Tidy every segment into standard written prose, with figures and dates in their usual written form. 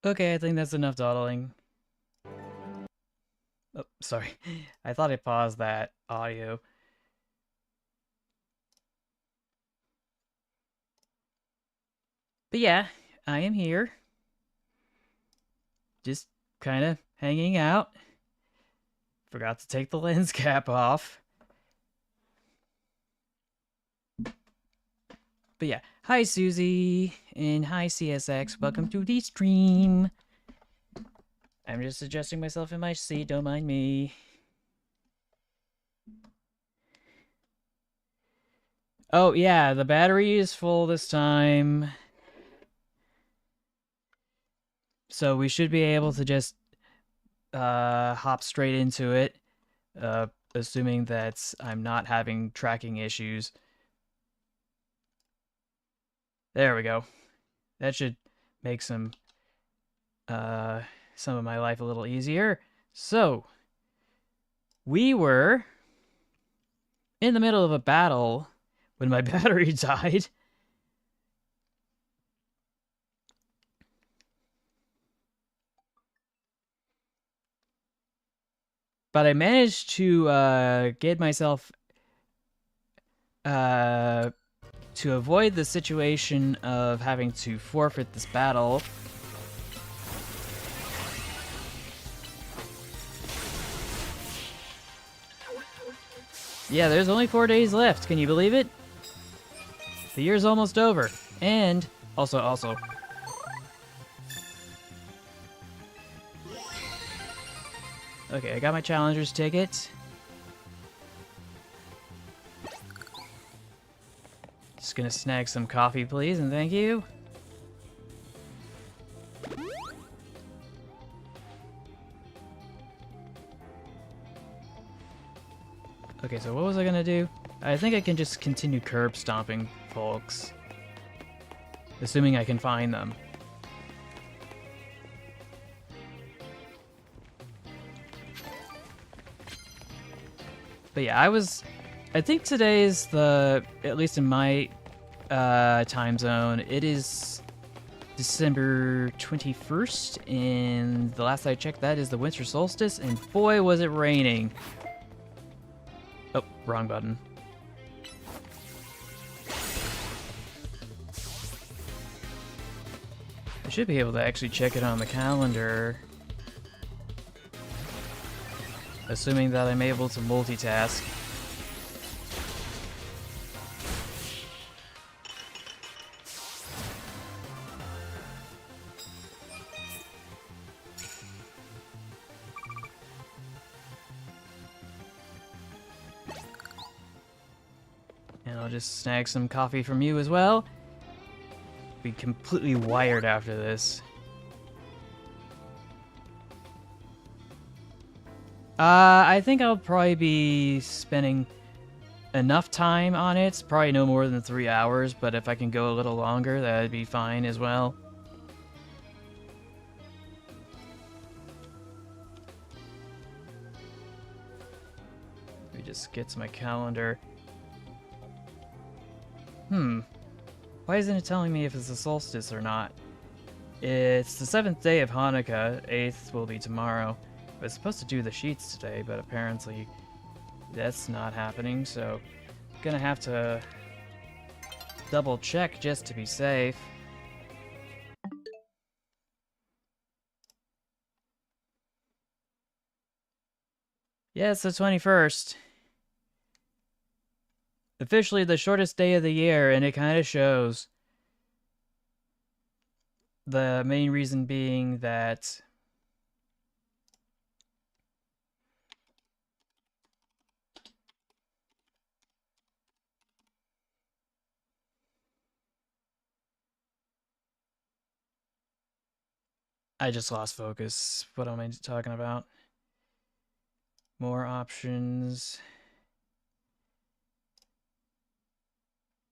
Okay, I think that's enough dawdling. Oh, sorry. I thought I paused that audio. But yeah, I am here. Just kind of hanging out. Forgot to take the lens cap off. But yeah, hi Susie, and hi CSX. Welcome to the stream. I'm just adjusting myself in my seat, don't mind me. Oh yeah, the battery is full this time. So we should be able to just hop straight into it, assuming that I'm not having tracking issues. There we go. That should make some of my life a little easier. So, we were in the middle of a battle when my battery died. But I managed to get myself to avoid the situation of having to forfeit this battle. Yeah, there's only 4 days left. Can you believe it? The year's almost over. And also. Okay, I got my challenger's ticket. Just gonna snag some coffee, please, and thank you. Okay, so what was I gonna do? I think I can just continue curb stomping folks. Assuming I can find them. But yeah, I think today is at least in my time zone, it is December 21st, and the last I checked, that is the winter solstice, and boy, was it raining. Oh, wrong button. I should be able to actually check it on the calendar. Assuming that I'm able to multitask. And I'll just snag some coffee from you as well. Be completely wired after this. I think I'll probably be spending enough time on it. Probably no more than 3 hours, but if I can go a little longer, that'd be fine as well. Let me just get to my calendar. Why isn't it telling me if it's a solstice or not? It's the 7th day of Hanukkah. 8th will be tomorrow. I was supposed to do the sheets today, but apparently that's not happening, so I'm gonna have to double check just to be safe. Yeah, it's the 21st. Officially the shortest day of the year, and it kind of shows. The main reason being that I just lost focus. What am I talking about? More options.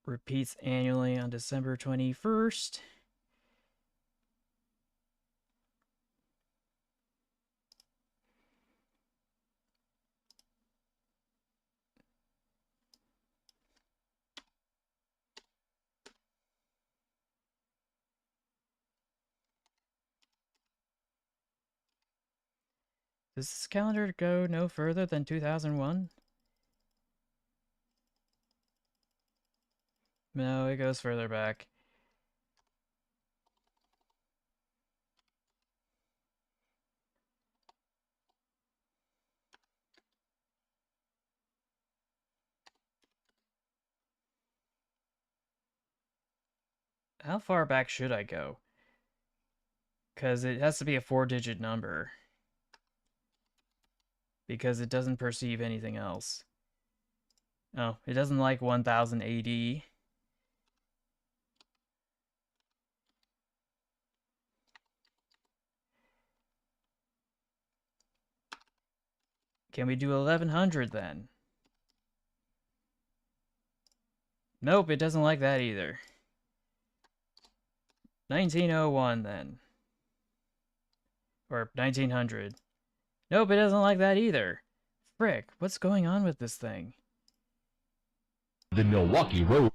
Repeats annually on December 21st. Does this calendar go no further than 2001? No, it goes further back. How far back should I go? Because it has to be a 4-digit number. Because it doesn't perceive anything else. Oh, it doesn't like 1000 AD. Can we do 1100 then? Nope, it doesn't like that either. 1901 then. Or 1900. Nope, it doesn't like that either. Frick, what's going on with this thing? The Milwaukee Road.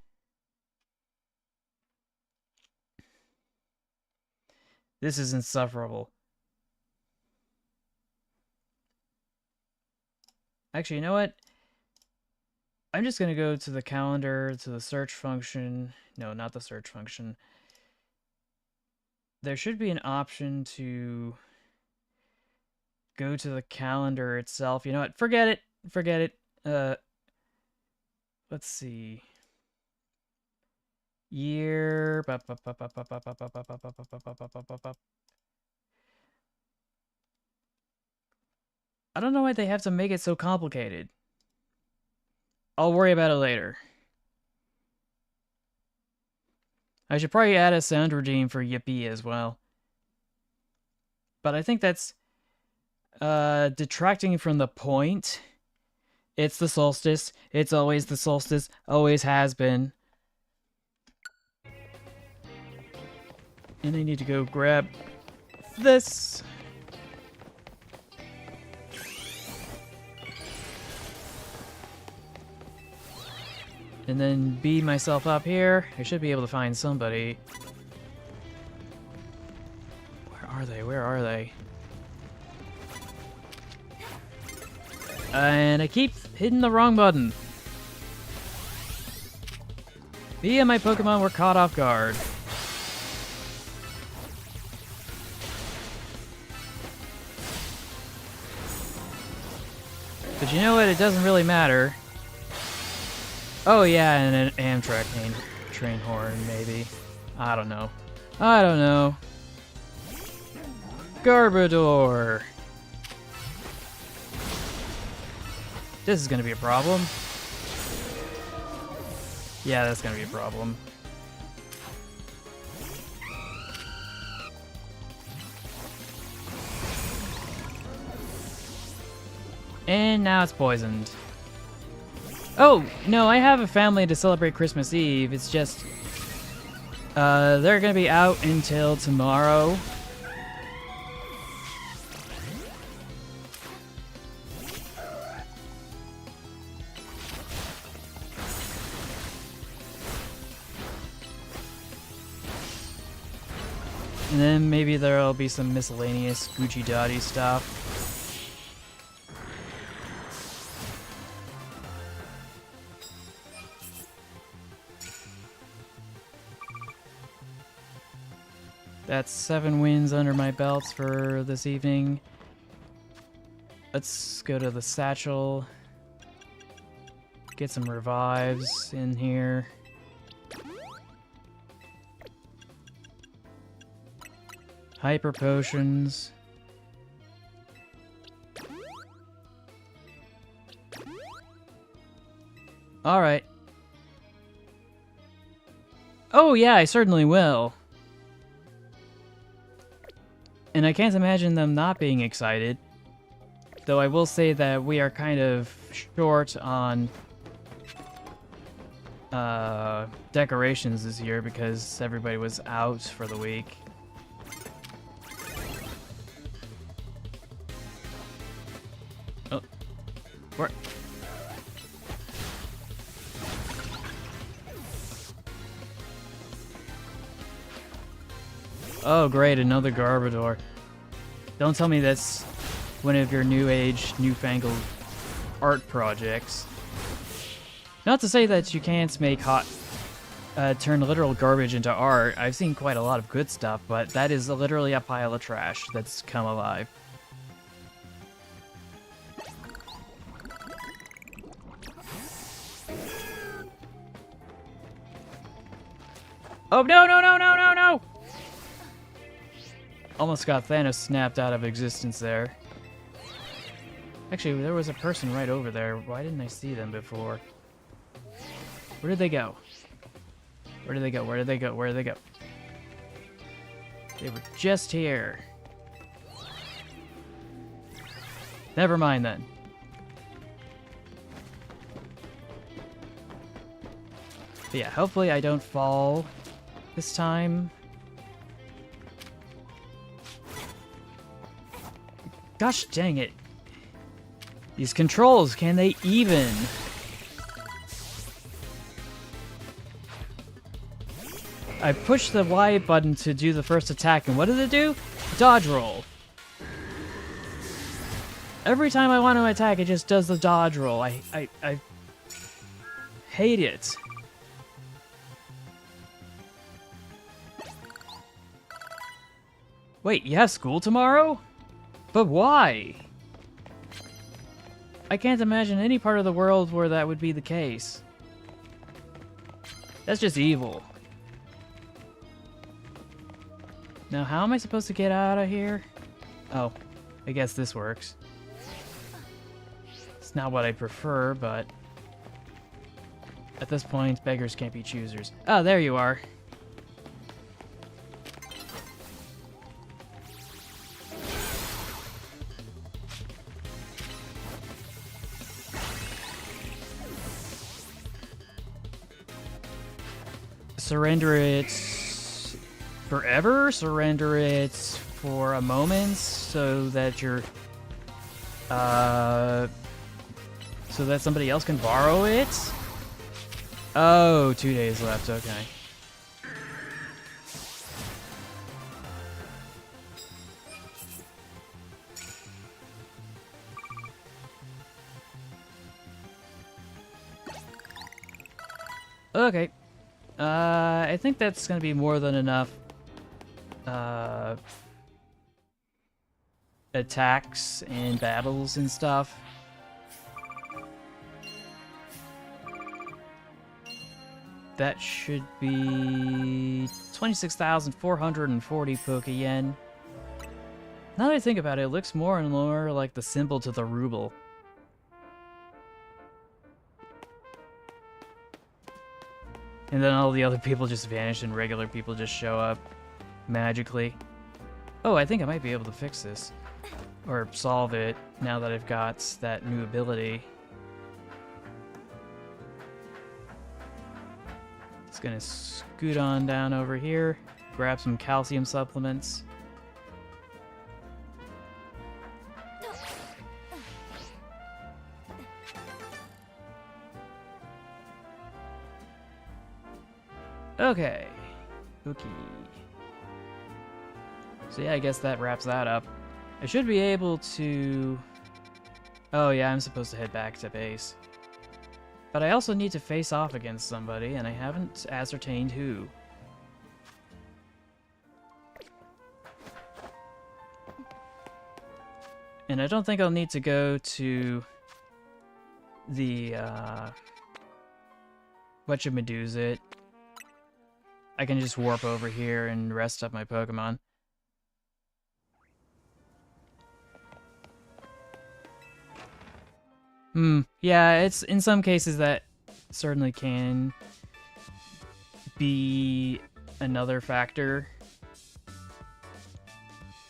This is insufferable. Actually, you know what? I'm just gonna go to the calendar, to the search function. No, not the search function. There should be an option to go to the calendar itself. You know what? Forget it. Forget it. Let's see. Year. I don't know why they have to make it so complicated. I'll worry about it later. I should probably add a sound regime for Yippee as well. But I think that's detracting from the point. It's the solstice. It's always the solstice. Always has been. And I need to go grab this. And then beam myself up here. I should be able to find somebody. Where are they? Where are they? And I keep hitting the wrong button. Me and my Pokemon were caught off guard. But you know what? It doesn't really matter. Oh yeah, and an Amtrak train horn, maybe. I don't know. I don't know. Garbodor! This is gonna be a problem. Yeah, that's gonna be a problem. And now it's poisoned. Oh, no, I have a family to celebrate Christmas Eve. It's just, they're gonna be out until tomorrow. And then maybe there'll be some miscellaneous Gucci Dotty stuff. That's 7 wins under my belts for this evening. Let's go to the satchel. Get some revives in here. Hyper potions. Alright. Oh yeah, I certainly will. And I can't imagine them not being excited. Though I will say that we are kind of short on decorations this year because everybody was out for the week. Oh. Where? Oh great, another Garbodor. Don't tell me this. one of your new age, newfangled art projects. Not to say that you can't make turn literal garbage into art. I've seen quite a lot of good stuff, but that is literally a pile of trash that's come alive. Oh, no, no, no, no, no, no! Almost got Thanos snapped out of existence there. Actually, there was a person right over there. Why didn't I see them before? Where did they go? Where did they go? Where did they go? Where did they go? They were just here. Never mind then. But yeah, hopefully I don't fall this time. Gosh dang it. These controls, can they even? I pushed the Y button to do the first attack, and what did it do? Dodge roll. Every time I want to attack, it just does the dodge roll. I hate it. Wait, you have school tomorrow? But why? I can't imagine any part of the world where that would be the case. That's just evil. Now, how am I supposed to get out of here? Oh, I guess this works. It's not what I prefer, but at this point, beggars can't be choosers. Oh, there you are. Surrender it forever, surrender it for a moment, so that you're, so that somebody else can borrow it? Oh, 2 days left, okay. Okay. I think that's gonna be more than enough attacks and battles and stuff. That should be 26,440 Poké-Yen. Now that I think about it, it looks more and more like the symbol to the ruble. And then all the other people just vanish and regular people just show up magically. Oh, I think I might be able to fix this. Or solve it now that I've got that new ability. Just gonna scoot on down over here, grab some calcium supplements. Okay. Okay. So yeah, I guess that wraps that up. I should be able to... Oh yeah, I'm supposed to head back to base. But I also need to face off against somebody, and I haven't ascertained who. And I don't think I'll need to go to the, whatchamadoozit. I can just warp over here and rest up my Pokemon. Yeah, it's in some cases that certainly can be another factor.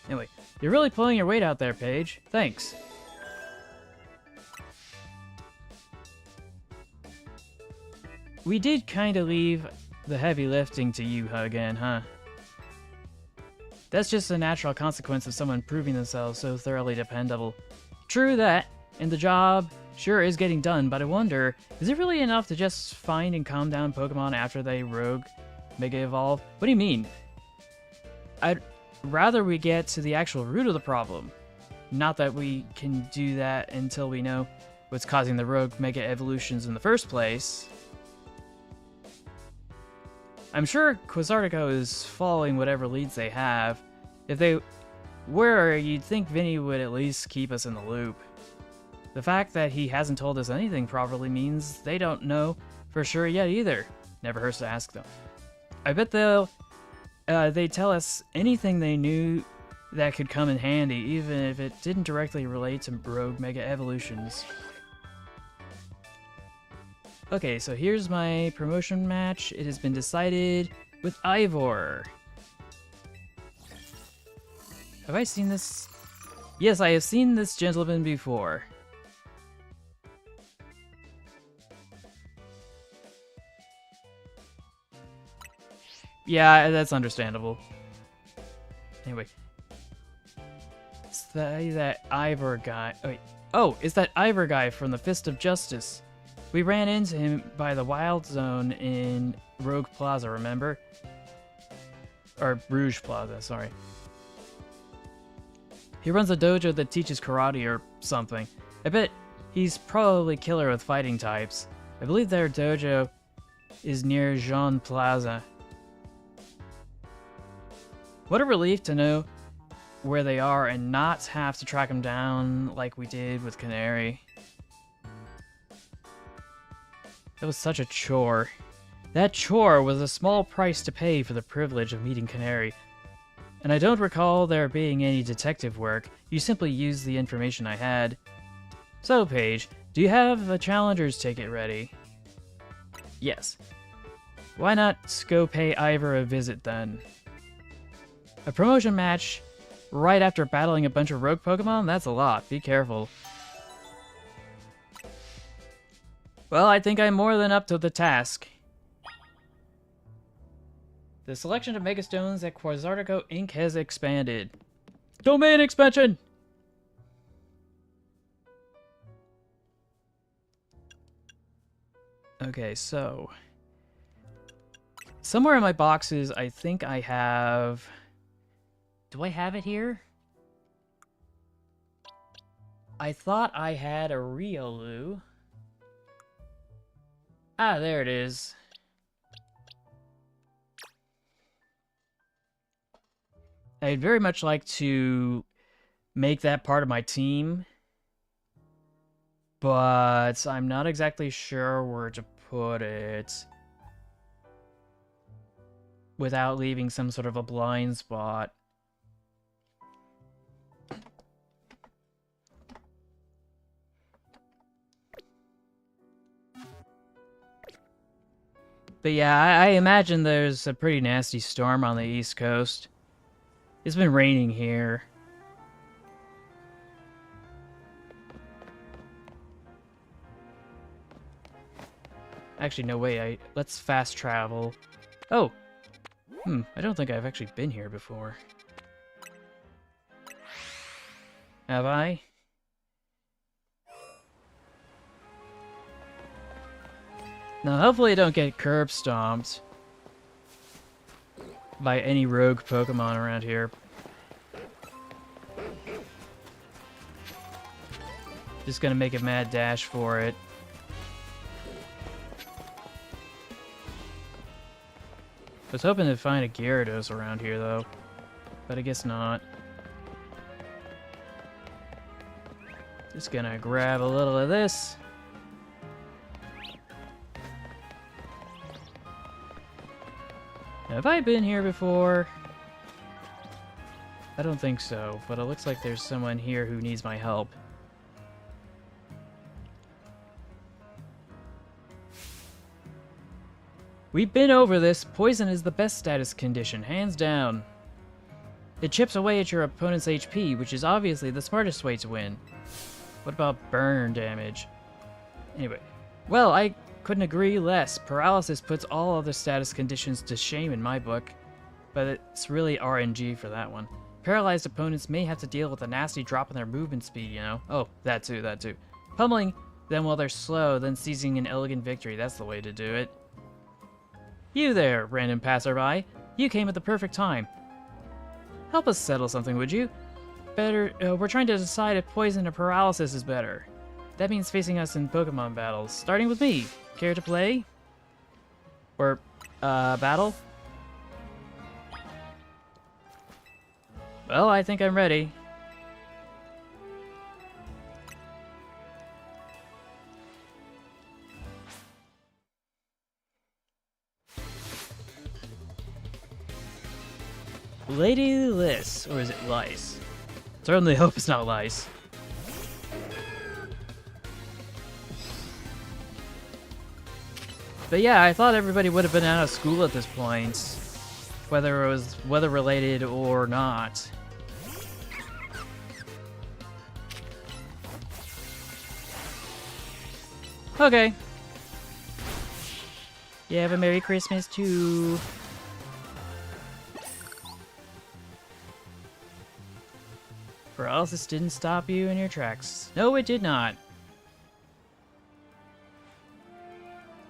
Anyway, you're really pulling your weight out there, Paige. Thanks. We did kind of leave the heavy lifting to you again, huh? That's just a natural consequence of someone proving themselves so thoroughly dependable. True that, and the job sure is getting done, but I wonder, is it really enough to just find and calm down Pokemon after they rogue Mega Evolve? What do you mean? I'd rather we get to the actual root of the problem. Not that we can do that until we know what's causing the rogue mega evolutions in the first place. I'm sure Quasartico is following whatever leads they have. If they were, you'd think Vinny would at least keep us in the loop. The fact that he hasn't told us anything properly means they don't know for sure yet either. Never hurts to ask them. I bet they'd tell us anything they knew that could come in handy, even if it didn't directly relate to rogue mega evolutions. Okay, so here's my promotion match. It has been decided with Ivor. Have I seen this? Yes, I have seen this gentleman before. Yeah, that's understandable. Anyway. Is that Ivor guy? Oh, wait. Oh, it's that Ivor guy from the Fist of Justice. We ran into him by the Wild Zone in Rogue Plaza, remember? Or Rouge Plaza, sorry. He runs a dojo that teaches karate or something. I bet he's probably killer with fighting types. I believe their dojo is near Jean Plaza. What a relief to know where they are and not have to track them down like we did with Canary. That was such a chore. That chore was a small price to pay for the privilege of meeting Canary. And I don't recall there being any detective work. You simply used the information I had. So, Paige, do you have a Challenger's ticket ready? Yes. Why not go pay Ivor a visit then? A promotion match right after battling a bunch of rogue Pokemon? That's a lot. Be careful. Well, I think I'm more than up to the task. The selection of Mega Stones at Quasartico Inc. has expanded. Domain expansion! Okay, so... somewhere in my boxes, I think I have... Do I have it here? I thought I had a Riolu. Ah, there it is. I'd very much like to make that part of my team, but I'm not exactly sure where to put it without leaving some sort of a blind spot. But yeah, I imagine there's a pretty nasty storm on the East Coast. It's been raining here. Actually, no way. Let's fast travel. Oh! I don't think I've actually been here before. Have I? Now, hopefully I don't get curb stomped by any rogue Pokemon around here. Just gonna make a mad dash for it. I was hoping to find a Gyarados around here, though. But I guess not. Just gonna grab a little of this. Have I been here before? I don't think so, but it looks like there's someone here who needs my help. We've been over this. Poison is the best status condition, hands down. It chips away at your opponent's HP, which is obviously the smartest way to win. What about burn damage? Anyway, well, I couldn't agree less. Paralysis puts all other status conditions to shame in my book, but it's really RNG for that one. Paralyzed opponents may have to deal with a nasty drop in their movement speed, you know? Oh, that too. Pummeling them while they're slow, then seizing an elegant victory. That's the way to do it. You there, random passerby. You came at the perfect time. Help us settle something, would you? better. We're trying to decide if poison or paralysis is better. That means facing us in Pokemon battles. Starting with me. Care to play? Or, battle? Well, I think I'm ready. Lady Lice, or is it Lice? Certainly hope it's not Lice. But yeah, I thought everybody would have been out of school at this point, whether it was weather-related or not. Okay. You have a Merry Christmas too. Paralysis didn't stop you in your tracks. No, it did not.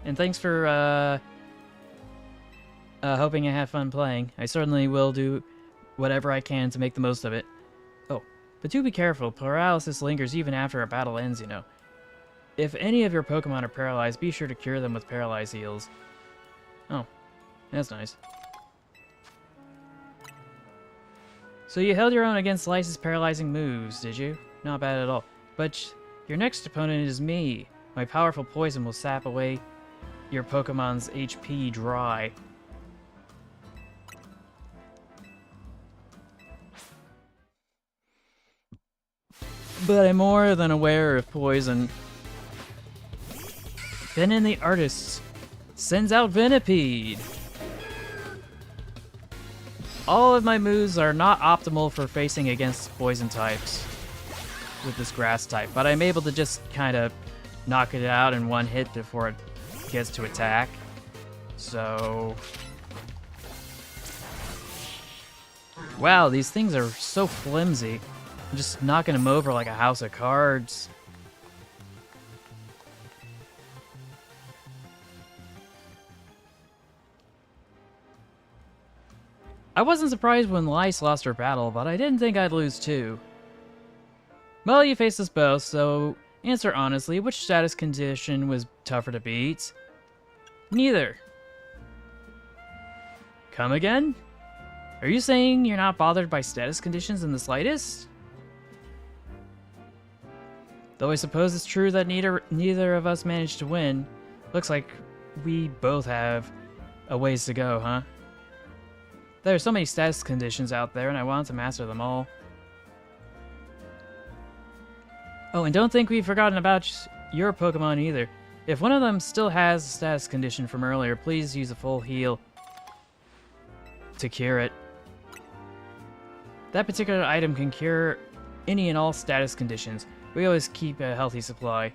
And thanks for hoping I have fun playing. I certainly will do whatever I can to make the most of it. Oh, but do be careful. Paralysis lingers even after a battle ends, you know. If any of your Pokemon are paralyzed, be sure to cure them with Paralyze Heals. Oh, that's nice. So you held your own against Lice's paralyzing moves, did you? Not bad at all. But your next opponent is me. My powerful poison will sap away your Pokemon's HP dry. But I'm more than aware of poison. Venom the Artist sends out Venipede. All of my moves are not optimal for facing against poison types with this grass type, but I'm able to just kind of knock it out in one hit before it gets to attack. So... wow, these things are so flimsy. I'm just knocking them over like a house of cards. I wasn't surprised when Lice lost her battle, but I didn't think I'd lose too. Well, you faced us both, so answer honestly, which status condition was tougher to beat? Neither. Come again? Are you saying you're not bothered by status conditions in the slightest? Though I suppose it's true that neither of us managed to win. Looks like we both have a ways to go, huh? There are so many status conditions out there, and I want to master them all. Oh, and don't think we've forgotten about your Pokemon either. If one of them still has a status condition from earlier, please use a full heal to cure it. That particular item can cure any and all status conditions. We always keep a healthy supply.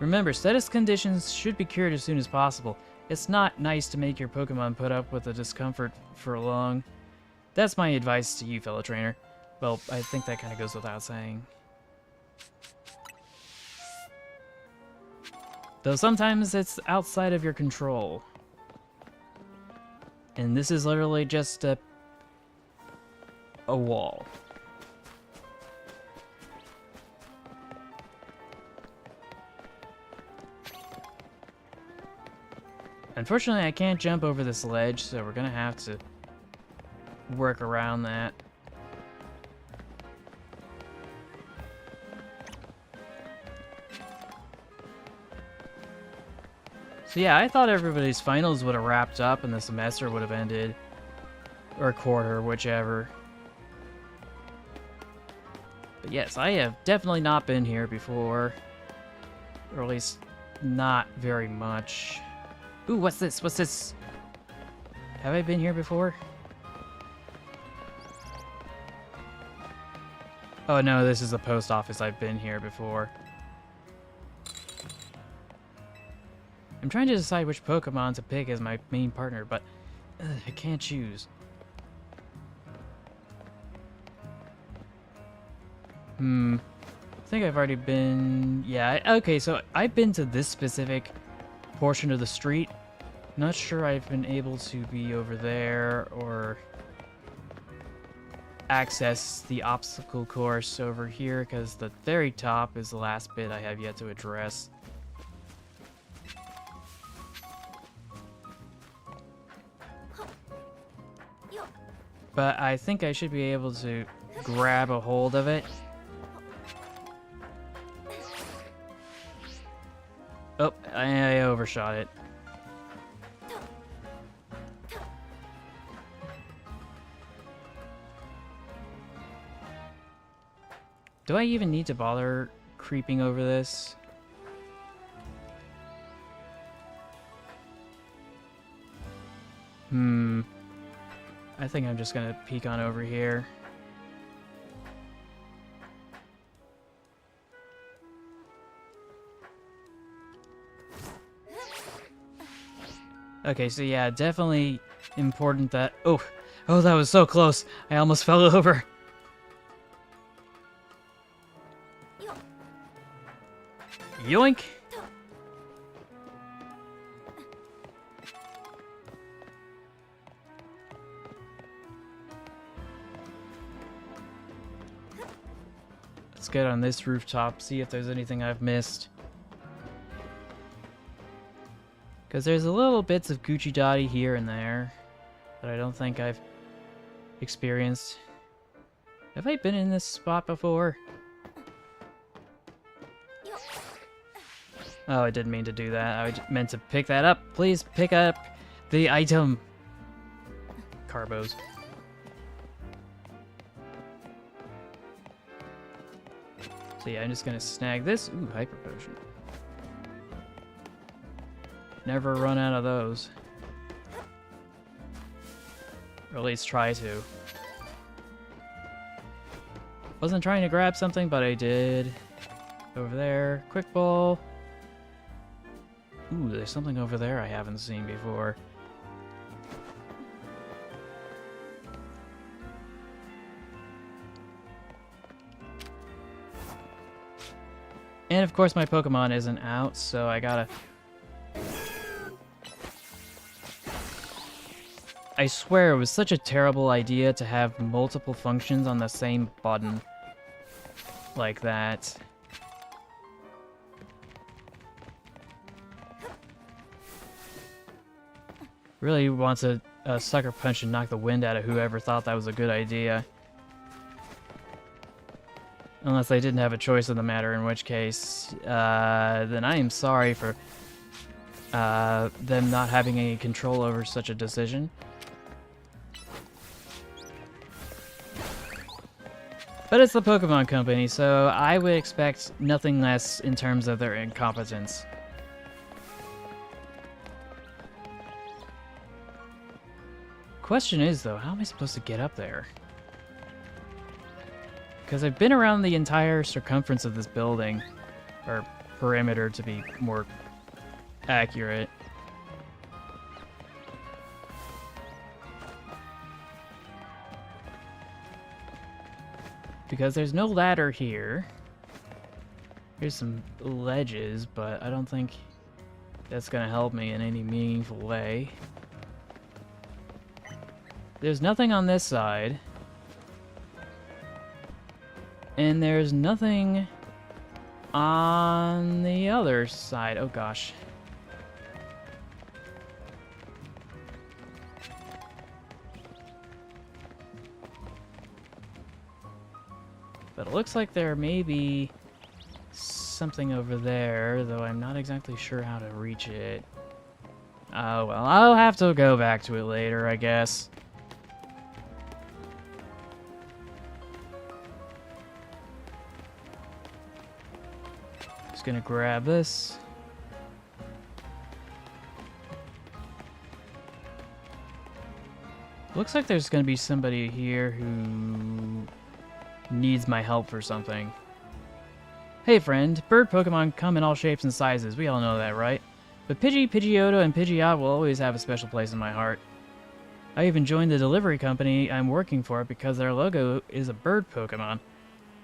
Remember, status conditions should be cured as soon as possible. It's not nice to make your Pokemon put up with the discomfort for long. That's my advice to you, fellow trainer. Well, I think that kind of goes without saying. Though sometimes it's outside of your control. And this is literally just a wall. Unfortunately, I can't jump over this ledge, so we're gonna have to work around that. So yeah, I thought everybody's finals would have wrapped up and the semester would have ended. Or quarter, whichever. But yes, I have definitely not been here before. Or at least, not very much. Ooh, what's this? What's this? Have I been here before? Oh no, this is the post office. I've been here before. I'm trying to decide which Pokemon to pick as my main partner, but I can't choose. I think I've already been... yeah, okay, so I've been to this specific portion of the street. Not sure I've been able to be over there, or... access the obstacle course over here, because the very top is the last bit I have yet to address. But I think I should be able to grab a hold of it. Oh, I overshot it. Do I even need to bother creeping over this? I think I'm just gonna peek on over here. Okay, so yeah, definitely important that... Oh, that was so close. I almost fell over. Yoink! Let's get on this rooftop, see if there's anything I've missed. Because there's a little bits of Gucci Dotty here and there that I don't think I've experienced. Have I been in this spot before? Oh, I didn't mean to do that. I meant to pick that up. Please pick up the item. Carbos. So yeah, I'm just gonna snag this. Ooh, hyper potion. Never run out of those. Or at least try to. Wasn't trying to grab something, but I did. Over there. Quick ball. Ooh, there's something over there I haven't seen before. And of course my Pokemon isn't out, so I gotta... I swear it was such a terrible idea to have multiple functions on the same button. Like that. Really wants a sucker punch and knock the wind out of whoever thought that was a good idea. Unless they didn't have a choice in the matter, in which case, then I am sorry for them not having any control over such a decision. But it's the Pokemon Company, so I would expect nothing less in terms of their incompetence. Question is, though, how am I supposed to get up there? Because I've been around the entire circumference of this building, or perimeter to be more accurate. Because there's no ladder here. Here's some ledges, but I don't think that's gonna help me in any meaningful way. There's nothing on this side. And there's nothing on the other side. Oh gosh. But it looks like there may be something over there, though I'm not exactly sure how to reach it. Oh well, I'll have to go back to it later, I guess. Just gonna grab this. Looks like there's gonna be somebody here who needs my help for something. Hey friend, bird Pokemon come in all shapes and sizes, we all know that, right? But Pidgey, Pidgeotto, and Pidgeot will always have a special place in my heart. I even joined the delivery company I'm working for because their logo is a bird Pokemon.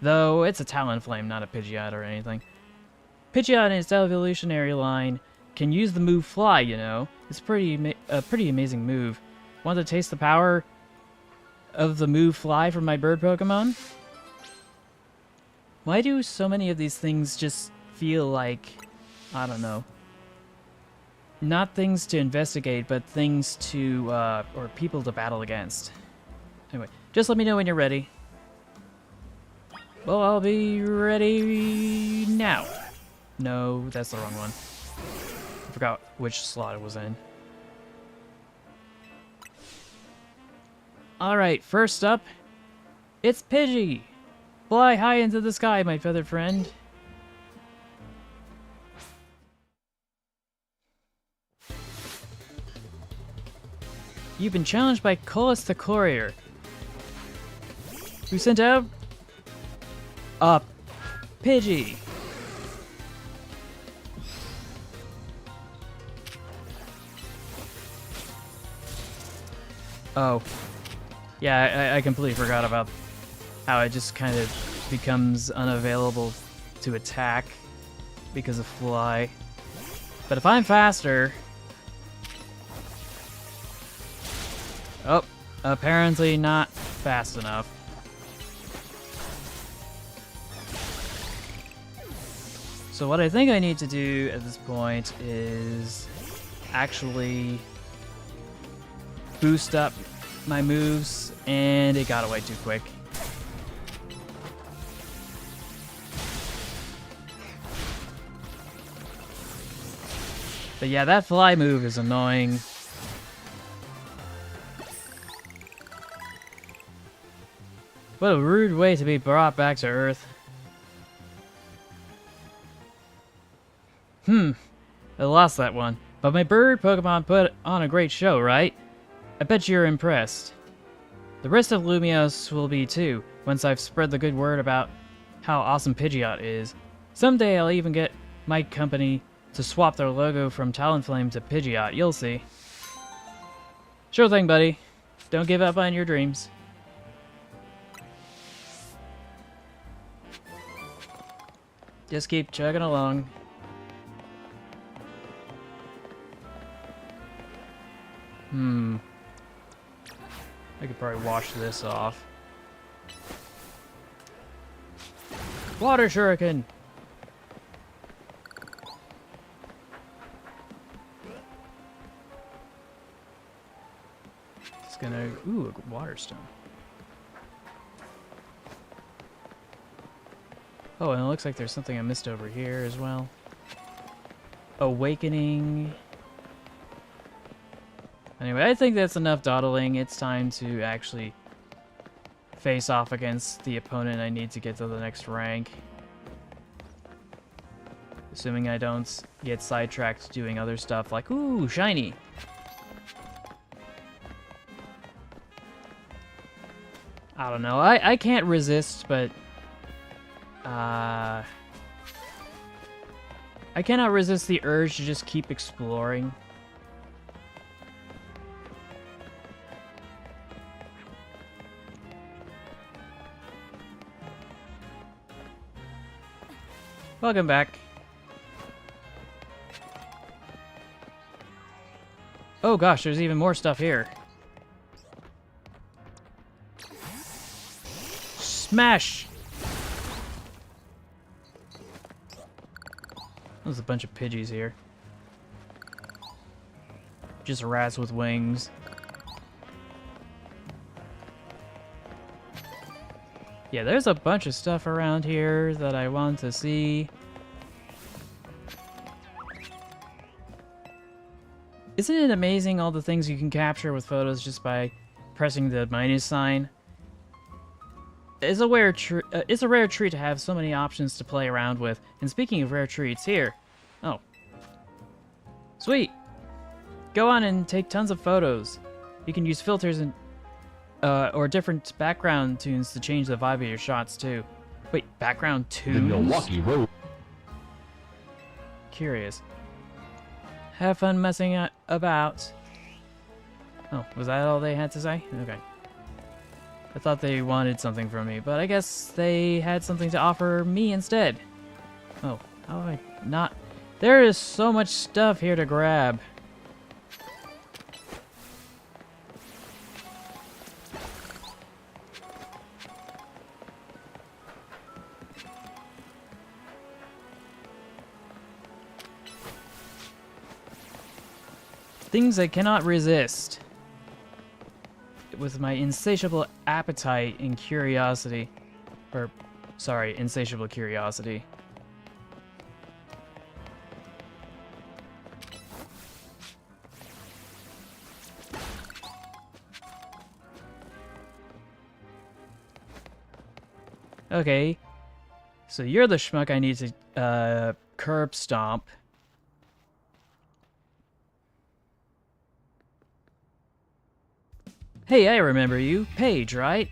Though it's a Talonflame, not a Pidgeot or anything. Pidgeot in its evolutionary line can use the move Fly, you know. It's a pretty amazing move. Want to taste the power of the move fly from my bird Pokemon. Why do so many of these things just feel like, I don't know, not things to investigate, but things to, or people to battle against? Anyway, just let me know when you're ready. Well, I'll be ready now. No, that's the wrong one. I forgot which slot it was in. Alright, first up, it's Pidgey. Fly high into the sky, my feathered friend. You've been challenged by Colas the Courier, who sent out a Pidgey. Oh. Yeah, I completely forgot about how it just kind of becomes unavailable to attack because of fly. But if I'm faster... Oh, apparently not fast enough. So what I think I need to do at this point is actually boost up my moves, and it got away too quick. But yeah, that fly move is annoying. What a rude way to be brought back to Earth. I lost that one. But my bird Pokemon put on a great show, right? I bet you're impressed. The rest of Lumios will be too, once I've spread the good word about how awesome Pidgeot is. Someday I'll even get my company to swap their logo from Talonflame to Pidgeot, you'll see. Sure thing, buddy. Don't give up on your dreams. Just keep chugging along. I could probably wash this off. Water Shuriken! It's gonna... Ooh, a water stone. Oh, and it looks like there's something I missed over here as well. Awakening... Anyway, I think that's enough dawdling. It's time to actually face off against the opponent I need to get to the next rank. Assuming I don't get sidetracked doing other stuff like, ooh, shiny! I don't know. I can't resist, but... I cannot resist the urge to just keep exploring. Welcome back. Oh gosh, there's even more stuff here. Smash! There's a bunch of Pidgeys here. Just rats with wings. Yeah, there's a bunch of stuff around here that I want to see. Isn't it amazing all the things you can capture with photos just by pressing the minus sign? It's a rare treat to have so many options to play around with. And speaking of rare treats, here. Oh. Sweet! Go on and take tons of photos. You can use filters and or different background tunes to change the vibe of your shots, too. Wait, background tunes? The Milwaukee Road. Curious. Have fun messing about. Oh, was that all they had to say? Okay. I thought they wanted something from me, but I guess they had something to offer me instead. Oh, how do I not... There is so much stuff here to grab. things I cannot resist. With my insatiable appetite and curiosity. Or, sorry, insatiable curiosity. Okay, so you're the schmuck I need to curb stomp. Hey, I remember you. Paige, right?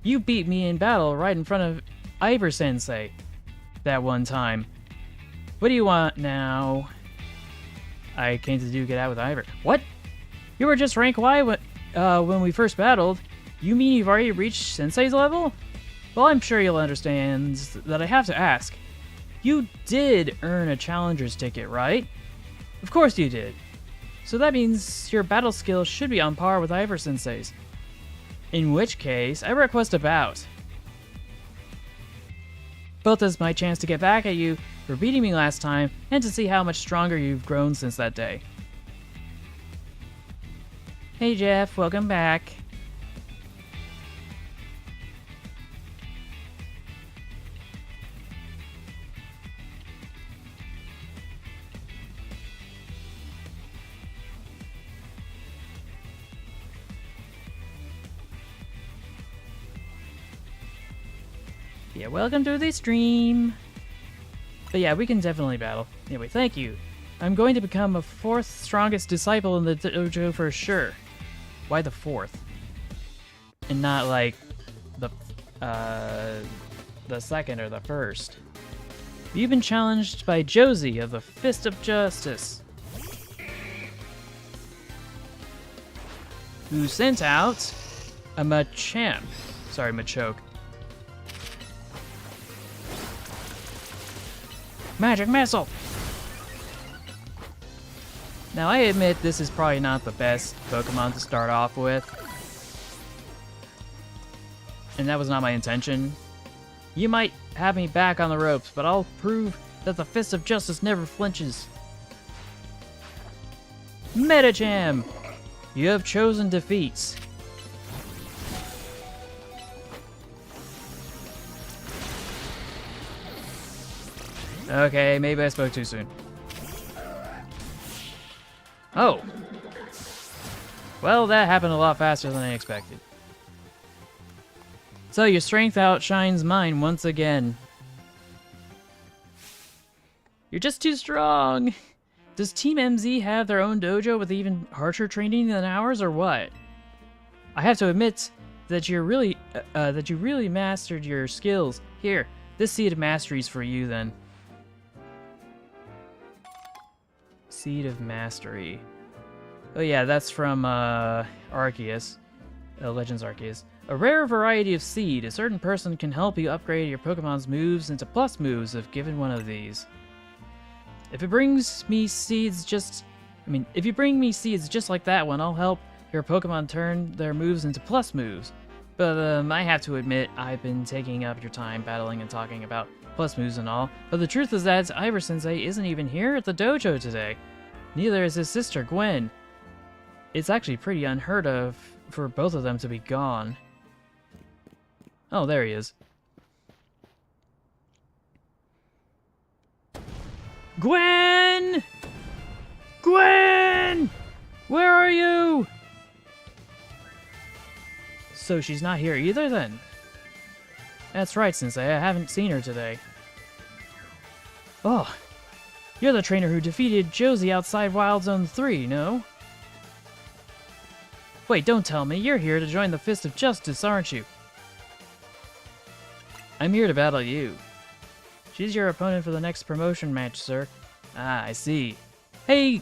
You beat me in battle right in front of Ivor-sensei that one time. What do you want now? I came to get out with Ivor. What? You were just rank Y when we first battled. You mean you've already reached Sensei's level? Well, I'm sure you'll understand that I have to ask. You did earn a challenger's ticket, right? Of course you did. So that means your battle skills should be on par with Ivor-sensei's. In which case, I request a bout. Both as my chance to get back at you for beating me last time, and to see how much stronger you've grown since that day. Hey Jeff, welcome back. Yeah, welcome to the stream. But yeah, we can definitely battle. Anyway, thank you. I'm going to become a 4th strongest disciple in the dojo for sure. Why the 4th? And not like the 2nd or the 1st. You've been challenged by Josie of the Fist of Justice, who sent out a Machamp. Sorry, Machoke. Magic Missile! Now, I admit this is probably not the best Pokemon to start off with. And that was not my intention. You might have me back on the ropes, but I'll prove that the Fist of Justice never flinches. Medicham! You have chosen defeat. Okay, maybe I spoke too soon. Oh. Well, that happened a lot faster than I expected. So your strength outshines mine once again. You're just too strong. Does Team MZ have their own dojo with even harsher training than ours, or what? I have to admit that you really mastered your skills. Here, this Seed of Mastery's for you then. Seed of Mastery. Oh yeah, that's from Arceus. Legends Arceus. A rare variety of seed. A certain person can help you upgrade your Pokemon's moves into plus moves if given one of these. If you bring me seeds just like that one, I'll help your Pokemon turn their moves into plus moves. But I have to admit, I've been taking up your time battling and talking about plus moves and all. But the truth is that Ivor-sensei isn't even here at the dojo today. Neither is his sister, Gwen. It's actually pretty unheard of for both of them to be gone. Oh, there he is. Gwen! Gwen! Where are you? So she's not here either then? That's right, Sensei. I haven't seen her today. Oh, you're the trainer who defeated Josie outside Wild Zone 3, no? Wait, don't tell me. You're here to join the Fist of Justice, aren't you? I'm here to battle you. She's your opponent for the next promotion match, sir. Ah, I see. Hey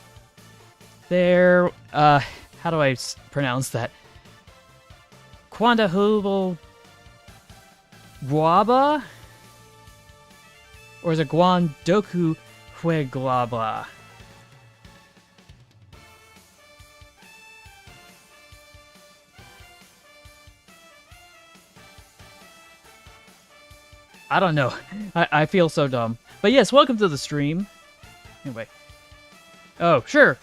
there, how do I pronounce that? Quandahubal Guaba? Or is it Guandoku Hueglabla? I don't know. I feel so dumb. But yes, welcome to the stream. Anyway. Oh, sure,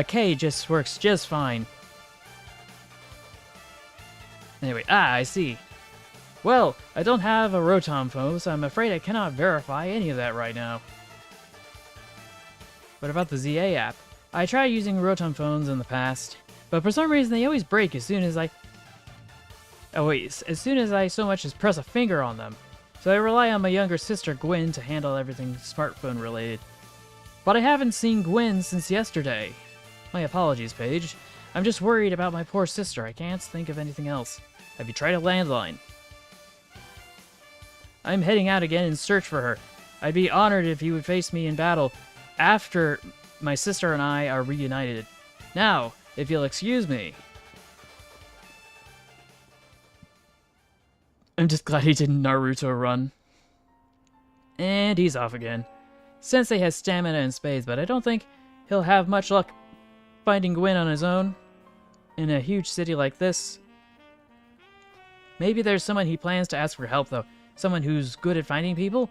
K just works just fine. Anyway, I see. Well, I don't have a Rotom phone, so I'm afraid I cannot verify any of that right now. What about the ZA app? I tried using Rotom phones in the past, but for some reason they always break as soon as I... Oh wait, as soon as I so much as press a finger on them. So I rely on my younger sister Gwen to handle everything smartphone related. But I haven't seen Gwen since yesterday. My apologies, Paige. I'm just worried about my poor sister. I can't think of anything else. Have you tried a landline? I'm heading out again in search for her. I'd be honored if you would face me in battle after my sister and I are reunited. Now, if you'll excuse me. I'm just glad he didn't Naruto run. And he's off again. Sensei has stamina and spades, but I don't think he'll have much luck finding Gwen on his own in a huge city like this. Maybe there's someone he plans to ask for help, though. Someone who's good at finding people?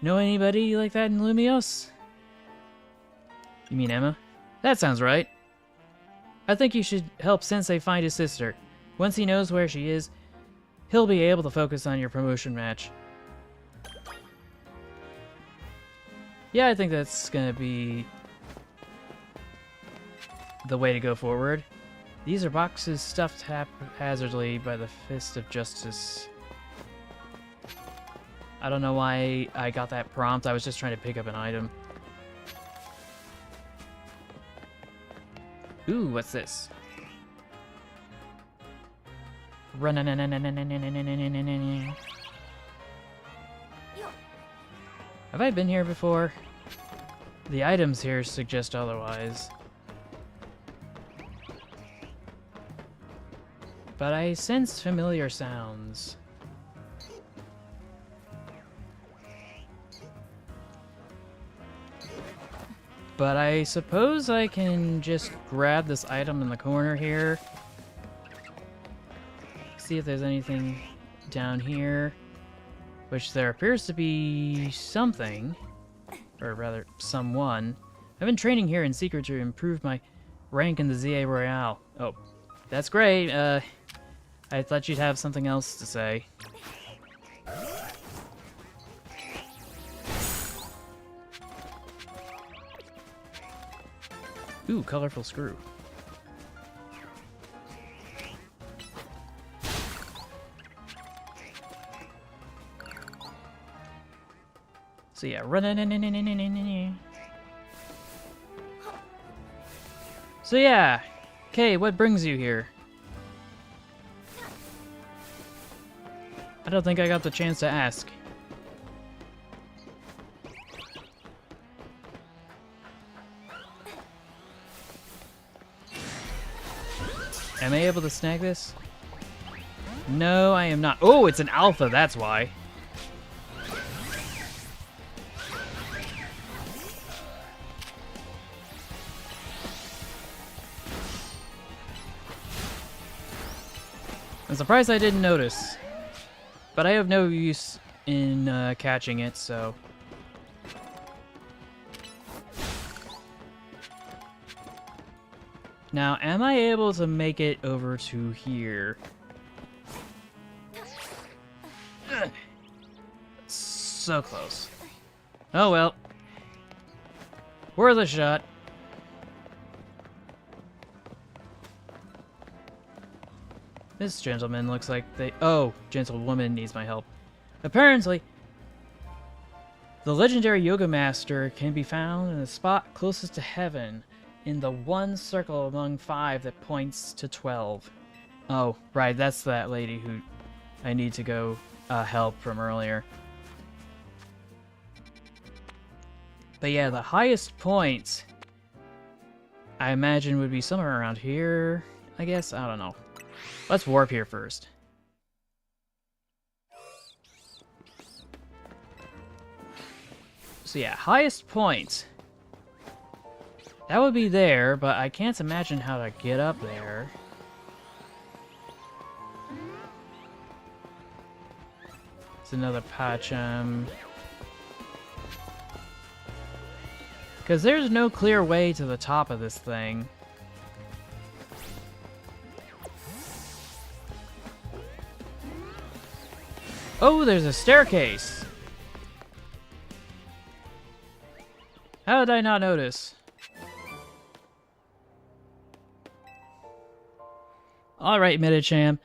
Know anybody like that in Lumios? You mean Emma? That sounds right. I think you should help Sensei find his sister. Once he knows where she is, he'll be able to focus on your promotion match. Yeah, I think that's gonna be the way to go forward. These are boxes stuffed haphazardly by the fist of justice. I don't know why I got that prompt. I was just trying to pick up an item. Ooh, what's this? Run. Have I been here before? The items here suggest otherwise. But I sense familiar sounds. But I suppose I can just grab this item in the corner here. See if there's anything down here. Which there appears to be something. Or rather, someone. I've been training here in secret to improve my rank in the ZA Royale. Oh, that's great. I thought you'd have something else to say. Ooh, colorful screw. So yeah, run. So yeah, Kay, what brings you here? I don't think I got the chance to ask. Am I able to snag this? No, I am not. Oh, it's an alpha, that's why. I'm surprised I didn't notice. But I have no use in catching it, so... Now, am I able to make it over to here? Ugh. So close. Oh well. Worth a shot. This gentleman looks like they... Oh, gentlewoman needs my help. Apparently, the legendary yoga master can be found in the spot closest to heaven, in the one circle among 5 that points to 12. Oh, right, that's that lady who I need to go help from earlier. But yeah, the highest point, I imagine, would be somewhere around here, I guess? I don't know. Let's warp here first. So yeah, highest point. That would be there, but I can't imagine how to get up there. It's another Pacham. Because there's no clear way to the top of this thing. Oh, there's a staircase! How did I not notice? Alright, Medicham.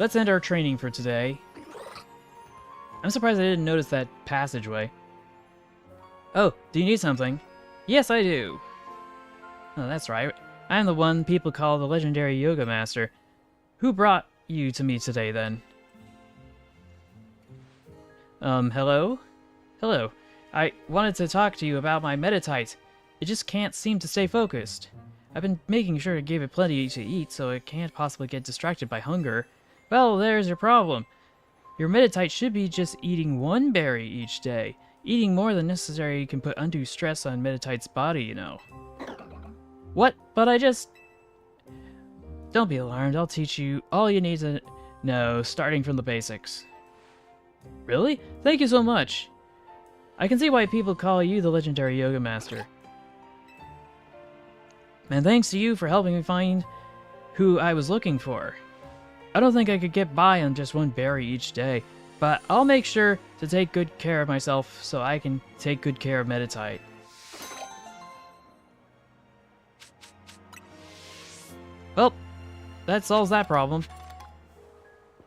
Let's end our training for today. I'm surprised I didn't notice that passageway. Oh, do you need something? Yes, I do. Oh, that's right. I am the one people call the legendary yoga master. Who brought you to me today, then? Hello? Hello. I wanted to talk to you about my Meditite. It just can't seem to stay focused. I've been making sure to give it plenty to eat so it can't possibly get distracted by hunger. Well, there's your problem. Your Meditite should be just eating one berry each day. Eating more than necessary can put undue stress on Meditite's body, you know. What? But I just... Don't be alarmed, I'll teach you all you need to know, starting from the basics. Really? Thank you so much. I can see why people call you the legendary yoga master. And thanks to you for helping me find who I was looking for. I don't think I could get by on just one berry each day, but I'll make sure to take good care of myself so I can take good care of Meditite. Well, that solves that problem.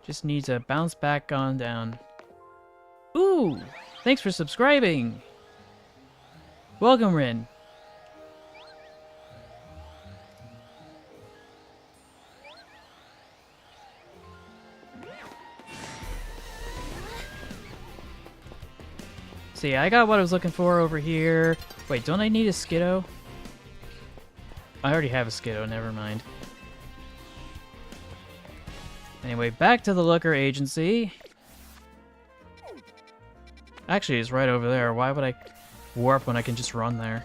Just need to bounce back on down. Ooh! Thanks for subscribing! Welcome, Rin. See, I got what I was looking for over here. Wait, don't I need a Skiddo? I already have a Skiddo, never mind. Anyway, back to the Looker Agency. Actually, it's right over there. Why would I warp when I can just run there?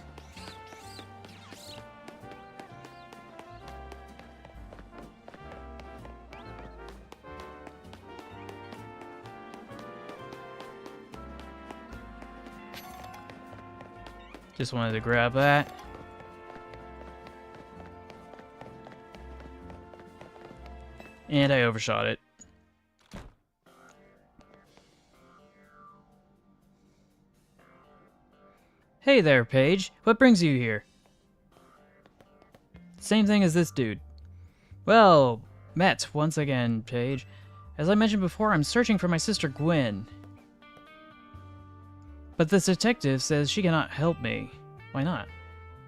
Just wanted to grab that. And I overshot it. Hey there, Paige. What brings you here? Same thing as this dude. Well, met once again, Paige. As I mentioned before, I'm searching for my sister Gwen. But this detective says she cannot help me. Why not?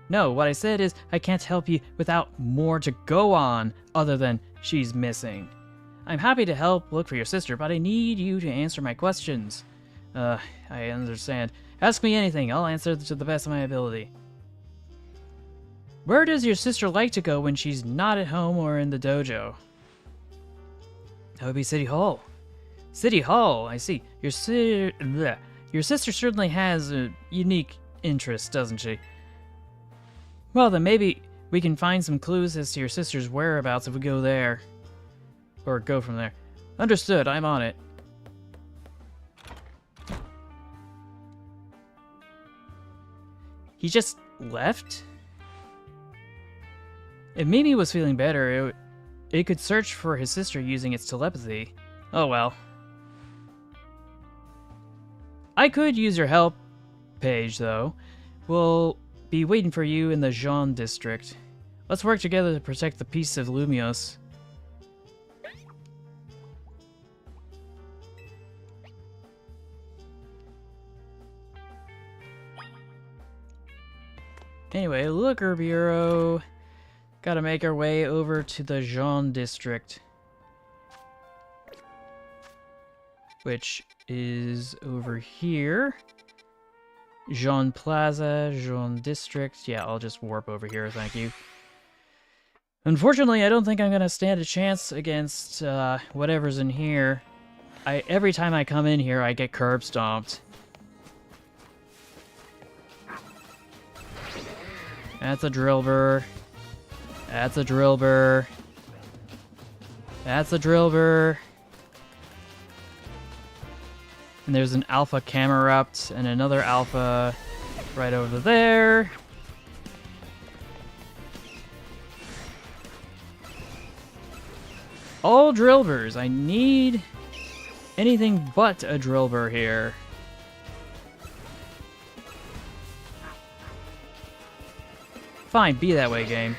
No, what I said is I can't help you without more to go on other than she's missing. I'm happy to help look for your sister, but I need you to answer my questions. I understand. Ask me anything, I'll answer to the best of my ability. Where does your sister like to go when she's not at home or in the dojo? That would be City Hall. City Hall, I see. Your sister certainly has a unique interest, doesn't she? Well, then maybe we can find some clues as to your sister's whereabouts if we go there. Or go from there. Understood, I'm on it. He just left? If Mimi was feeling better, it could search for his sister using its telepathy. Oh well. I could use your help, Paige, though. We'll be waiting for you in the Jean district. Let's work together to protect the peace of Lumios. Anyway, Looker Bureau. Gotta make our way over to the Jean district. Which is over here. Jean Plaza, Jean District. Yeah, I'll just warp over here, thank you. Unfortunately, I don't think I'm gonna stand a chance against whatever's in here. Every time I come in here, I get curb stomped. That's a drill burr. That's a drill burr. That's a drill burr. And there's an alpha Camerupt and another alpha right over there. All drillburs. I need anything but a drillbur here. Fine, be that way, game.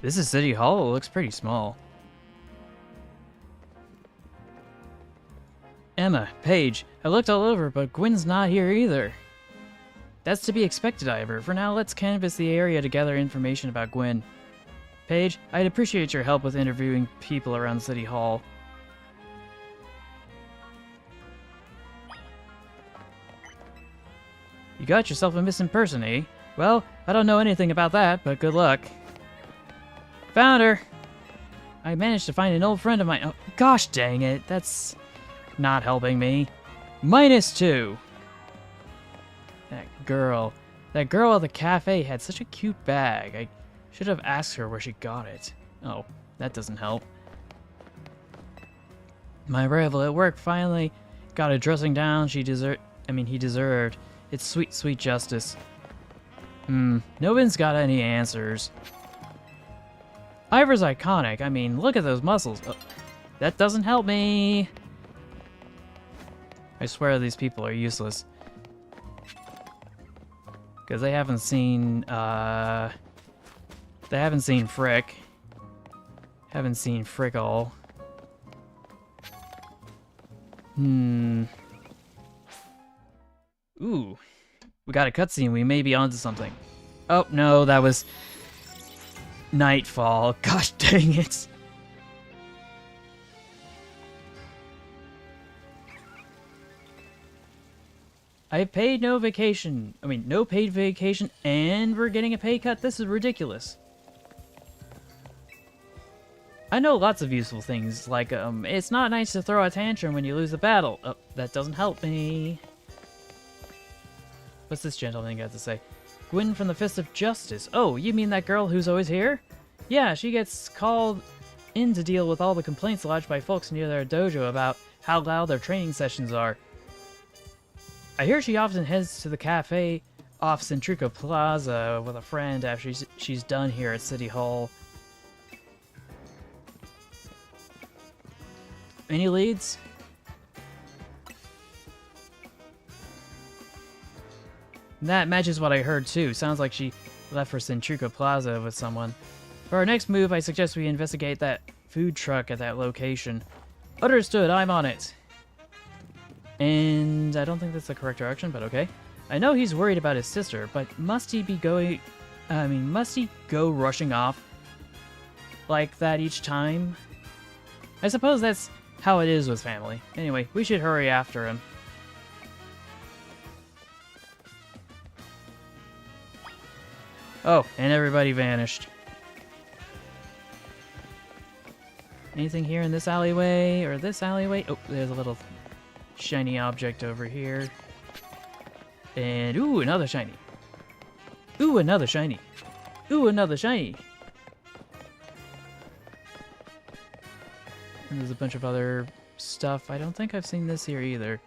This is City Hall. It looks pretty small. Emma, Paige, I looked all over, but Gwen's not here either. That's to be expected, Ivor. For now, let's canvass the area to gather information about Gwen. Paige, I'd appreciate your help with interviewing people around City Hall. You got yourself a missing person, eh? Well, I don't know anything about that, but good luck. Found her! I managed to find an old friend of mine. Oh, gosh dang it, that's not helping me. -2. That girl at the cafe had such a cute bag. I should have asked her where she got it. Oh, that doesn't help. My rival at work finally got a dressing down he deserved. It's sweet, sweet justice. No one's got any answers. Ivor's iconic. I mean, look at those muscles. Oh, that doesn't help me. I swear these people are useless. Because they haven't seen, Frick. Haven't seen Frickle. Ooh. We got a cutscene. We may be onto something. Oh, no, that was Nightfall. Gosh dang it. I paid no vacation. No paid vacation, and we're getting a pay cut. This is ridiculous. I know lots of useful things, like, it's not nice to throw a tantrum when you lose a battle. Oh, that doesn't help me. What's this gentleman got to say? Gwen from the Fist of Justice. Oh, you mean that girl who's always here? Yeah, she gets called in to deal with all the complaints lodged by folks near their dojo about how loud their training sessions are. I hear she often heads to the cafe off Centrico Plaza with a friend after she's done here at City Hall. Any leads? That matches what I heard too. Sounds like she left for Centrico Plaza with someone. For our next move, I suggest we investigate that food truck at that location. Understood, I'm on it. And I don't think that's the correct direction, but okay. I know he's worried about his sister, but must he go rushing off like that each time? I suppose that's how it is with family. Anyway, we should hurry after him. Oh, and everybody vanished. Anything here in this alleyway or this alleyway? Oh, there's a little shiny object over here. And ooh, another shiny. Ooh, another shiny. Ooh, another shiny. And there's a bunch of other stuff. I don't think I've seen this here either.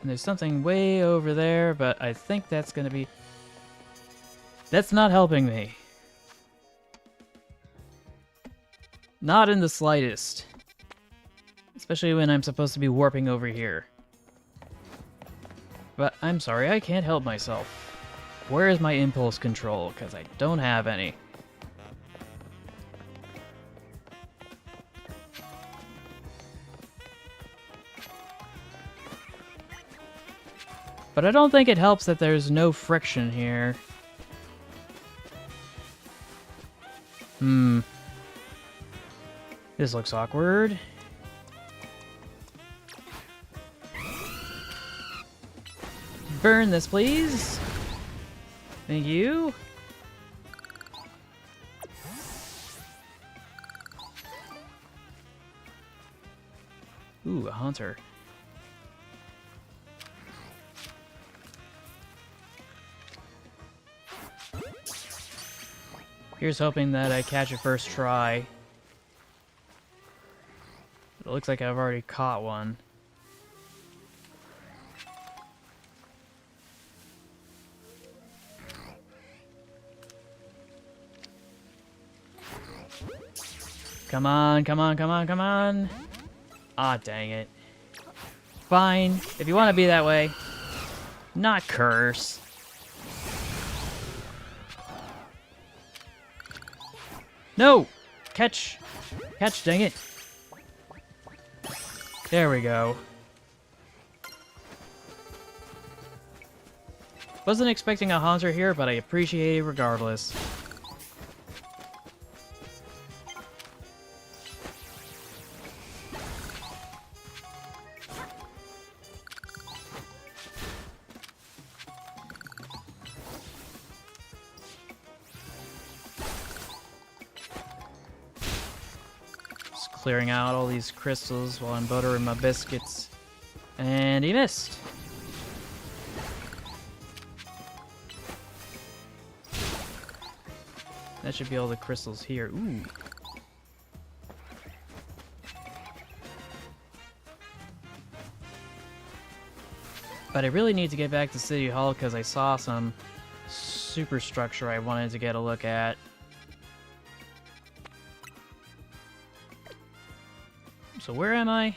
And there's something way over there, but I think that's gonna be... That's not helping me. Not in the slightest. Especially when I'm supposed to be warping over here. But I'm sorry, I can't help myself. Where is my impulse control? Because I don't have any. But I don't think it helps that there's no friction here. This looks awkward. Burn this, please. Thank you. Ooh, a hunter. Here's hoping that I catch it first try. It looks like I've already caught one. Come on, come on, come on, come on. Ah, dang it. Fine, if you want to be that way. Not curse. No! Catch! Catch, dang it. There we go. Wasn't expecting a haunter here, but I appreciate it regardless. Just clearing out all these crystals while I'm buttering my biscuits. And he missed. That should be all the crystals here. Ooh. But I really need to get back to City Hall because I saw some superstructure I wanted to get a look at. So where am I?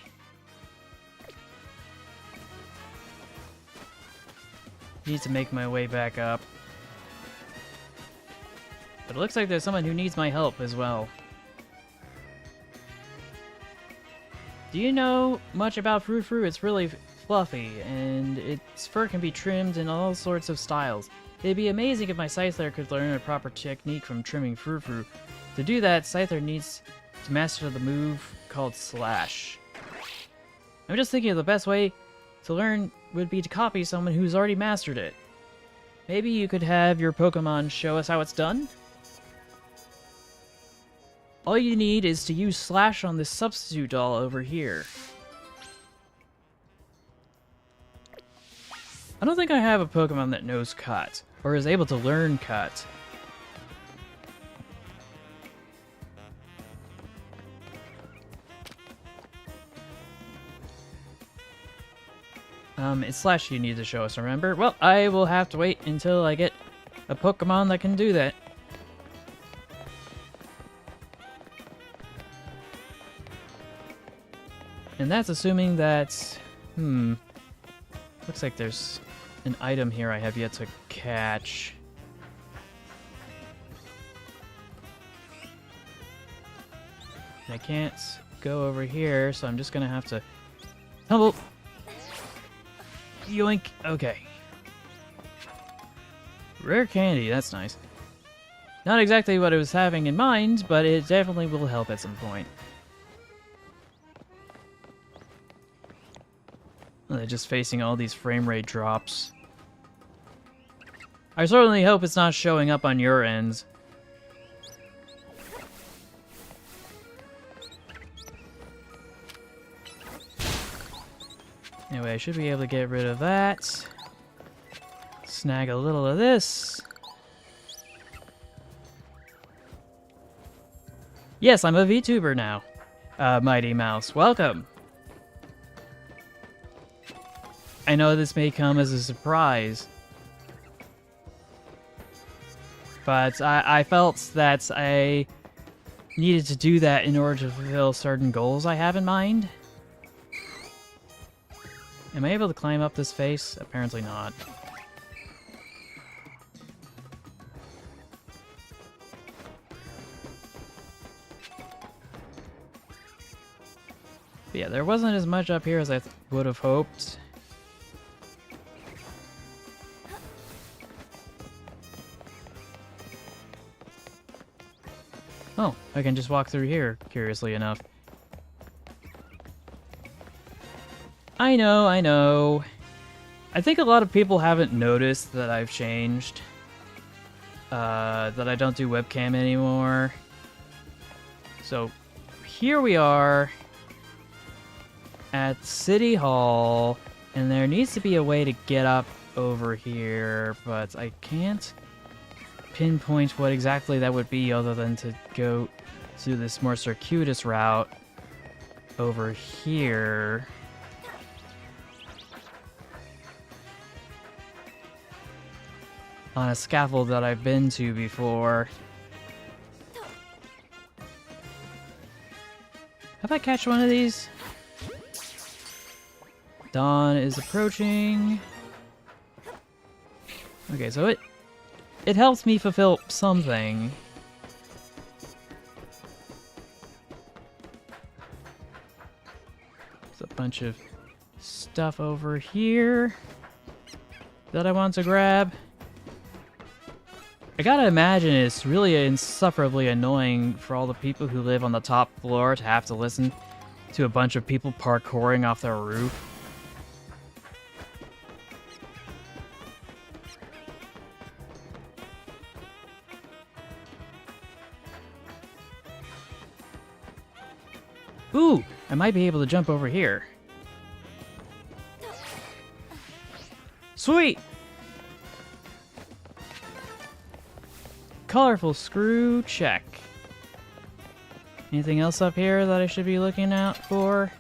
Need to make my way back up. But it looks like there's someone who needs my help as well. Do you know much about Frou Frou? It's really fluffy, and its fur can be trimmed in all sorts of styles. It'd be amazing if my Scyther could learn a proper technique from trimming Frou Frou. To do that, Scyther needs to master the move called Slash. I'm just thinking of the best way to learn would be to copy someone who's already mastered it. Maybe you could have your Pokemon show us how it's done? All you need is to use Slash on this substitute doll over here. I don't think I have a Pokemon that knows Cut, or is able to learn Cut. It's Slash you need to show us, remember? Well, I will have to wait until I get a Pokemon that can do that. And that's assuming that... Looks like there's an item here I have yet to catch. I can't go over here, so I'm just gonna have to... Tumble! Yoink! Okay. Rare candy, that's nice. Not exactly what I was having in mind, but it definitely will help at some point. They're just facing all these frame rate drops. I certainly hope it's not showing up on your ends. Anyway, I should be able to get rid of that. Snag a little of this. Yes, I'm a VTuber now. Mighty Mouse, welcome. I know this may come as a surprise, but I felt that I needed to do that in order to fulfill certain goals I have in mind. Am I able to climb up this face? Apparently not. But yeah, there wasn't as much up here as I would have hoped. Oh, I can just walk through here, curiously enough. I know, I know. I think a lot of people haven't noticed that I've changed. That I don't do webcam anymore. So, here we are at City Hall, and there needs to be a way to get up over here, but I can't pinpoint what exactly that would be other than to go to this more circuitous route over here. On a scaffold that I've been to before. I catch one of these? Dawn is approaching. Okay, so it helps me fulfill something. There's a bunch of stuff over here that I want to grab. I gotta imagine it's really insufferably annoying for all the people who live on the top floor to have to listen to a bunch of people parkouring off their roof. Ooh, I might be able to jump over here. Sweet! Colorful screw, check. Anything else up here that I should be looking out for?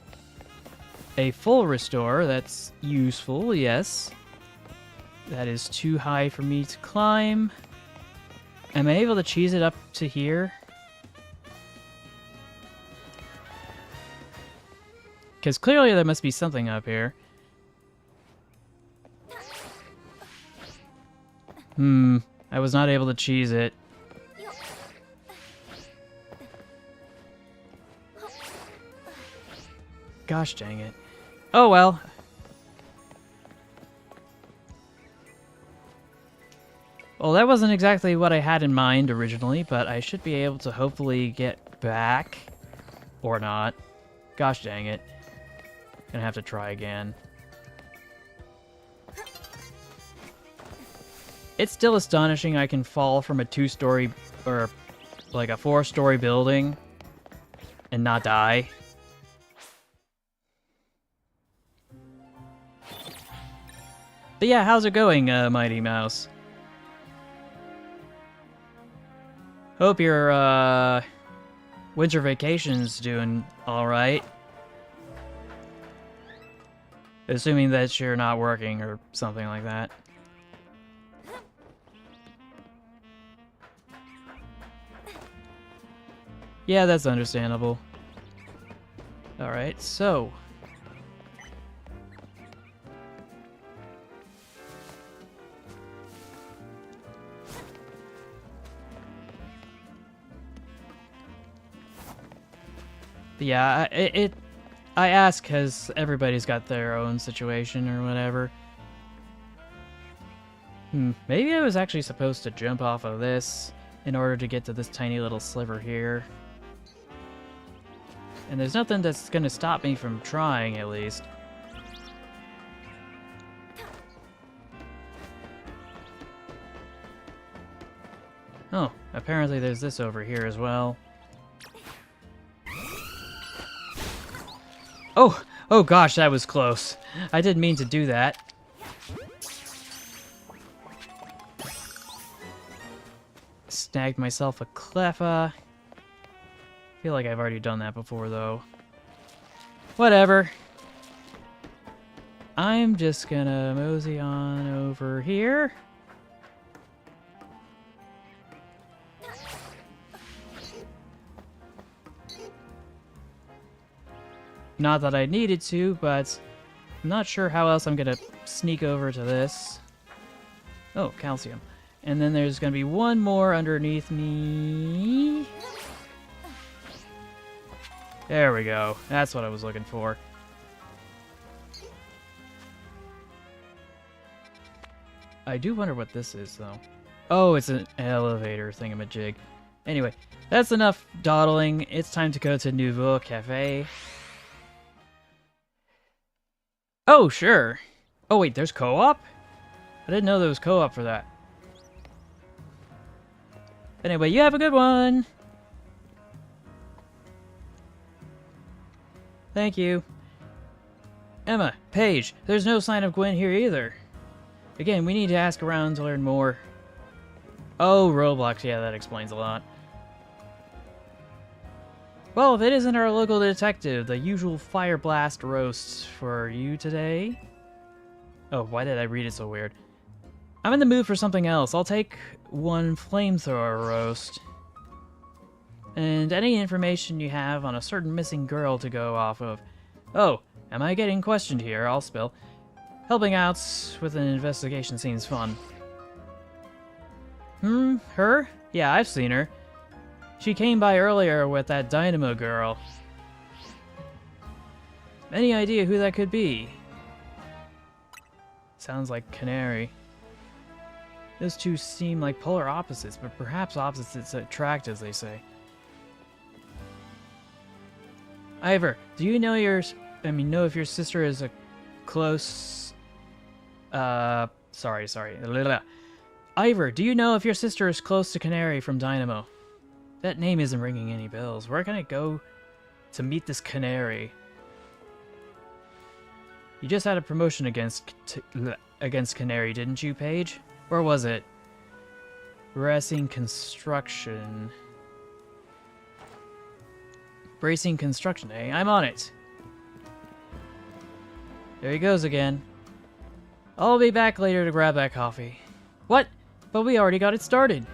A full restore, that's useful, yes. That is too high for me to climb. Am I able to cheese it up to here? Because clearly there must be something up here. I was not able to cheese it. Gosh dang it. Oh well. Well, that wasn't exactly what I had in mind originally, but I should be able to hopefully get back. Or not. Gosh dang it. Gonna have to try again. It's still astonishing I can fall from a 2-story or like a 4-story building and not die. But yeah, how's it going, Mighty Mouse? Hope your winter vacation's doing alright. Assuming that you're not working or something like that. Yeah, that's understandable. Alright, so... yeah, I ask because everybody's got their own situation or whatever. Maybe I was actually supposed to jump off of this in order to get to this tiny little sliver here. And there's nothing that's gonna stop me from trying, at least. Oh, apparently there's this over here as well. Oh gosh, that was close. I didn't mean to do that. Snagged myself a cleffa. Feel like I've already done that before, though. Whatever. I'm just gonna mosey on over here. Not that I needed to, but I'm not sure how else I'm gonna sneak over to this. Oh, calcium. And then there's gonna be one more underneath me. There we go. That's what I was looking for. I do wonder what this is, though. Oh, it's an elevator thingamajig. Anyway, that's enough dawdling. It's time to go to Nouveau Cafe. Oh, sure. Oh, wait, there's co-op? I didn't know there was co-op for that. Anyway, you have a good one. Thank you. Emma, Paige, there's no sign of Gwen here either. Again, we need to ask around to learn more. Oh, Roblox, yeah, that explains a lot. Well, if it isn't our local detective, the usual fire blast roast for you today. Oh, why did I read it so weird? I'm in the mood for something else. I'll take one flamethrower roast. and any information you have on a certain missing girl to go off of. Oh, am I getting questioned here? I'll spill. Helping out with an investigation seems fun. Her? Yeah, I've seen her. She came by earlier with that Dynamo girl. Any idea who that could be? Sounds like Canary. Those two seem like polar opposites, but perhaps opposites attract, as they say. Ivor, do you know know if your sister is a close... sorry. Ivor, do you know if your sister is close to Canary from Dynamo? That name isn't ringing any bells. Where can I go to meet this Canary? You just had a promotion against Canary, didn't you, Paige? Where was it? Bracing Construction. Bracing Construction, eh? I'm on it. There he goes again. I'll be back later to grab that coffee. What? But we already got it started.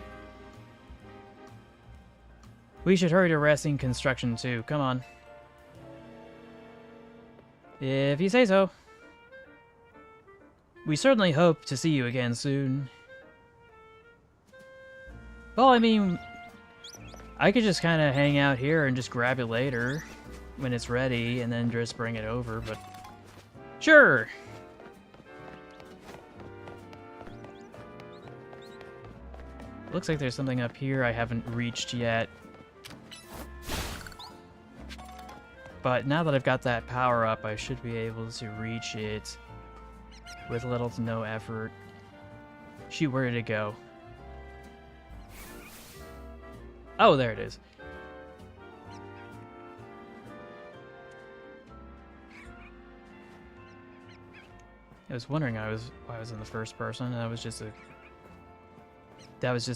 We should hurry to Bracing Construction too. Come on. If you say so. We certainly hope to see you again soon. Well, I mean, I could just kind of hang out here and just grab it later when it's ready and then just bring it over, but sure. Looks like there's something up here I haven't reached yet. But now that I've got that power up, I should be able to reach it with little to no effort. Shoot, where did it go? Oh, there it is. I was wondering why I was in the first person. That was just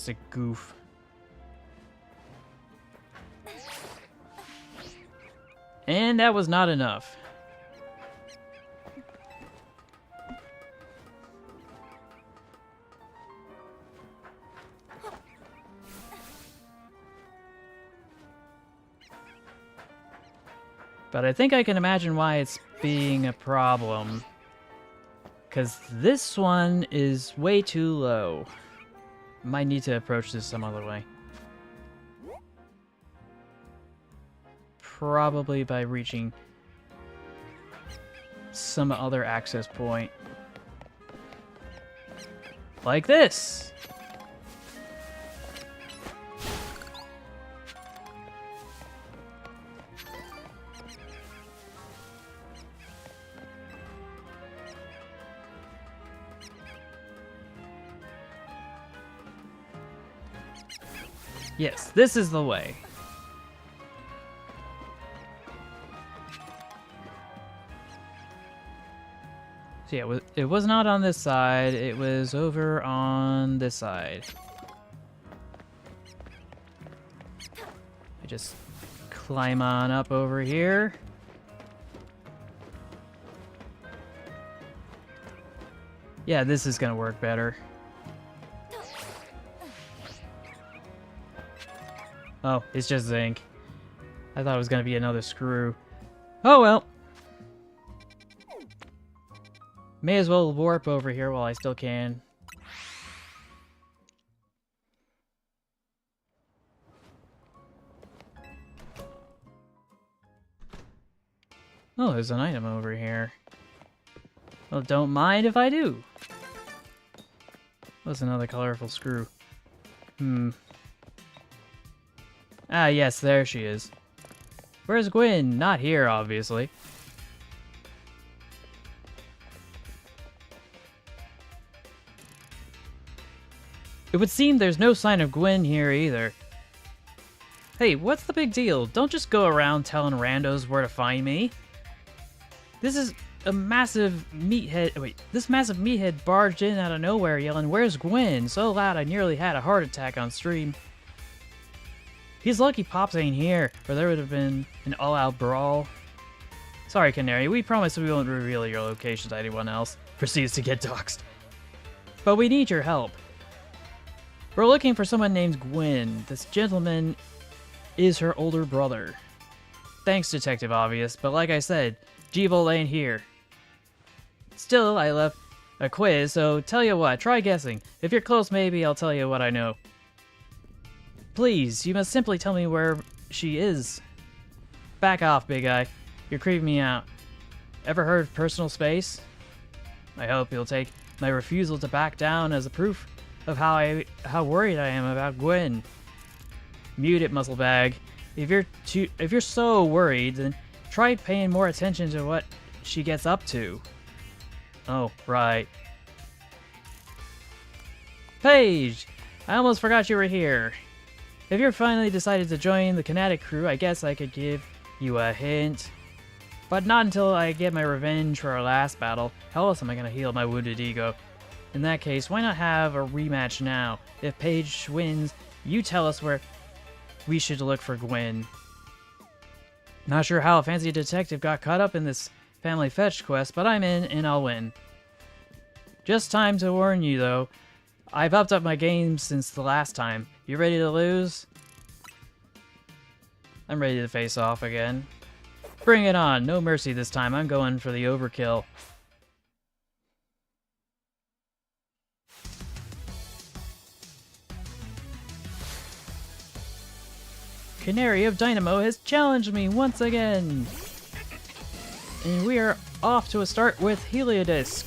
a goof. And that was not enough. But I think I can imagine why it's being a problem. Because this one is way too low. Might need to approach this some other way. Probably by reaching some other access point. Like this! Yes, this is the way. So yeah, it was not on this side, it was over on this side. I just climb on up over here. Yeah, this is gonna work better. Oh, it's just zinc. I thought it was gonna be another screw. Oh well. May as well warp over here while I still can. Oh, there's an item over here. Well, don't mind if I do. What's another colorful screw? Ah, yes, there she is. Where's Gwyn? Not here, obviously. It would seem there's no sign of Gwyn here either. Hey, what's the big deal? Don't just go around telling randos where to find me. This is a massive meathead. Wait, this massive meathead barged in out of nowhere yelling, "Where's Gwyn?" so loud I nearly had a heart attack on stream. He's lucky Pops ain't here, or there would have been an all-out brawl. Sorry, Canary, we promise we won't reveal your location to anyone else. Proceeds to get doxxed. But we need your help. We're looking for someone named Gwyn. This gentleman is her older brother. Thanks, Detective Obvious, but like I said, G-Volt ain't here. Still, I left a quiz, so tell you what, try guessing. If you're close, maybe I'll tell you what I know. Please, you must simply tell me where she is. Back off, big guy. You're creeping me out. Ever heard of personal space? I hope you'll take my refusal to back down as a proof of how worried I am about Gwen. Mute it, muscle bag. If you're so worried, then try paying more attention to what she gets up to. Oh, right. Paige! I almost forgot you were here. If you're finally decided to join the Kinetic crew, I guess I could give you a hint. But not until I get my revenge for our last battle. How else am I gonna heal my wounded ego? In that case, why not have a rematch now? If Paige wins, you tell us where we should look for Gwen. Not sure how a fancy detective got caught up in this family fetch quest, but I'm in and I'll win. Just time to warn you though, I've upped up my game since the last time. You ready to lose? I'm ready to face off again. Bring it on, no mercy this time, I'm going for the overkill. Canary of Dynamo has challenged me once again! And we are off to a start with Heliodisc,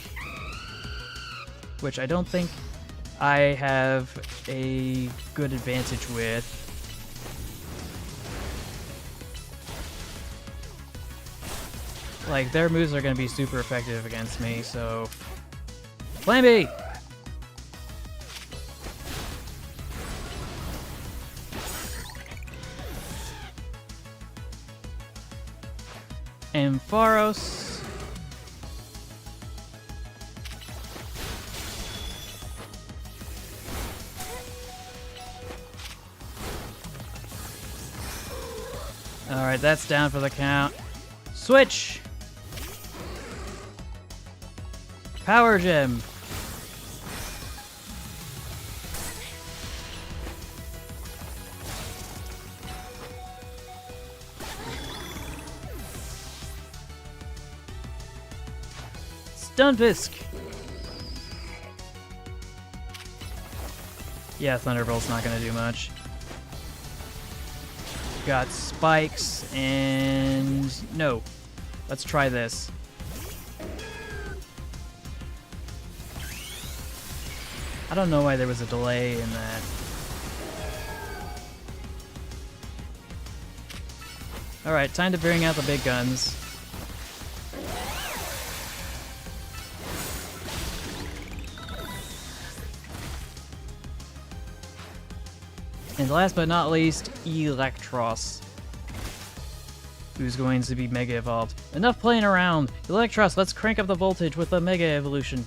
which I don't think I have a good advantage with. Like, their moves are going to be super effective against me, so... Plan B! Ampharos. Alright, that's down for the count. Switch! Power Gem. Stunfisk! Yeah, Thunderbolt's not gonna do much. Got spikes and... no. Let's try this. I don't know why there was a delay in that. Alright, time to bring out the big guns. And last but not least, Electros, who's going to be Mega Evolved. Enough playing around! Electros, let's crank up the voltage with the Mega Evolution.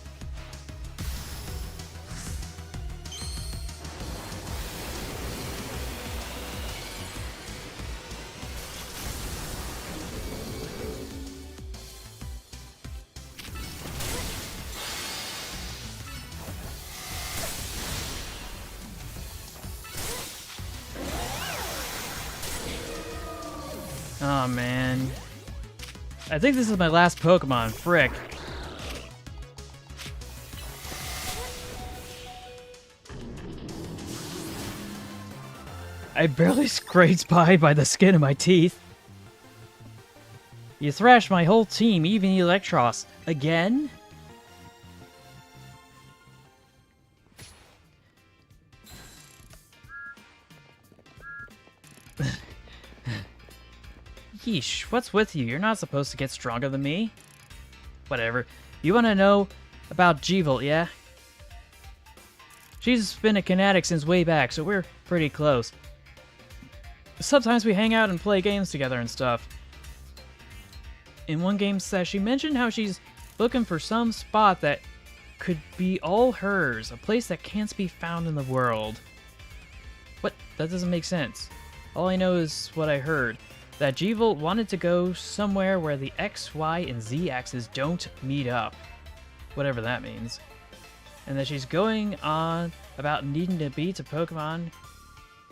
Oh man. I think this is my last Pokemon. Frick. I barely scraped by the skin of my teeth. You thrashed my whole team, even Electros. Again? Yeesh, what's with you? You're not supposed to get stronger than me. Whatever. You want to know about G-Volt, yeah? She's been a Kinetic since way back, so we're pretty close. Sometimes we hang out and play games together and stuff. In one game session, she mentioned how she's looking for some spot that could be all hers, a place that can't be found in the world. What? That doesn't make sense. All I know is what I heard. That G-Volt wanted to go somewhere where the X, Y, and Z axes don't meet up. Whatever that means. And that she's going on about needing to beat a Pokemon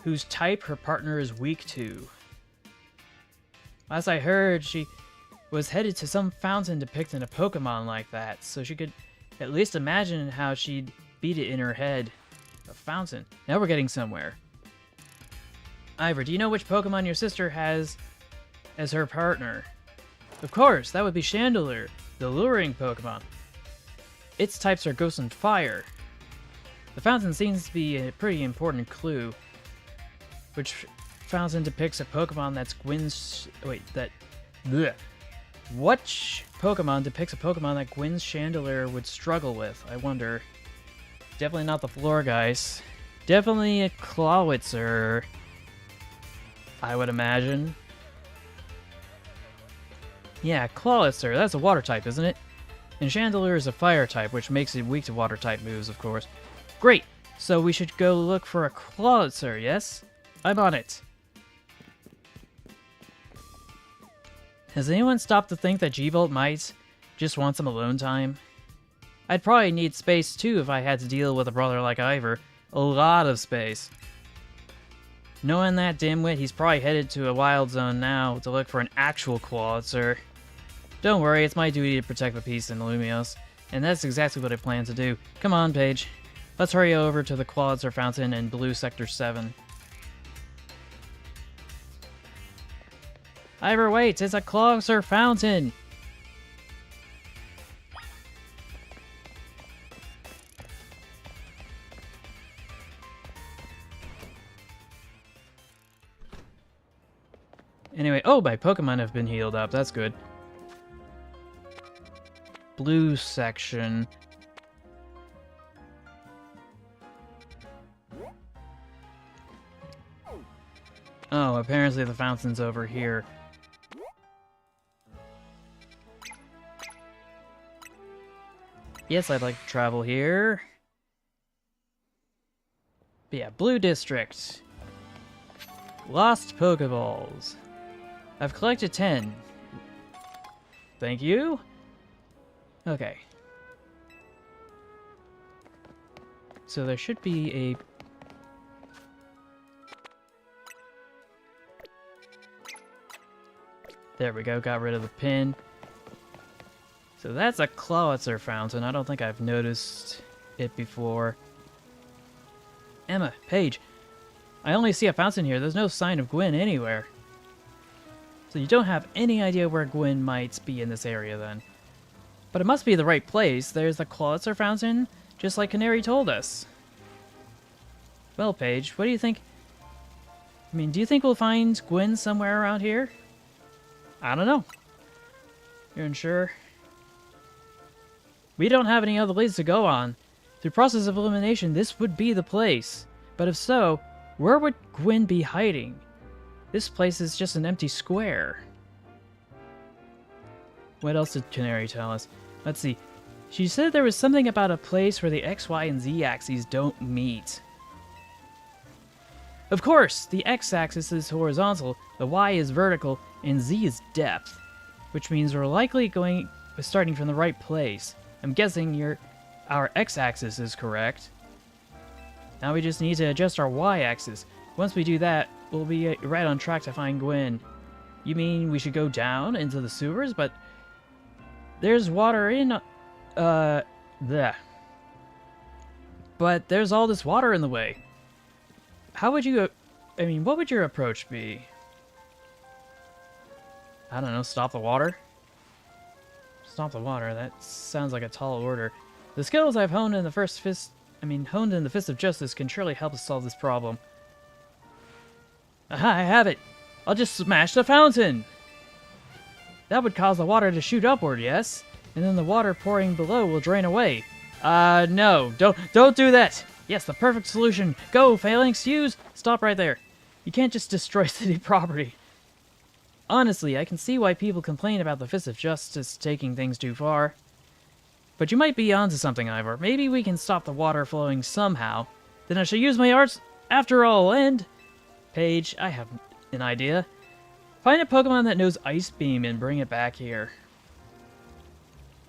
whose type her partner is weak to. Last I heard, she was headed to some fountain depicting a Pokémon like that, so she could at least imagine how she'd beat it in her head. A fountain. Now we're getting somewhere. Ivor, do you know which Pokemon your sister has as her partner? Of course, that would be Chandelure, the luring Pokemon. Its types are Ghost and Fire. The fountain seems to be a pretty important clue. Which fountain depicts a Pokemon that's Gwyn's... Wait, that... Blech. Which Pokemon depicts a Pokemon that Gwyn's Chandelure would struggle with? I wonder. Definitely not the floor guys. Definitely a Clawitzer, I would imagine. Yeah, Clawitzer, that's a water type, isn't it? And Chandelure is a fire type, which makes it weak to water type moves, of course. Great! So we should go look for a Clawitzer, yes? I'm on it. Has anyone stopped to think that G-Volt might just want some alone time? I'd probably need space too if I had to deal with a brother like Ivor. A lot of space. Knowing that dimwit, he's probably headed to a wild zone now to look for an actual Clawitzer. Don't worry, it's my duty to protect the peace in Lumios, and that's exactly what I plan to do. Come on, Paige. Let's hurry over to the Clawitzer Fountain in Blue Sector 7. Ivor, wait! It's a Clawitzer Fountain! Anyway, oh, my Pokemon have been healed up. That's good. Blue section. Oh, apparently the fountain's over here. Yes, I'd like to travel here. But yeah, Blue District. Lost Pokeballs. I've collected 10. Thank you. Okay. So there should be a... There we go, got rid of the pin. So that's a Clawitzer fountain. I don't think I've noticed it before. Emma, Paige, I only see a fountain here. There's no sign of Gwyn anywhere. So you don't have any idea where Gwyn might be in this area then. But it must be the right place. There's the Clawitzer fountain, just like Canary told us. Well, Paige, what do you think? I mean, do you think we'll find Gwyn somewhere around here? I don't know. You're unsure? We don't have any other leads to go on. Through process of elimination, this would be the place. But if so, where would Gwyn be hiding? This place is just an empty square. What else did Canary tell us? Let's see. She said there was something about a place where the X, Y, and Z axes don't meet. Of course, the X axis is horizontal, the Y is vertical, and Z is depth. Which means we're likely starting from the right place. I'm guessing our X-axis is correct. Now we just need to adjust our Y-axis. Once we do that, we'll be right on track to find Gwyn. You mean we should go down into the sewers? But there's water in... there. But there's all this water in the way. How would you... I mean, what would your approach be? I don't know, stop the water? Stop the water, that sounds like a tall order. The skills I've honed in the Fist of Justice can surely help us solve this problem. Aha, I have it! I'll just smash the fountain! That would cause the water to shoot upward, yes? And then the water pouring below will drain away. No, don't do that! Yes, the perfect solution! Go, Phalanx, use! Stop right there. You can't just destroy city property. Honestly, I can see why people complain about the Fist of Justice taking things too far. But you might be onto something, Ivor. Maybe we can stop the water flowing somehow. Then I shall use my arts after all, and... Paige, I have an idea. Find a Pokemon that knows Ice Beam and bring it back here.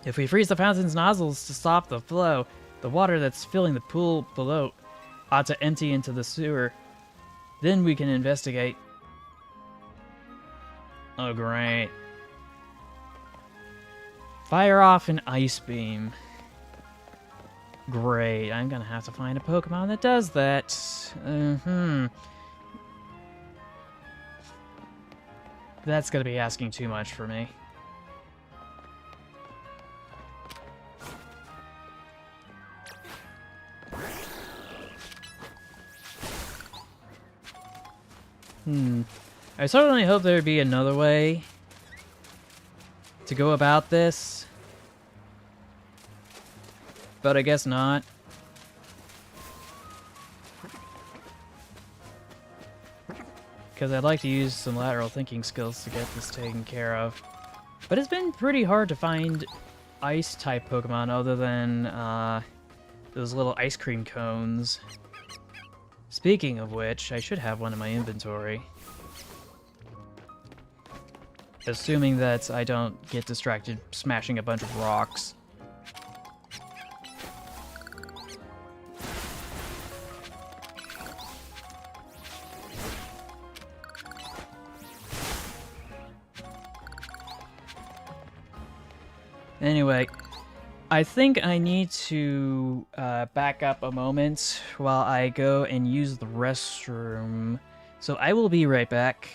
If we freeze the fountain's nozzles to stop the flow, the water that's filling the pool below ought to empty into the sewer. Then we can investigate. Oh, great. Fire off an ice beam. Great. I'm gonna have to find a Pokemon that does that. That's gonna be asking too much for me. I certainly hope there'd be another way to go about this, but I guess not. Because I'd like to use some lateral thinking skills to get this taken care of. But it's been pretty hard to find ice-type Pokemon other than those little ice cream cones. Speaking of which, I should have one in my inventory. Assuming that I don't get distracted smashing a bunch of rocks. Anyway, I think I need to back up a moment while I go and use the restroom. So I will be right back.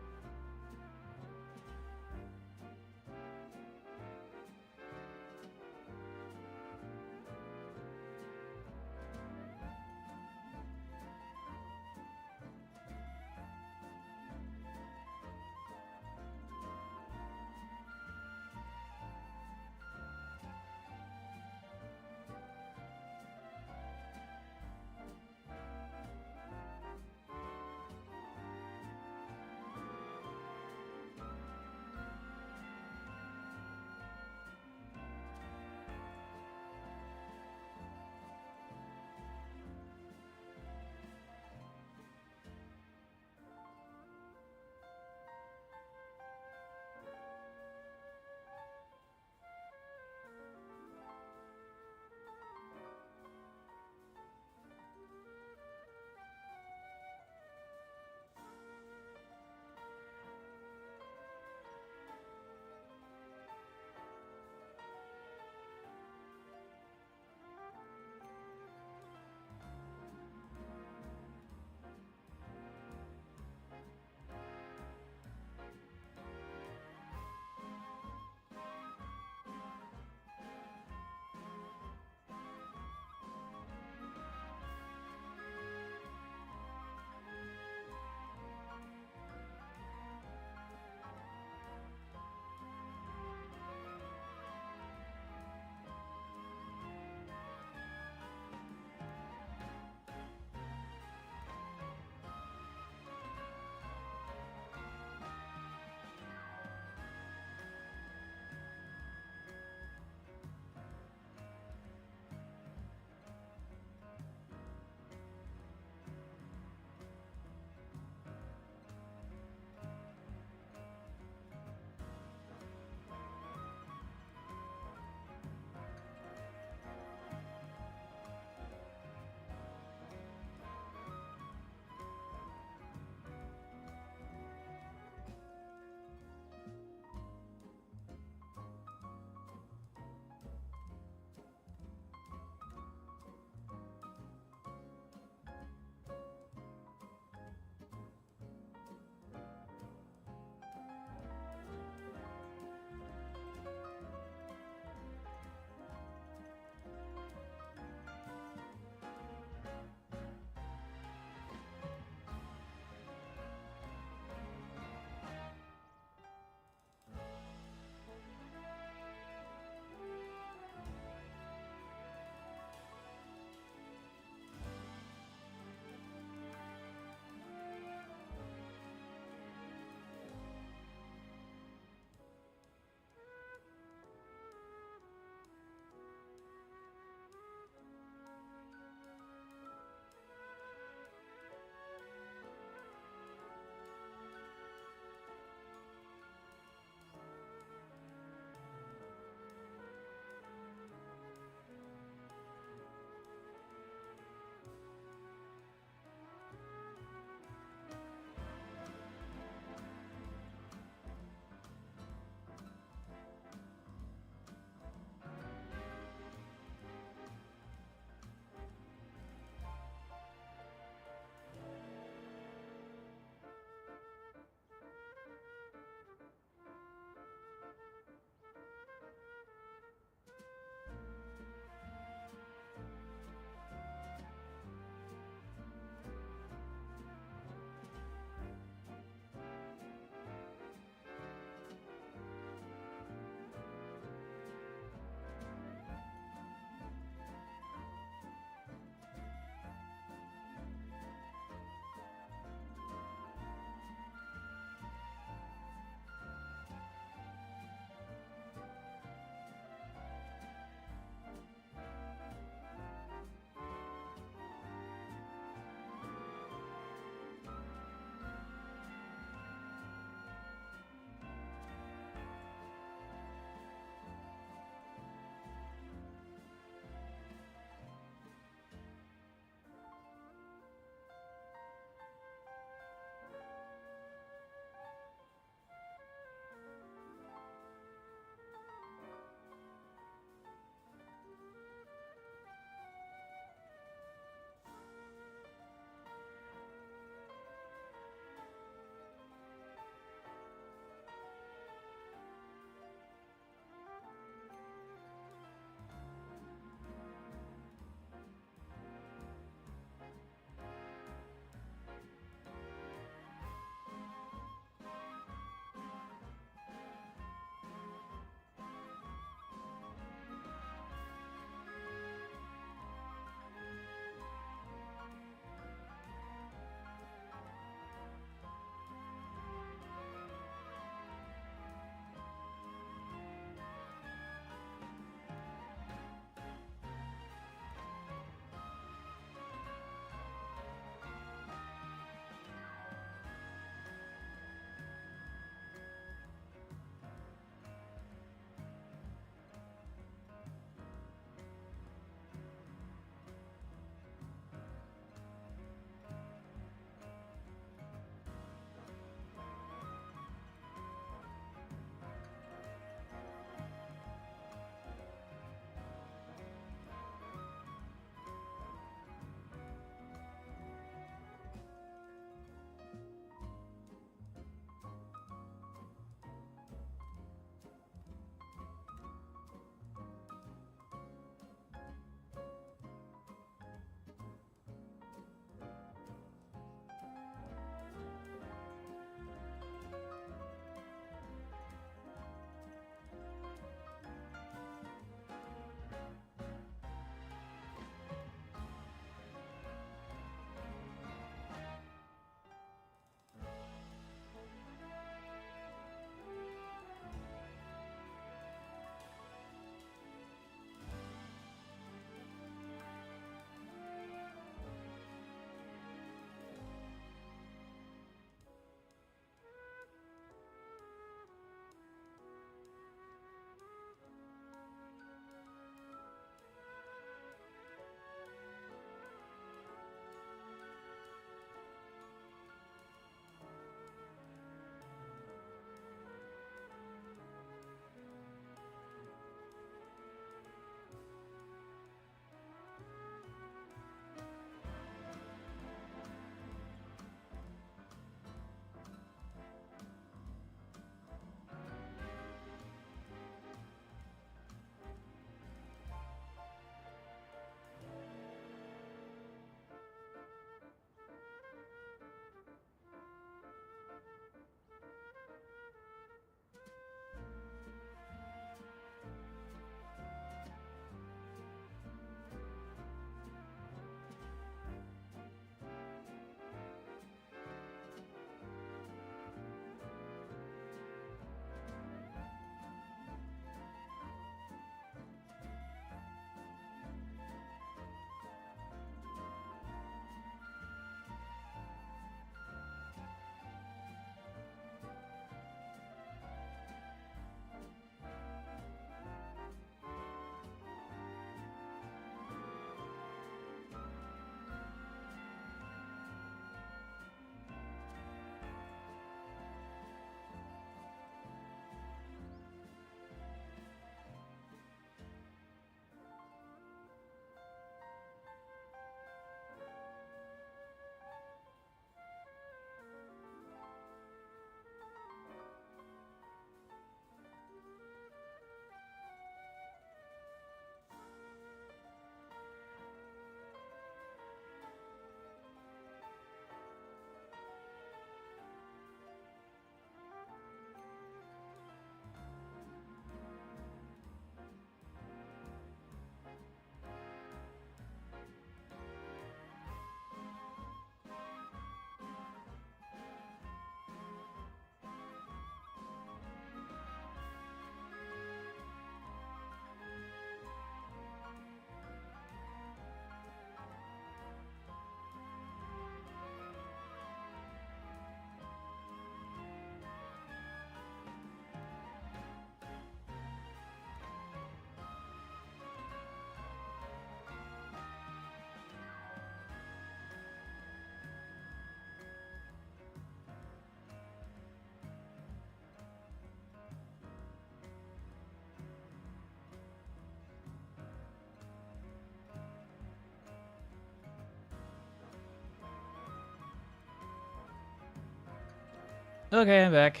Okay, I'm back.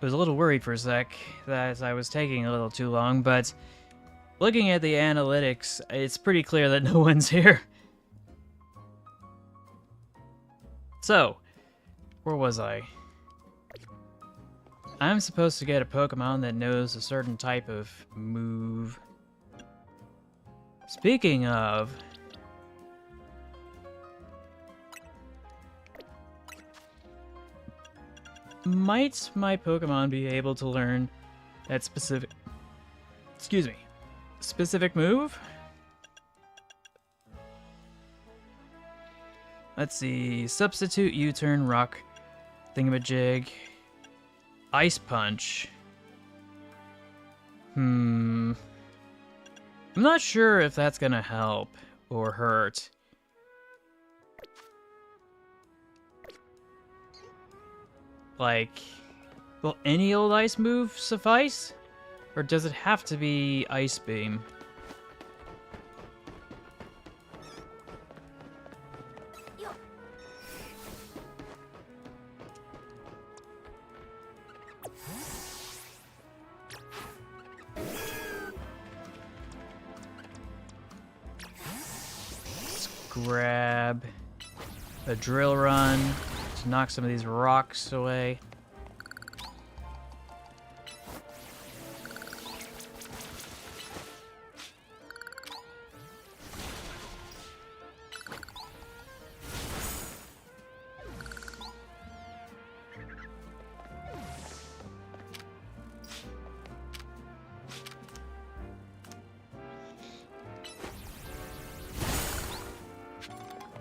I was a little worried for a sec that I was taking a little too long, but looking at the analytics, it's pretty clear that no one's here. So, where was I? I'm supposed to get a Pokemon that knows a certain type of move. Speaking of... might my Pokemon be able to learn that specific... excuse me. Specific move? Let's see. Substitute, U-turn, rock, thingamajig, ice punch. I'm not sure if that's gonna help or hurt. Like, will any old ice move suffice? Or does it have to be Ice Beam? Let's grab a drill run to knock some of these rocks away.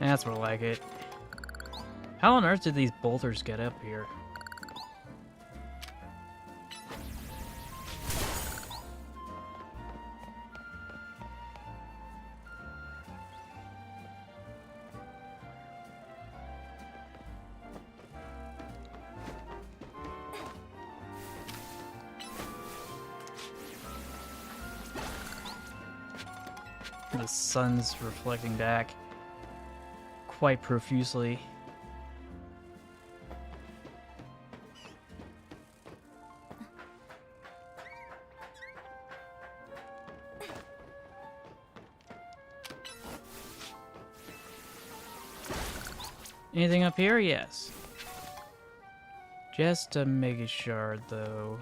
That's more like it. How on earth did these boulders get up here? The sun's reflecting back quite profusely. Anything up here? Yes. Just a Mega Shard, though.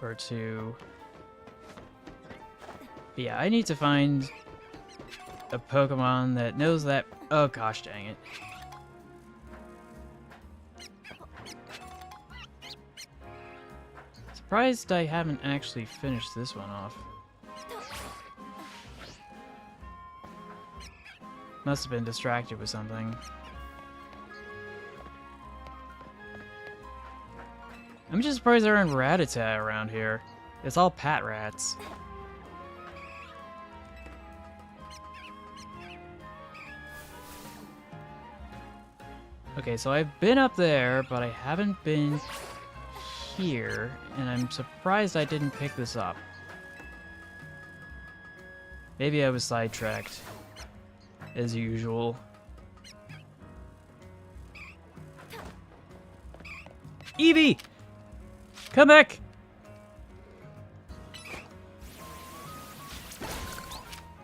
Or two. But yeah, I need to find a Pokemon that knows that... oh gosh dang it. Surprised I haven't actually finished this one off. Must have been distracted with something. I'm just surprised there aren't Rattata around here. It's all Pat Rats. Okay, so I've been up there, but I haven't been here, and I'm surprised I didn't pick this up. Maybe I was sidetracked, as usual. Eevee! Come back!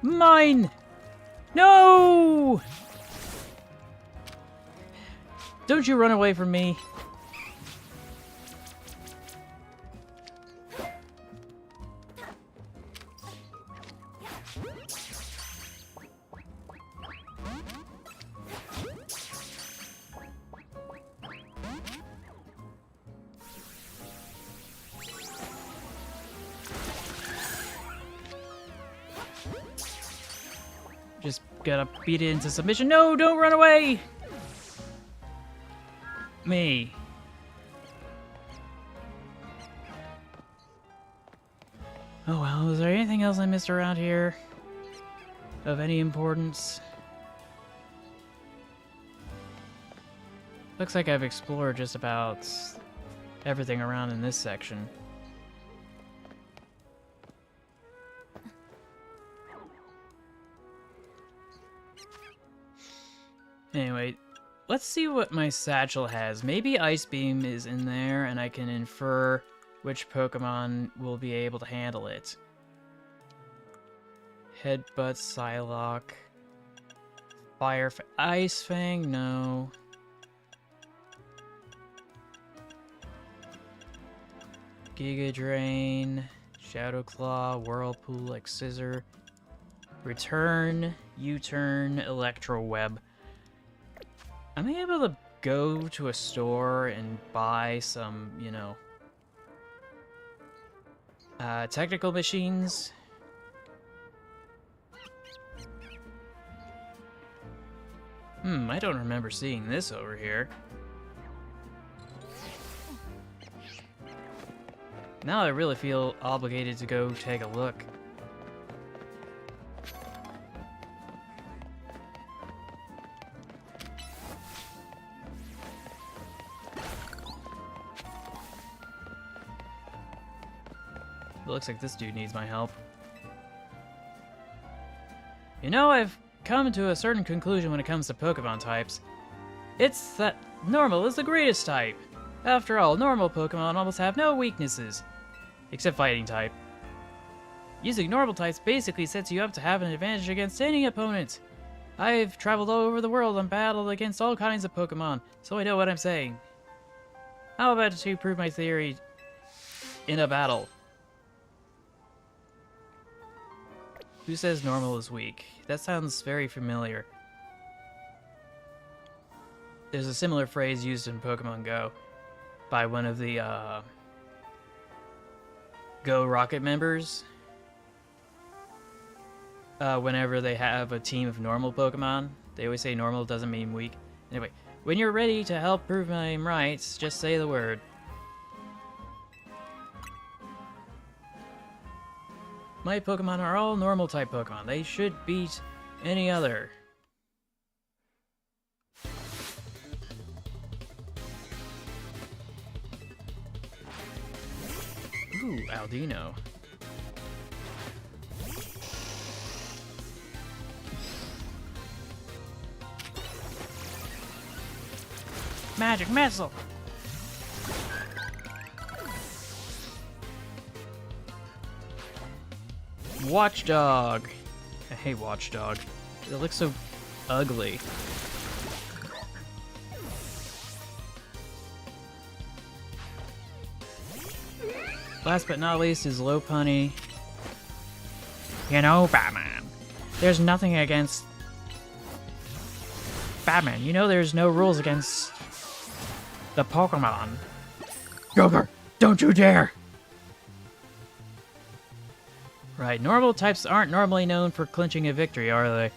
Mine! No! Don't you run away from me. Just gotta beat it into submission. No, don't run away! Me. Oh well, is there anything else I missed around here of any importance? Looks like I've explored just about everything around in this section. Anyway, let's see what my satchel has. Maybe Ice Beam is in there, and I can infer which Pokemon will be able to handle it. Headbutt, Psylocke. Ice Fang? No. Giga Drain, Shadow Claw, Whirlpool, Scissor, Return, U-Turn, Electro Web. Am I able to go to a store and buy some, you know, technical machines? I don't remember seeing this over here. Now I really feel obligated to go take a look. It looks like this dude needs my help. You know, I've come to a certain conclusion when it comes to Pokemon types. It's that normal is the greatest type. After all, normal Pokemon almost have no weaknesses. Except fighting type. Using normal types basically sets you up to have an advantage against any opponent. I've traveled all over the world and battled against all kinds of Pokemon, so I know what I'm saying. How about to prove my theory in a battle? Who says normal is weak? That sounds very familiar. There's a similar phrase used in Pokemon Go by one of the Go Rocket members. Whenever they have a team of normal Pokemon, they always say normal doesn't mean weak. Anyway, when you're ready to help prove I'm right, just say the word. My Pokemon are all normal type Pokemon. They should beat any other. Ooh, Aldino. Magic Missile! Watchdog! I hate Watchdog. It looks so ugly. Last but not least is Lopunny. You know, Batman, there's nothing against... Batman, you know there's no rules against the Pokemon. Joker, don't you dare! Right, normal types aren't normally known for clinching a victory, are they?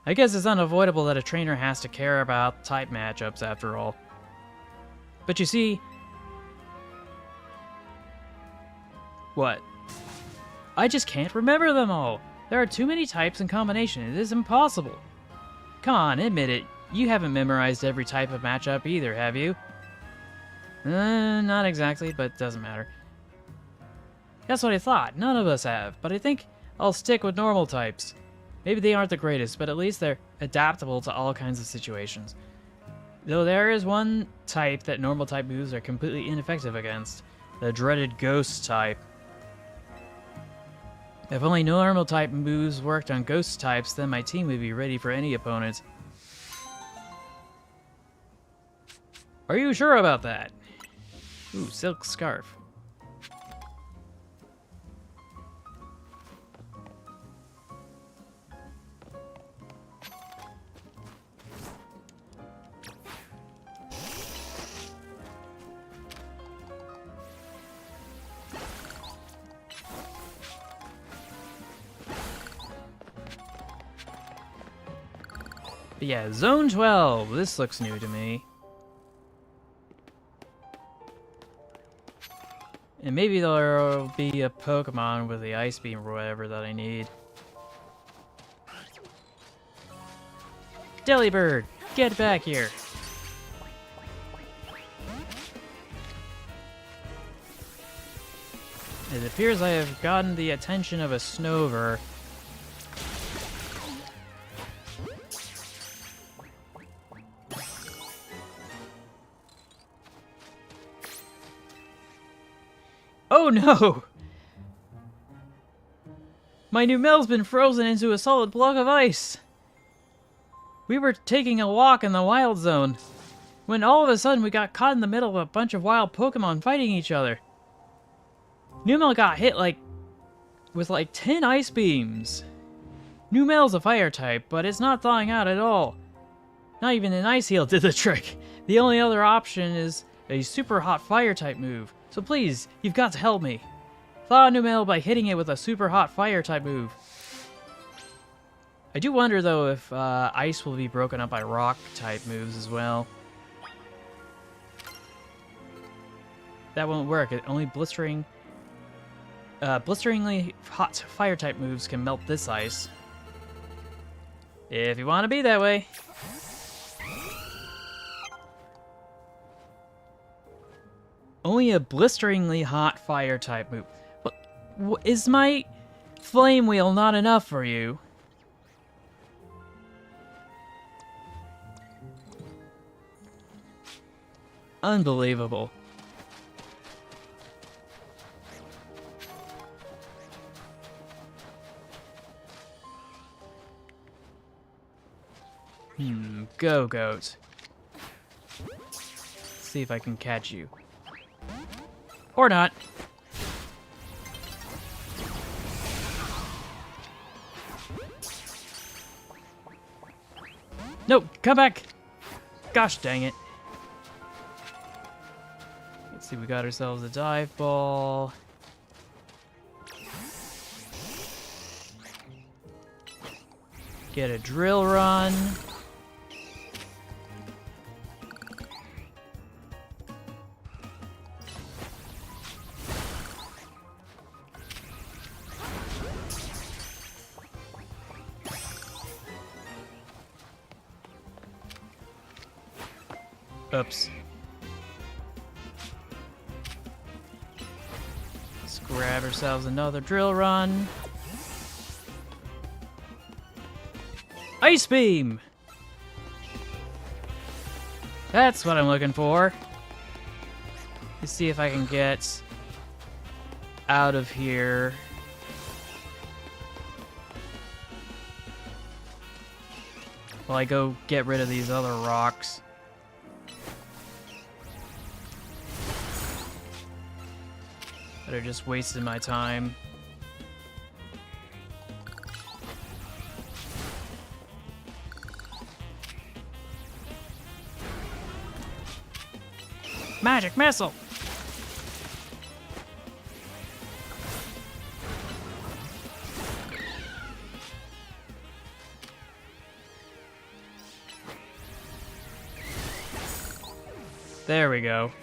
I guess it's unavoidable that a trainer has to care about type matchups after all. But you see... What? I just can't remember them all. There are too many types and combinations. It is impossible. Come on, admit it. You haven't memorized every type of matchup either, have you? Not exactly, but doesn't matter. That's what I thought. None of us have, but I think I'll stick with normal types. Maybe they aren't the greatest, but at least they're adaptable to all kinds of situations. Though there is one type that normal type moves are completely ineffective against. The dreaded ghost type. If only normal type moves worked on ghost types, then my team would be ready for any opponent. Are you sure about that? Ooh, silk scarf. But yeah, Zone 12. This looks new to me. And maybe there'll be a Pokemon with the Ice Beam or whatever that I need. Delibird, get back here. It appears I have gotten the attention of a Snover. Oh no! My new Numel's been frozen into a solid block of ice. We were taking a walk in the wild zone, when all of a sudden we got caught in the middle of a bunch of wild Pokemon fighting each other. Numel got hit with 10 ice beams. Numel's a fire type, but it's not thawing out at all. Not even an Ice Heal did the trick. The only other option is a super hot fire type move. So please, you've got to help me. Thaw Numel by hitting it with a super hot fire type move. I do wonder though if ice will be broken up by rock type moves as well. That won't work. Only blisteringly hot fire type moves can melt this ice. If you want to be that way. Only a blisteringly hot fire type move. Is my flame wheel not enough for you? Unbelievable. Go, goat. Let's see if I can catch you. Or not. Nope, come back! Gosh dang it. Let's see, we got ourselves a dive ball. Get a drill run. Oops. Let's grab ourselves another drill run. Ice Beam! That's what I'm looking for. Let's see if I can get out of here. While I go get rid of these other rocks. That are just wasting my time. Magic Missile! There we go.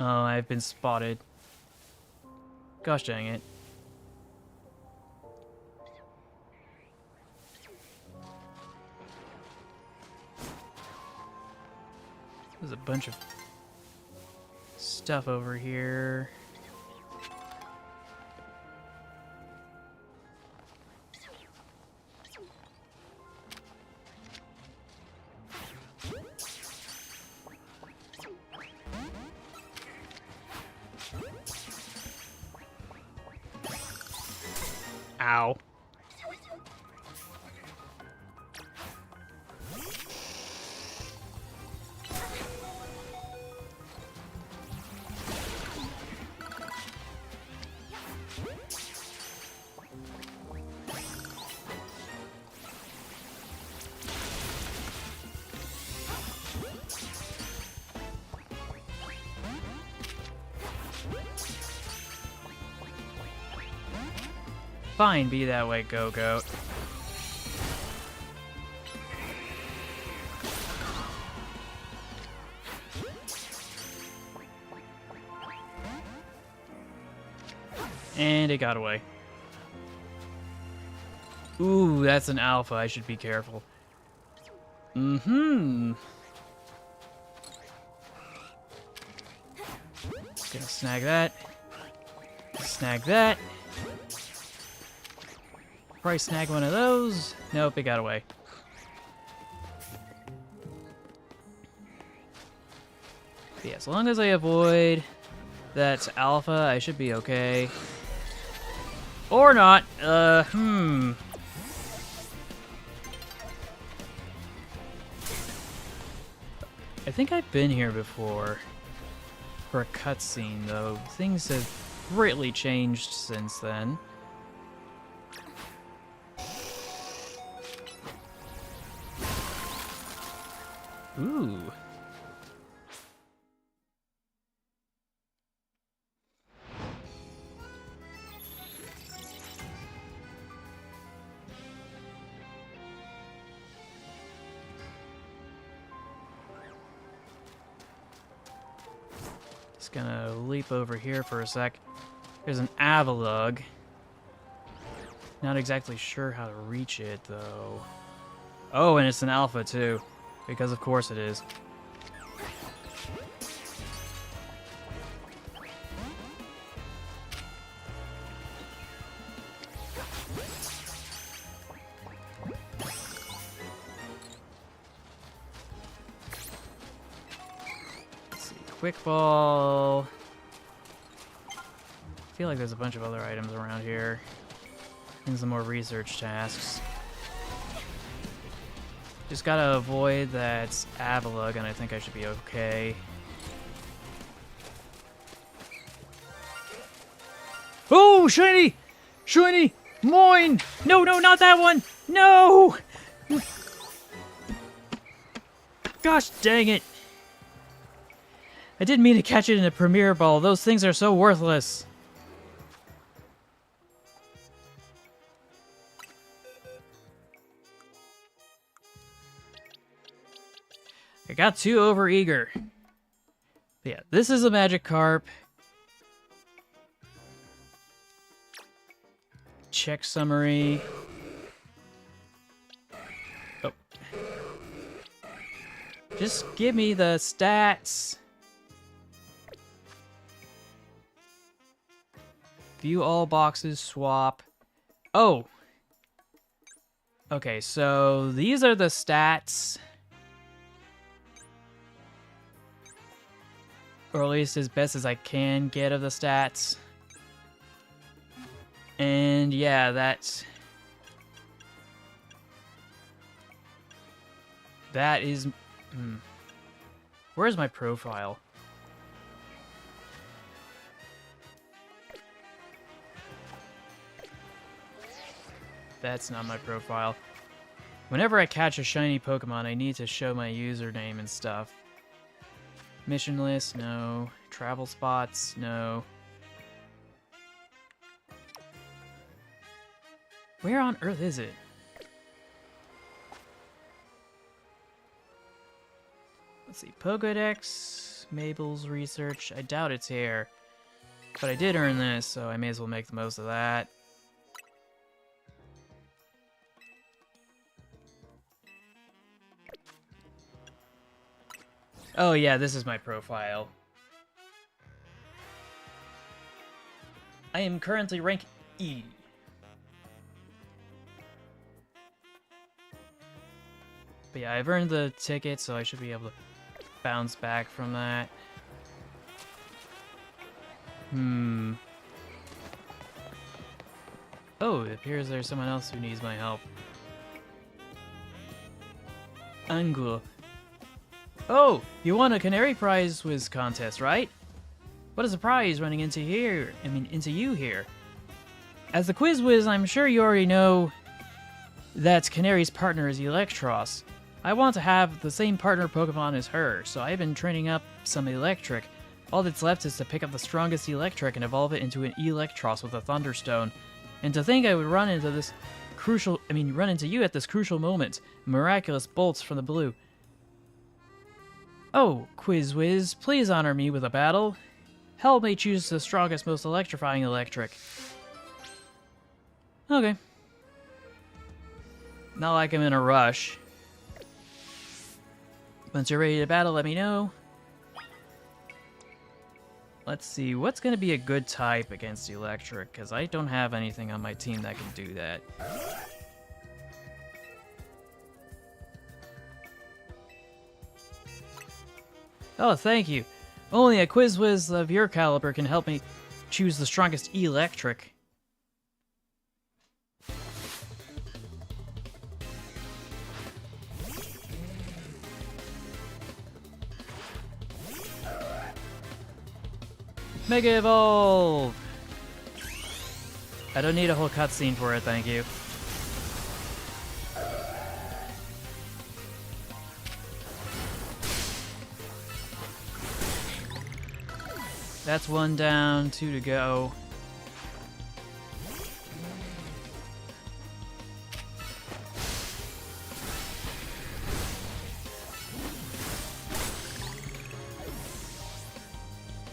Oh, I've been spotted. Gosh dang it. There's a bunch of stuff over here. Ow. Fine, be that way, Go-Goat. And it got away. Ooh, that's an alpha. I should be careful. Gonna snag that. Snag that. Probably snag one of those. Nope, it got away. But yeah, so long as I avoid that alpha, I should be okay. Or not. I think I've been here before for a cutscene, though. Things have greatly changed since then. Ooh. Just gonna leap over here for a sec. There's an Avalug. Not exactly sure how to reach it, though. Oh, and it's an alpha, too. Because of course it is. Let's see, quick ball. I feel like there's a bunch of other items around here. And some more research tasks. Just gotta avoid that Avalug, and I think I should be okay. Oh, shiny! Shiny! Mine! No, no, not that one! No! Gosh dang it! I didn't mean to catch it in a Premier Ball. Those things are so worthless. I got too overeager. But yeah, this is a Magikarp. Check summary. Oh. Just give me the stats. View all boxes, swap. Oh. Okay, so these are the stats. Or at least as best as I can get of the stats. And yeah, that is... Where's my profile? That's not my profile. Whenever I catch a shiny Pokemon, I need to show my username and stuff. Mission list, no. Travel spots, no. Where on earth is it? Let's see, Pokedex, Mabel's research. I doubt it's here. But I did earn this, so I may as well make the most of that. Oh yeah, this is my profile. I am currently rank E. But yeah, I've earned the ticket, so I should be able to bounce back from that. Oh, it appears there's someone else who needs my help. Angul. Oh, you won a Canary Prize Quiz contest, right? What a surprise running into you here. As the Quiz Whiz, I'm sure you already know that Canary's partner is Electros. I want to have the same partner Pokemon as her, so I've been training up some Electric. All that's left is to pick up the strongest Electric and evolve it into an Electros with a Thunderstone. And to think I would run into you at this crucial moment. Miraculous bolts from the blue. Oh, Quiz Whiz, please honor me with a battle. Help me choose the strongest, most electrifying Electric. Okay. Not like I'm in a rush. Once you're ready to battle, let me know. Let's see, what's going to be a good type against Electric? Because I don't have anything on my team that can do that. Oh, thank you. Only a Quizwiz of your caliber can help me choose the strongest electric. Mega Evolve! I don't need a whole cutscene for it, thank you. That's one down, 2 to go.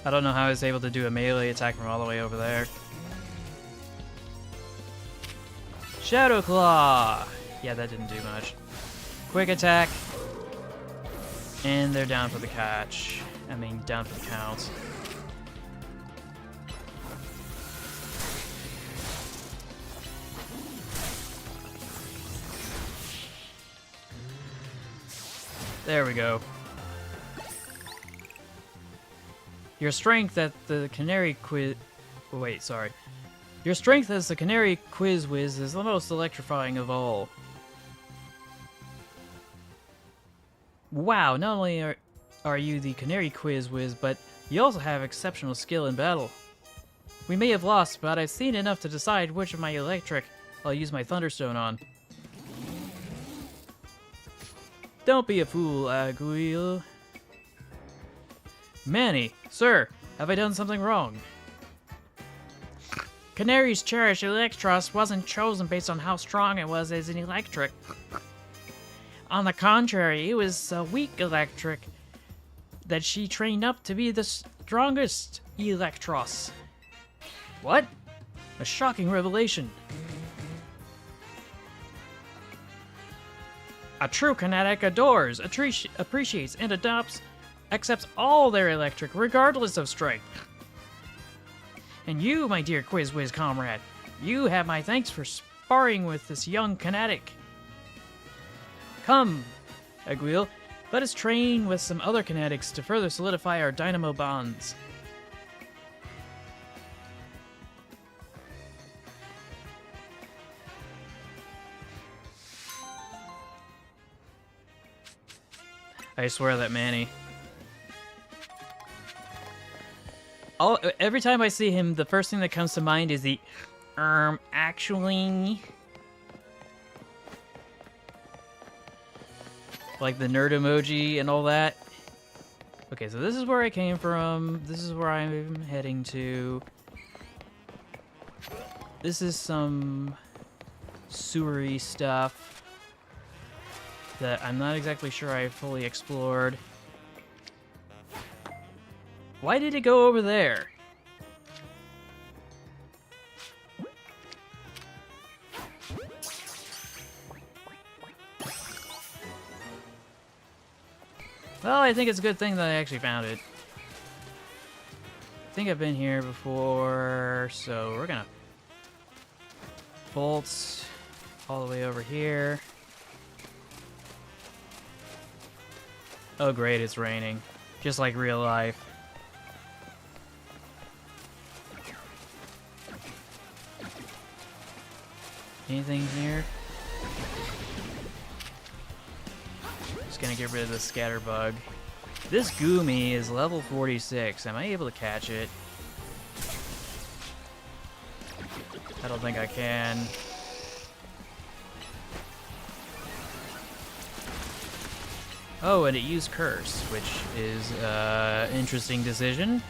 I don't know how I was able to do a melee attack from all the way over there. Shadow Claw! Yeah, that didn't do much. Quick attack. And they're down for the catch. I mean, down for the count. There we go. Your strength at the Canary Quiz... Wait, sorry. Your strength as the Canary Quizwiz is the most electrifying of all. Wow, not only are you the Canary Quizwiz, but you also have exceptional skill in battle. We may have lost, but I've seen enough to decide which of my electric I'll use my Thunderstone on. Don't be a fool, Aguil. Manny, sir, have I done something wrong? Canary's cherished Electros wasn't chosen based on how strong it was as an electric. On the contrary, it was a weak electric that she trained up to be the strongest Electros. What? A shocking revelation. A true kinetic adores, appreciates, and accepts all their electric, regardless of strength. And you, my dear Quizwiz comrade, you have my thanks for sparring with this young kinetic. Come, Aguil, let us train with some other kinetics to further solidify our dynamo bonds. I swear that Manny. Every time I see him, the first thing that comes to mind is the, actually... Like the nerd emoji and all that. Okay, so this is where I came from. This is where I'm heading to. This is some sewery stuff that I'm not exactly sure I fully explored. Why did it go over there? Well, I think it's a good thing that I actually found it. I think I've been here before, so we're gonna bolt all the way over here. Oh great, it's raining. Just like real life. Anything here? Just gonna get rid of the scatter bug. This Goomy is level 46. Am I able to catch it? I don't think I can. Oh, and it used Curse, which is an interesting decision.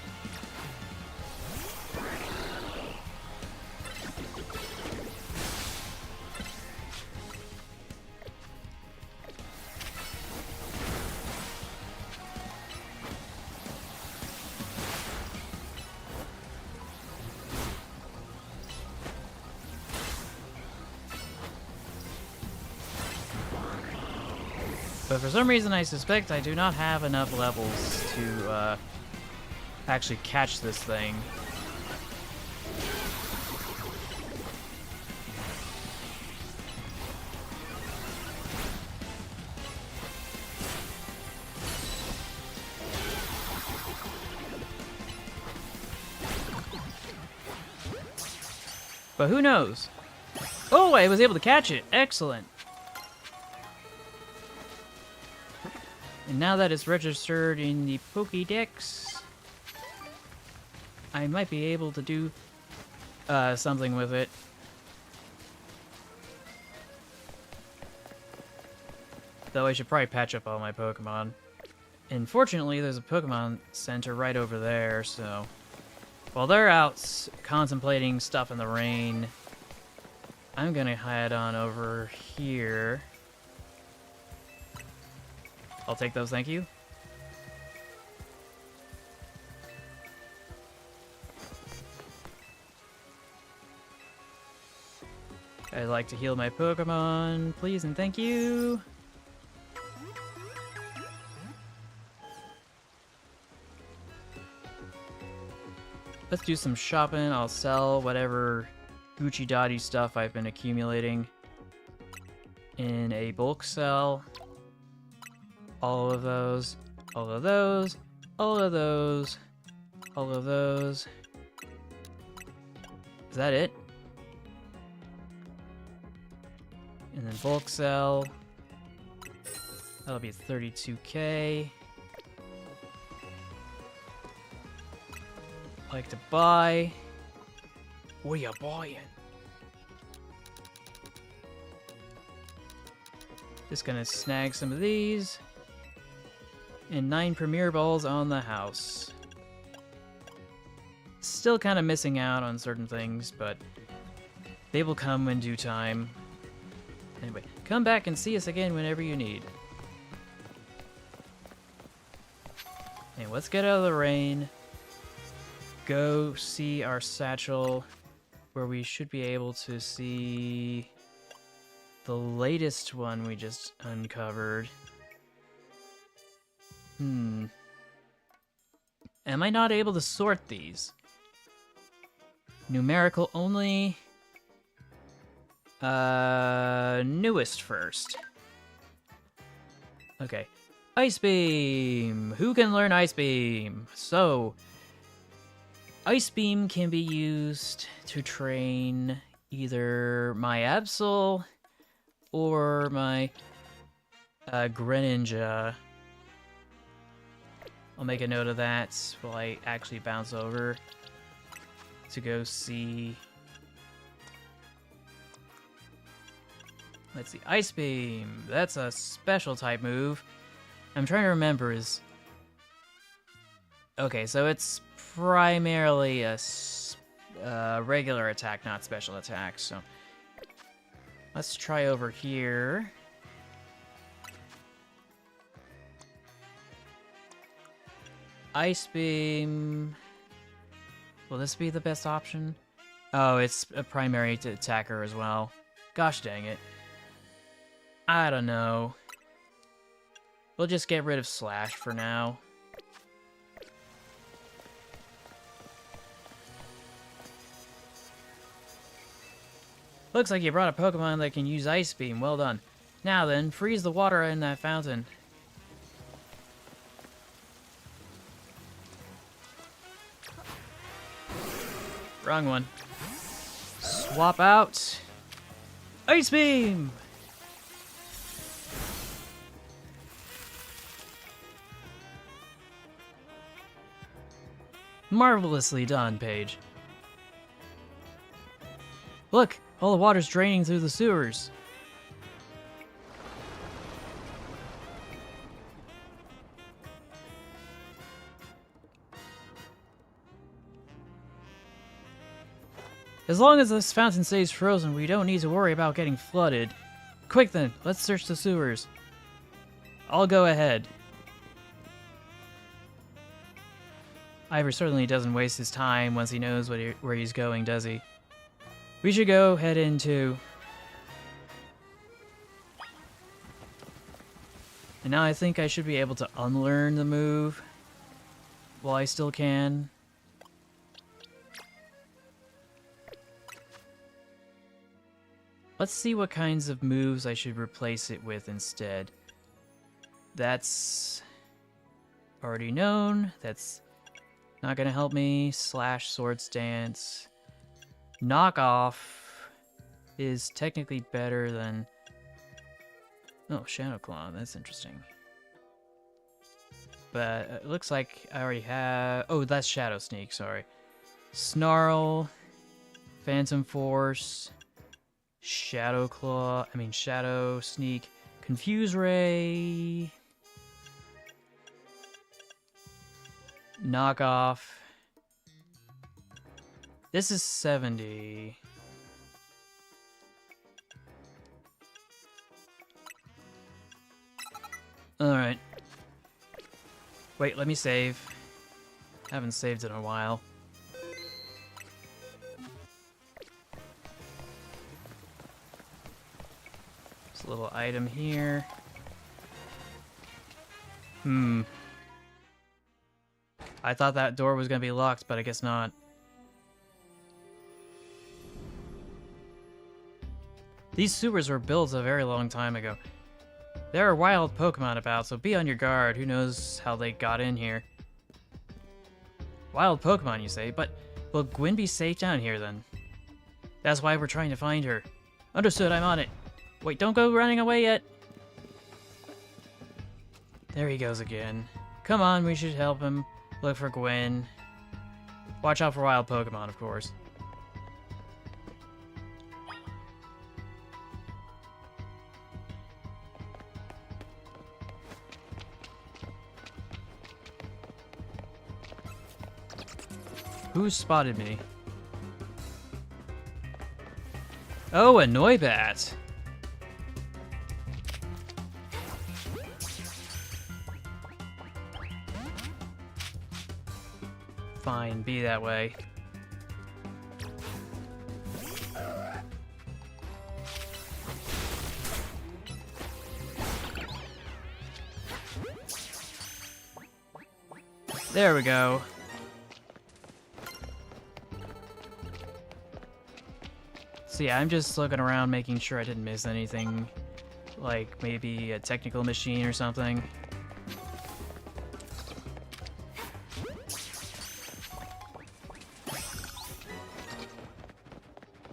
But for some reason I suspect I do not have enough levels to actually catch this thing. But who knows? Oh, I was able to catch it. Excellent. And now that it's registered in the Pokédex, I might be able to do something with it. Though I should probably patch up all my Pokemon. And fortunately, there's a Pokemon Center right over there, so... While they're out contemplating stuff in the rain, I'm gonna head on over here. I'll take those, thank you. I'd like to heal my Pokemon, please and thank you. Let's do some shopping. I'll sell whatever Gucci Dotty stuff I've been accumulating in a bulk sell. All of those, all of those, all of those, all of those. Is that it? And then bulk sell. That'll be 32K. Like to buy. What are you buying? Just gonna snag some of these. And 9 Premier Balls on the house. Still kind of missing out on certain things, but they will come in due time. Anyway, come back and see us again whenever you need. And let's get out of the rain. Go see our satchel, where we should be able to see the latest one we just uncovered. Am I not able to sort these? Numerical only. Newest first. Okay. Ice Beam! Who can learn Ice Beam? So, Ice Beam can be used to train either my Absol or my Greninja. I'll make a note of that while I actually bounce over to go see. Let's see, Ice Beam. That's a special type move. I'm trying to remember is... Okay, so it's primarily a regular attack, not special attack, so... Let's try over here. Ice Beam... Will this be the best option? Oh, it's a primary attacker as well. Gosh dang it. I don't know. We'll just get rid of Slash for now. Looks like you brought a Pokemon that can use Ice Beam. Well done. Now then, freeze the water in that fountain. Wrong one. Swap out. Ice Beam! Marvelously done, Paige. Look, all the water's draining through the sewers. As long as this fountain stays frozen, we don't need to worry about getting flooded. Quick then, let's search the sewers. I'll go ahead. Ivor certainly doesn't waste his time once he knows where he's going, does he? We should go head into... And now I think I should be able to unlearn the move while I still can. Let's see what kinds of moves I should replace it with instead. That's already known. That's not gonna help me. Slash, Swords Dance. Knockoff is technically better than... Oh, Shadow Claw, that's interesting. But it looks like I already have... Oh, that's Shadow Sneak, sorry. Snarl, Phantom Force, Shadow Sneak, Confuse Ray, Knockoff. This is 70. Alright. Wait, let me save. Haven't saved in a while. There's a little item here. I thought that door was gonna be locked, but I guess not. These sewers were built a very long time ago. There are wild Pokemon about, so be on your guard. Who knows how they got in here? Wild Pokemon, you say? But will Gwen be safe down here, then? That's why we're trying to find her. Understood, I'm on it. Wait, don't go running away yet. There he goes again. Come on, we should help him. Look for Gwen. Watch out for wild Pokemon, of course. Who spotted me? Oh, a Noibat! Fine, be that way. There we go. So yeah, I'm just looking around making sure I didn't miss anything. Like maybe a technical machine or something.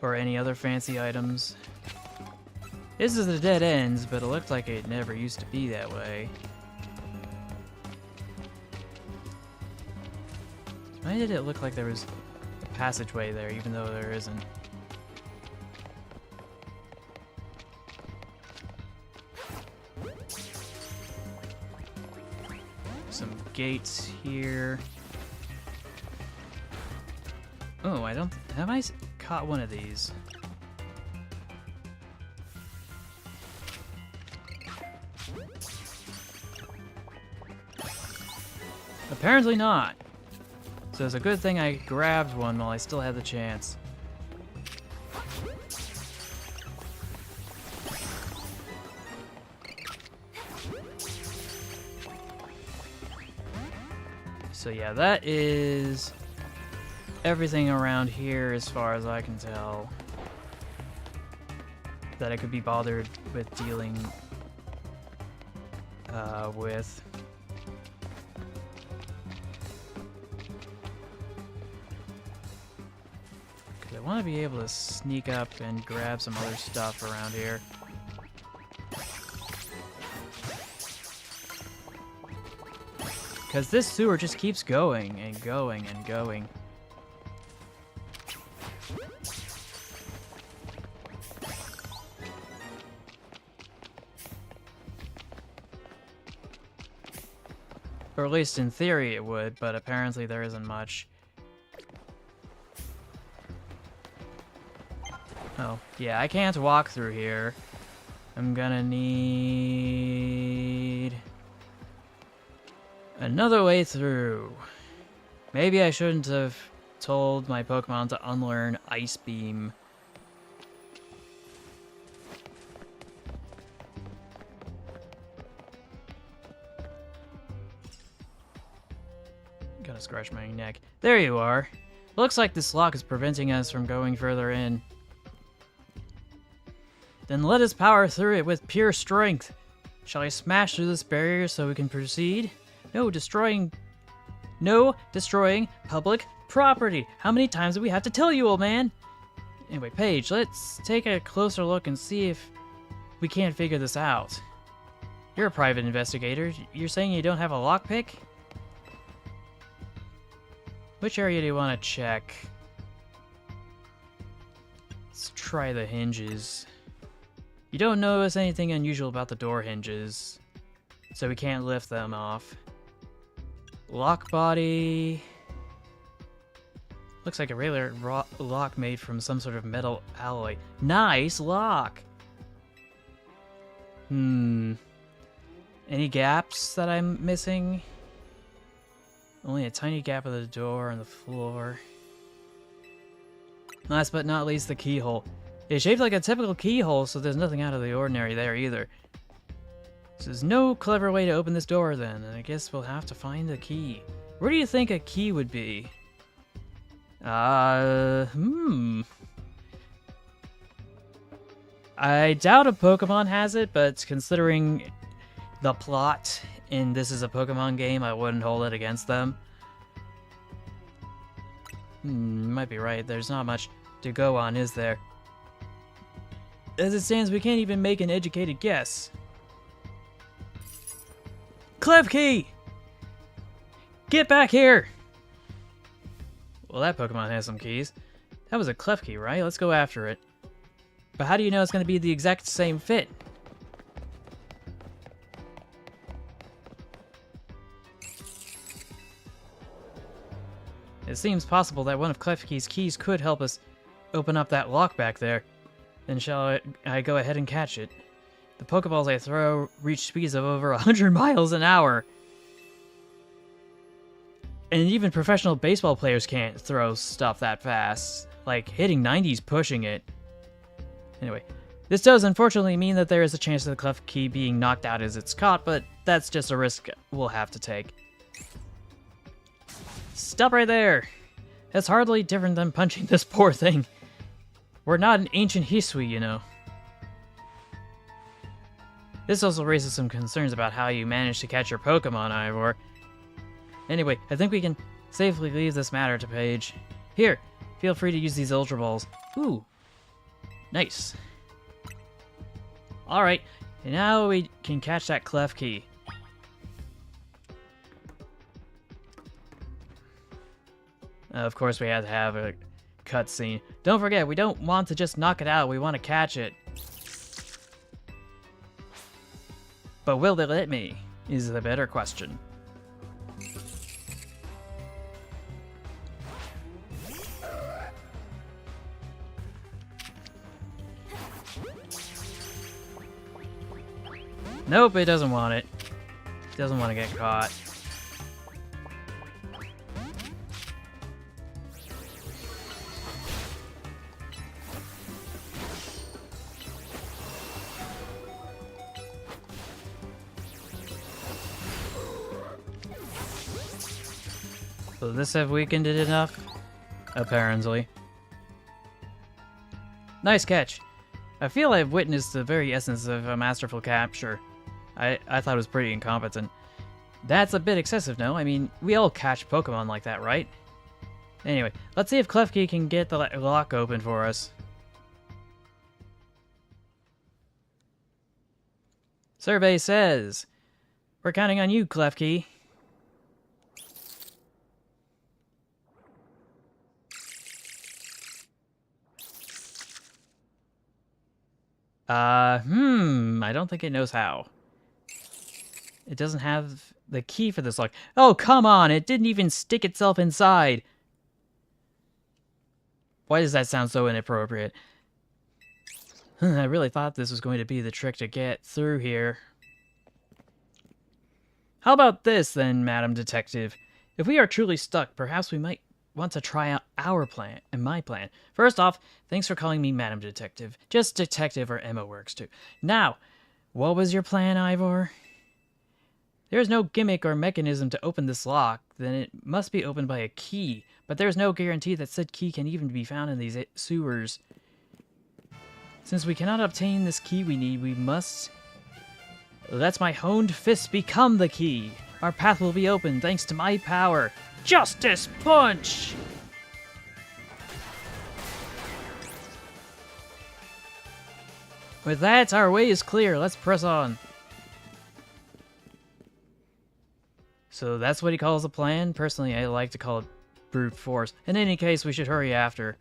Or any other fancy items. This is the dead ends, but it looked like it never used to be that way. Why did it look like there was a passageway there, even though there isn't? Some gates here. Oh, have I caught one of these? Apparently not. So it's a good thing I grabbed one while I still had the chance. So yeah, that is everything around here as far as I can tell that I could be bothered with dealing with. Because I want to be able to sneak up and grab some other stuff around here. Because this sewer just keeps going and going and going. Or at least in theory it would, but apparently there isn't much. Oh, yeah, I can't walk through here. I'm gonna need another way through. Maybe I shouldn't have told my Pokemon to unlearn Ice Beam. Gotta scratch my neck. There you are. Looks like this lock is preventing us from going further in. Then let us power through it with pure strength. Shall I smash through this barrier so we can proceed? No destroying public property. How many times do we have to tell you, old man? Anyway, Paige, let's take a closer look and see if we can't figure this out. You're a private investigator. You're saying you don't have a lockpick? Which area do you want to check? Let's try the hinges. You don't notice anything unusual about the door hinges, so we can't lift them off. Lock body... Looks like a regular lock made from some sort of metal alloy. Nice lock! Any gaps that I'm missing? Only a tiny gap of the door on the floor. Last but not least, the keyhole. It's shaped like a typical keyhole, so there's nothing out of the ordinary there either. So there's no clever way to open this door then, and I guess we'll have to find the key. Where do you think a key would be? I doubt a Pokemon has it, but considering the plot in This Is a Pokemon Game, I wouldn't hold it against them. Might be right. There's not much to go on, is there? As it stands, we can't even make an educated guess. Klefki! Get back here! Well, that Pokemon has some keys. That was a Klefki, right? Let's go after it. But how do you know it's going to be the exact same fit? It seems possible that one of Klefki's keys could help us open up that lock back there. Then shall I go ahead and catch it? The Pokeballs I throw reach speeds of over 100 miles an hour. And even professional baseball players can't throw stuff that fast. Like, hitting 90's pushing it. Anyway, this does unfortunately mean that there is a chance of the Klefki being knocked out as it's caught, but that's just a risk we'll have to take. Stop right there! That's hardly different than punching this poor thing. We're not an ancient Hisui, you know. This also raises some concerns about how you managed to catch your Pokemon, Ivor. Anyway, I think we can safely leave this matter to Paige. Here, feel free to use these Ultra Balls. Ooh, nice. Alright, and now we can catch that Klefki. Of course, we had to have a cutscene. Don't forget, we don't want to just knock it out, we want to catch it. But will they let me? Is the better question. Nope, it doesn't want it. It doesn't want to get caught. Will this have weakened it enough? Apparently. Nice catch. I feel I've witnessed the very essence of a masterful capture. I thought it was pretty incompetent. That's a bit excessive, no? I mean, we all catch Pokemon like that, right? Anyway, let's see if Klefki can get the lock open for us. Survey says, we're counting on you, Klefki. I don't think it knows how. It doesn't have the key for this lock. Oh, come on! It didn't even stick itself inside! Why does that sound so inappropriate? I really thought this was going to be the trick to get through here. How about this, then, Madam Detective? If we are truly stuck, perhaps we might want to try out our plan and my plan. First off, thanks for calling me Madam Detective. Just Detective or Emma works too. Now, what was your plan, Ivor? There's no gimmick or mechanism to open this lock, then it must be opened by a key. But there's no guarantee that said key can even be found in these sewers. Since we cannot obtain this key we need, we must... Let my honed fist become the key. Our path will be open thanks to my power. Justice Punch! With that, our way is clear. Let's press on. So that's what he calls a plan? Personally, I like to call it brute force. In any case, we should hurry after.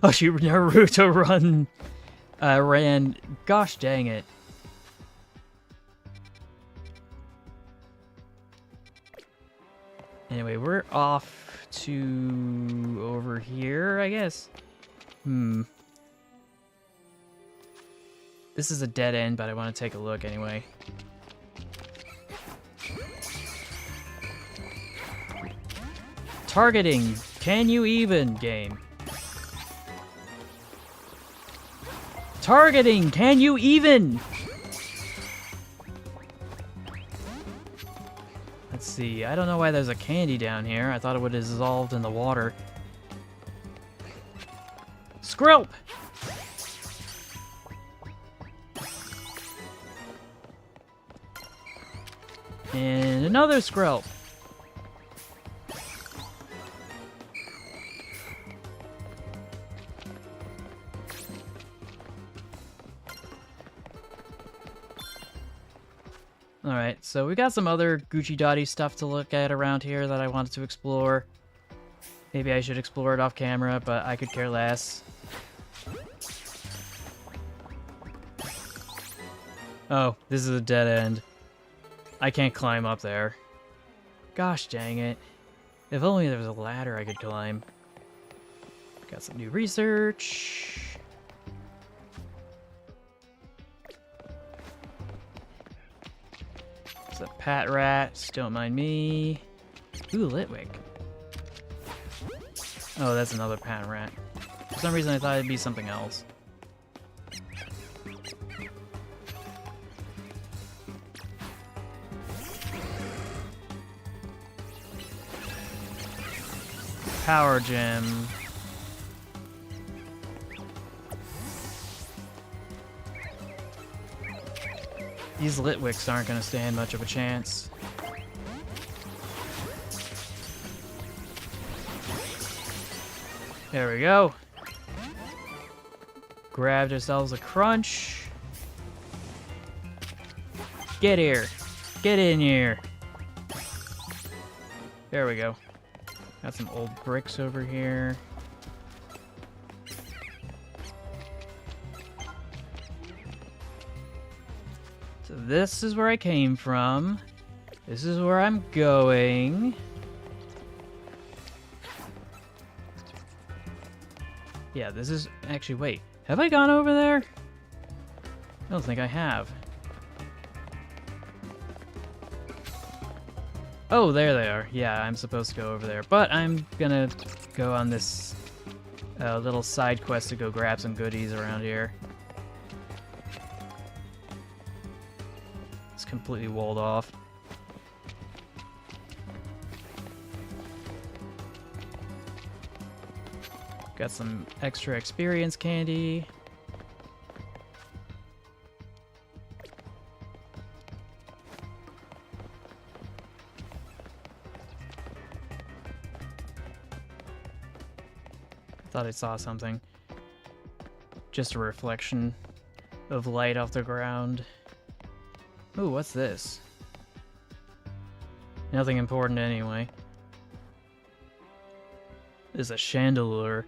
Oh shoot, Naruto ran. Gosh dang it. Anyway, we're off to over here, I guess. This is a dead end, but I want to take a look anyway. Targeting. Can you even, game? Targeting. Can you even? Let's see. I don't know why there's a candy down here. I thought it would have dissolved in the water. Skrelp! And another Skrelp. Alright, so we got some other Gucci Dotty stuff to look at around here that I wanted to explore. Maybe I should explore it off camera, but I could care less. Oh, this is a dead end. I can't climb up there. Gosh dang it. If only there was a ladder I could climb. Got some new research. It's a pat rat, don't mind me. Ooh, Litwick. Oh, that's another pat rat. For some reason I thought it'd be something else. Power gem. These Litwicks aren't going to stand much of a chance. There we go. Grabbed ourselves a crunch. Get here. Get in here. There we go. Got some old bricks over here. So this is where I came from. This is where I'm going. Yeah, this is... Actually, wait. Have I gone over there? I don't think I have. Oh, there they are. Yeah, I'm supposed to go over there. But I'm gonna go on this little side quest to go grab some goodies around here. It's completely walled off. Got some extra experience candy. Thought I saw something. Just a reflection of light off the ground. Ooh, what's this? Nothing important anyway. There's a Chandelure.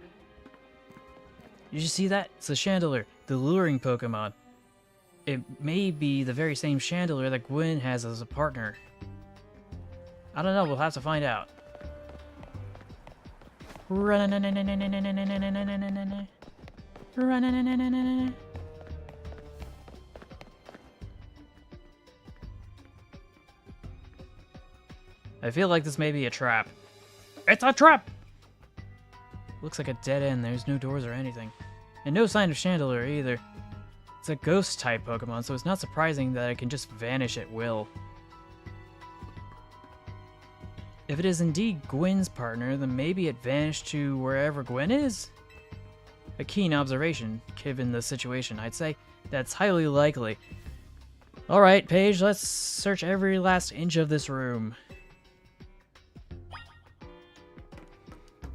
Did you see that? It's a Chandelure, the luring Pokemon. It may be the very same Chandelure that Gwen has as a partner. I don't know, we'll have to find out. I feel like this may be a trap. It's a trap! Looks like a dead end. There's no doors or anything. And no sign of Chandelure either. It's a ghost-type Pokemon, so it's not surprising that it can just vanish at will. If it is indeed Gwen's partner, then maybe it vanished to wherever Gwen is? A keen observation, given the situation, I'd say. That's highly likely. Alright, Paige, let's search every last inch of this room.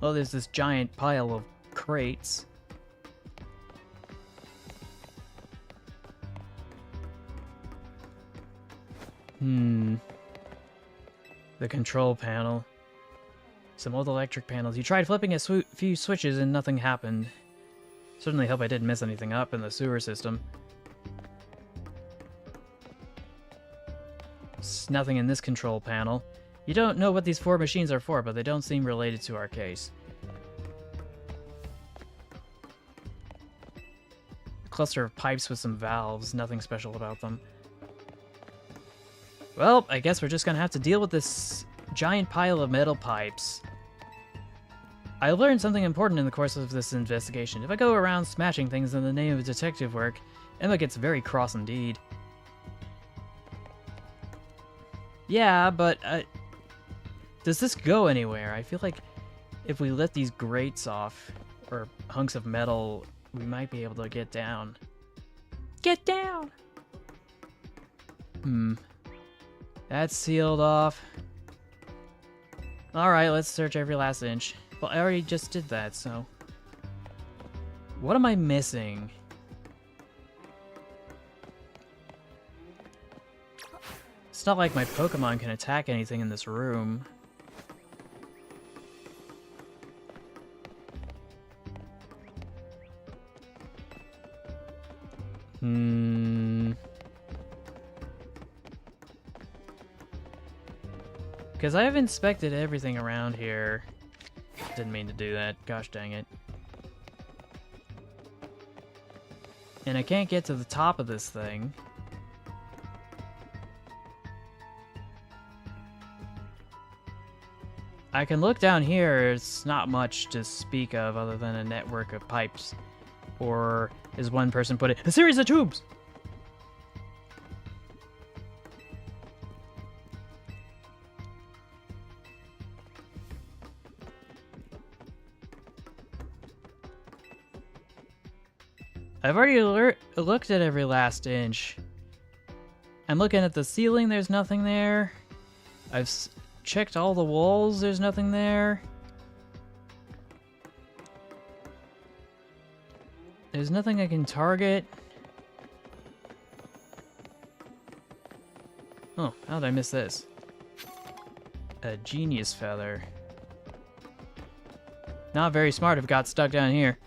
Well, there's this giant pile of crates. The control panel. Some old electric panels. You tried flipping a few switches and nothing happened. Certainly hope I didn't mess anything up in the sewer system. There's nothing in this control panel. You don't know what these 4 machines are for, but they don't seem related to our case. A cluster of pipes with some valves. Nothing special about them. Well, I guess we're just gonna have to deal with this giant pile of metal pipes. I learned something important in the course of this investigation. If I go around smashing things in the name of detective work, Emma gets very cross indeed. Yeah, but does this go anywhere? I feel like if we let these grates off, or hunks of metal, we might be able to get down. Get down! That's sealed off. Alright, let's search every last inch. Well, I already just did that, so... What am I missing? It's not like my Pokémon can attack anything in this room. Because I have inspected everything around here. Didn't mean to do that. Gosh dang it. And I can't get to the top of this thing. I can look down here. It's not much to speak of other than a network of pipes. Or, as one person put it, a series of tubes! I've already looked at every last inch. I'm looking at the ceiling, there's nothing there. I've checked all the walls, there's nothing there. There's nothing I can target. Oh, how did I miss this? A genius feather. Not very smart if it got stuck down here.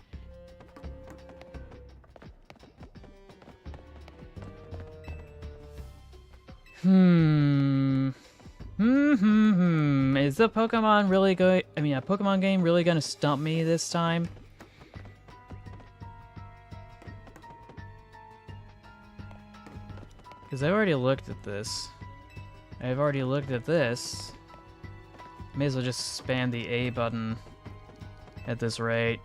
Is the Pokemon really going? I mean, a Pokemon game really gonna stump me this time? Because I've already looked at this. I've already looked at this. May as well just spam the A button at this rate.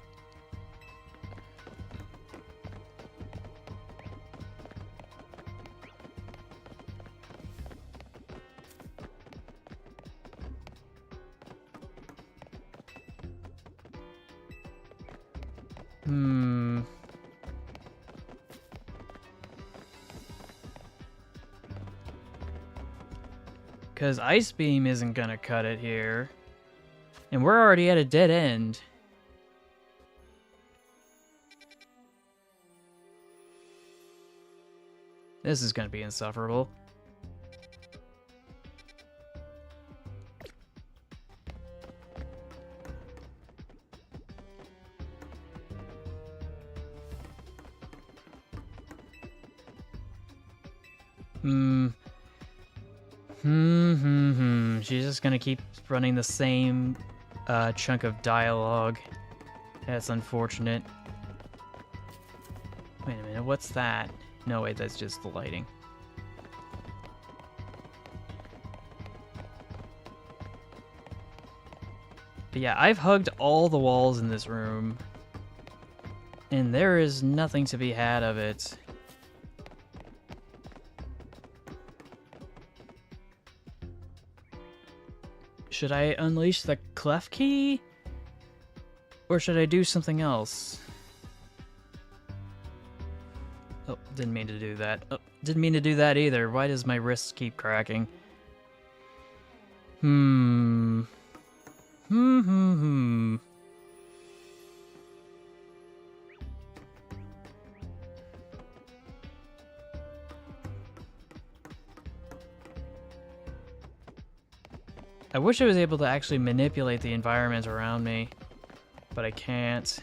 Because Ice Beam isn't gonna cut it here. And we're already at a dead end. This is gonna be insufferable. She's just gonna keep running the same chunk of dialogue. That's unfortunate. Wait a minute, what's that? No, wait, that's just the lighting. But yeah, I've hugged all the walls in this room, and there is nothing to be had of it. Should I unleash the clef key? Or should I do something else? Oh, didn't mean to do that. Oh, didn't mean to do that either. Why does my wrist keep cracking? I wish I was able to actually manipulate the environment around me, but I can't.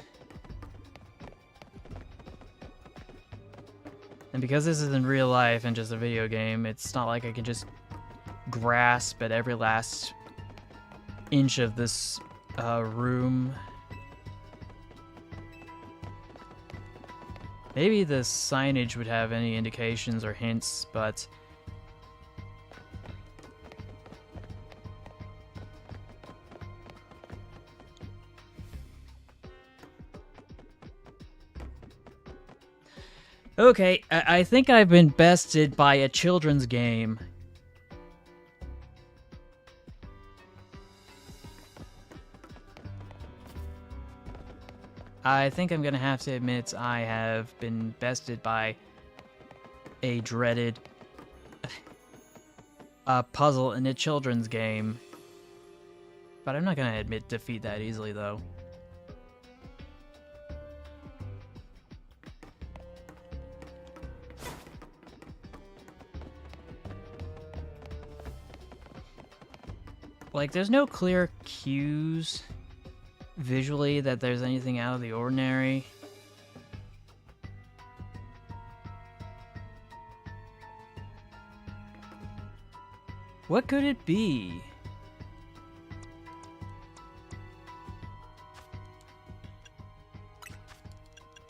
And because this is in real life and just a video game, it's not like I can just grasp at every last inch of this room. Maybe the signage would have any indications or hints, but okay, I think I've been bested by a children's game. I think I'm gonna have to admit I have been bested by a dreaded puzzle in a children's game. But I'm not gonna admit defeat that easily, though. Like, there's no clear cues visually that there's anything out of the ordinary. What could it be?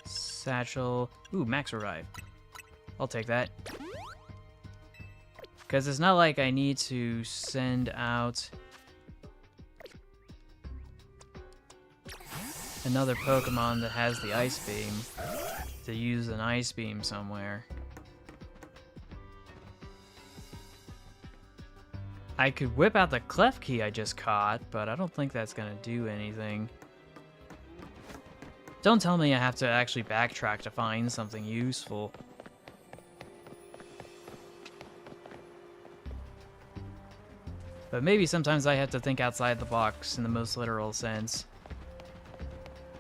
Satchel. Ooh, Max arrived. I'll take that. Because it's not like I need to send out another Pokemon that has the Ice Beam to use an Ice Beam somewhere. I could whip out the Clef Key I just caught, but I don't think that's gonna do anything. Don't tell me I have to actually backtrack to find something useful. But maybe sometimes I have to think outside the box in the most literal sense.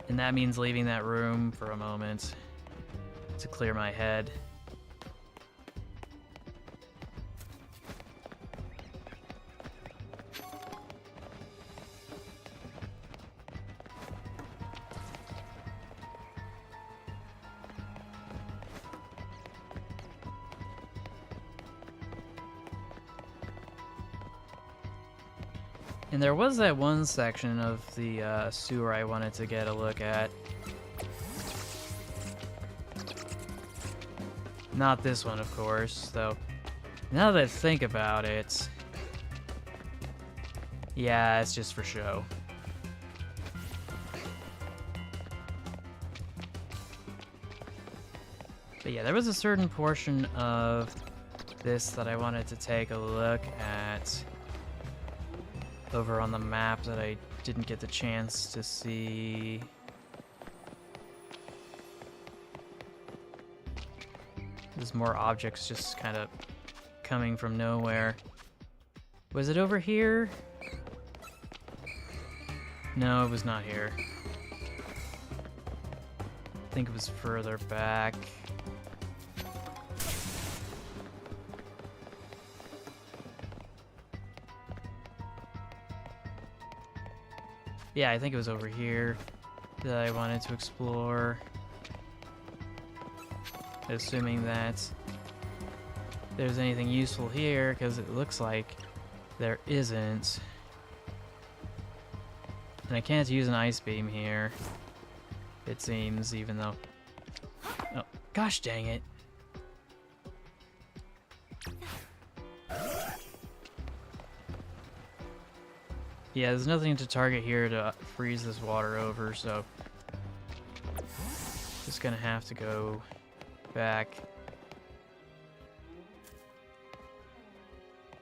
And that means leaving that room for a moment to clear my head. And there was that one section of the sewer I wanted to get a look at. Not this one, of course, though. Now that I think about it, yeah, it's just for show. But yeah, there was a certain portion of this that I wanted to take a look at over on the map that I didn't get the chance to see. There's more objects just kind of coming from nowhere. Was it over here? No, it was not here. I think it was further back. Yeah, I think it was over here that I wanted to explore. Assuming that there's anything useful here, because it looks like there isn't. And I can't use an Ice Beam here, it seems, even though... Oh, gosh dang it. Yeah, there's nothing to target here to freeze this water over, so just gonna have to go back.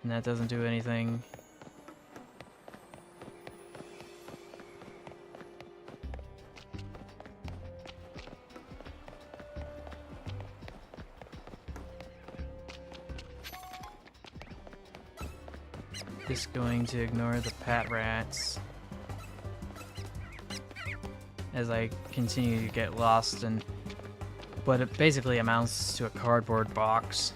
And that doesn't do anything. Just going to ignore the pat rats as I continue to get lost in what it basically amounts to a cardboard box.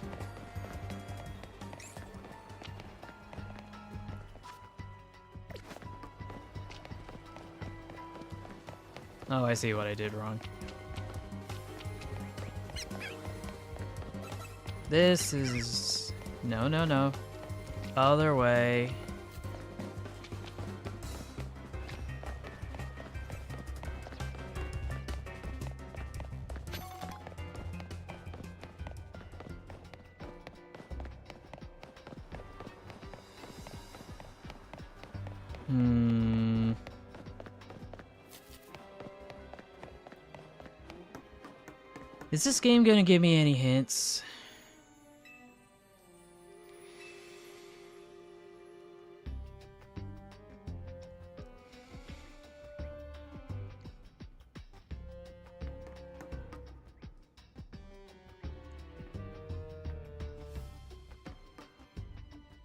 Oh, I see what I did wrong. This is... No, no, no. Other way. Is this game gonna give me any hints?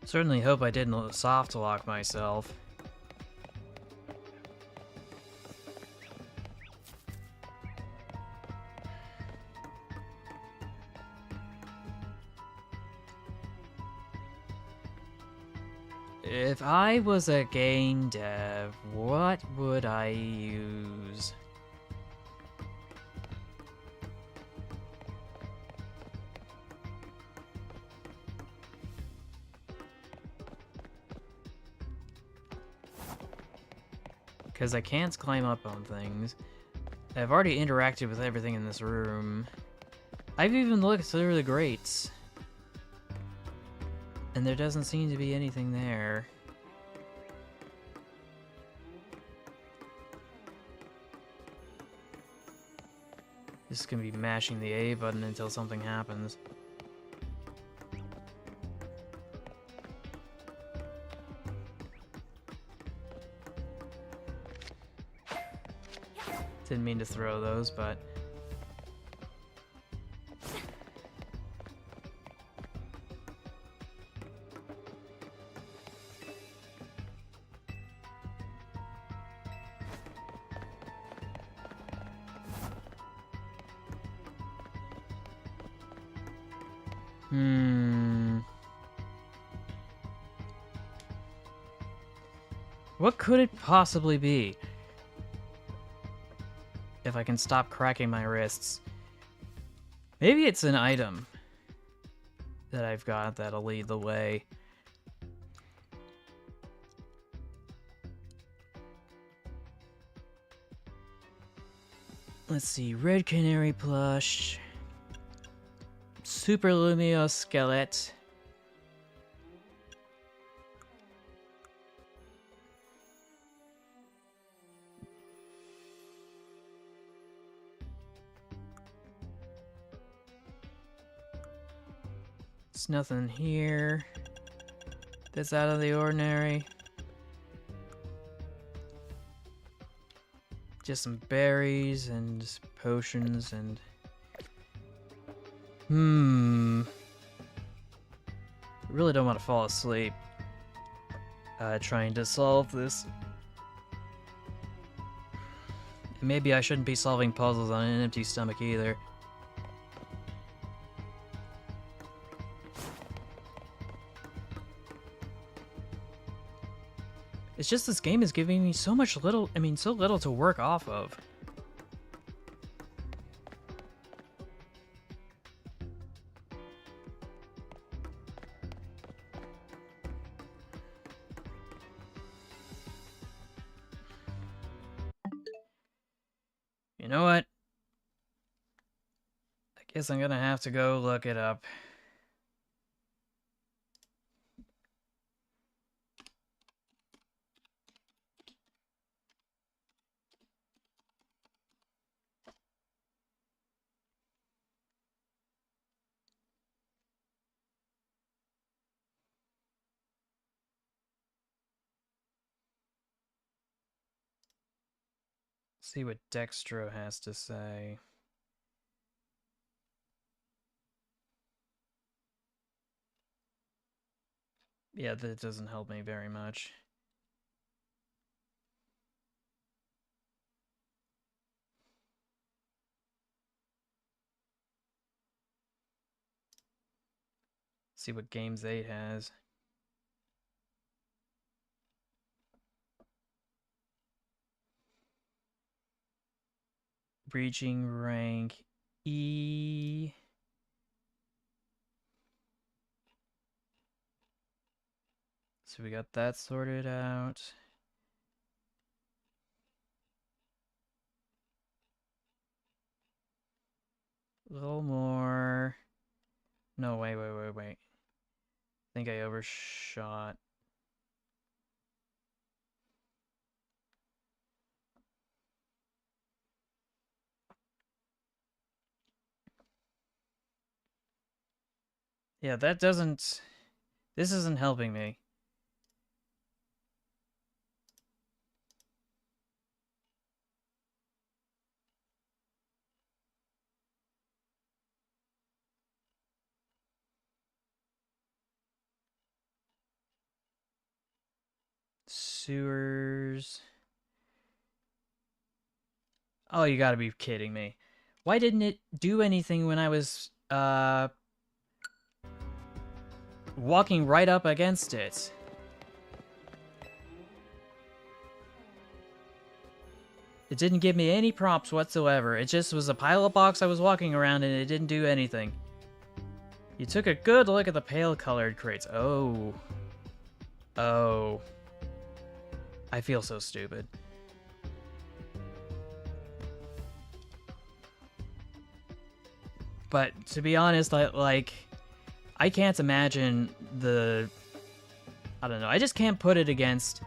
Certainly hope I didn't soft lock myself. If I was a game dev, what would I use? Because I can't climb up on things. I've already interacted with everything in this room. I've even looked through the grates. And there doesn't seem to be anything there. Just gonna be mashing the A button until something happens. Didn't mean to throw those, but... What could it possibly be? If I can stop cracking my wrists. Maybe it's an item that I've got that'll lead the way. Let's see, Red Canary plush. Super Lumio skeleton. There's nothing here that's out of the ordinary. Just some berries and potions and... I really don't want to fall asleep trying to solve this. Maybe I shouldn't be solving puzzles on an empty stomach either. It's just this game is giving me so little to work off of. You know what? I guess I'm gonna have to go look it up. See what Dextro has to say. Yeah, that doesn't help me very much. See what Games 8 has. reaching rank E. So we got that sorted out. A little more. No, wait. I think I overshot. Yeah, that doesn't... This isn't helping me. Sewers... Oh, you gotta be kidding me. Why didn't it do anything when I was, walking right up against it? It didn't give me any prompts whatsoever. It just was a pile of blocks I was walking around and it didn't do anything. You took a good look at the pale-colored crates. Oh. Oh. I feel so stupid. But to be honest, I can't imagine the... I don't know. I just can't put it against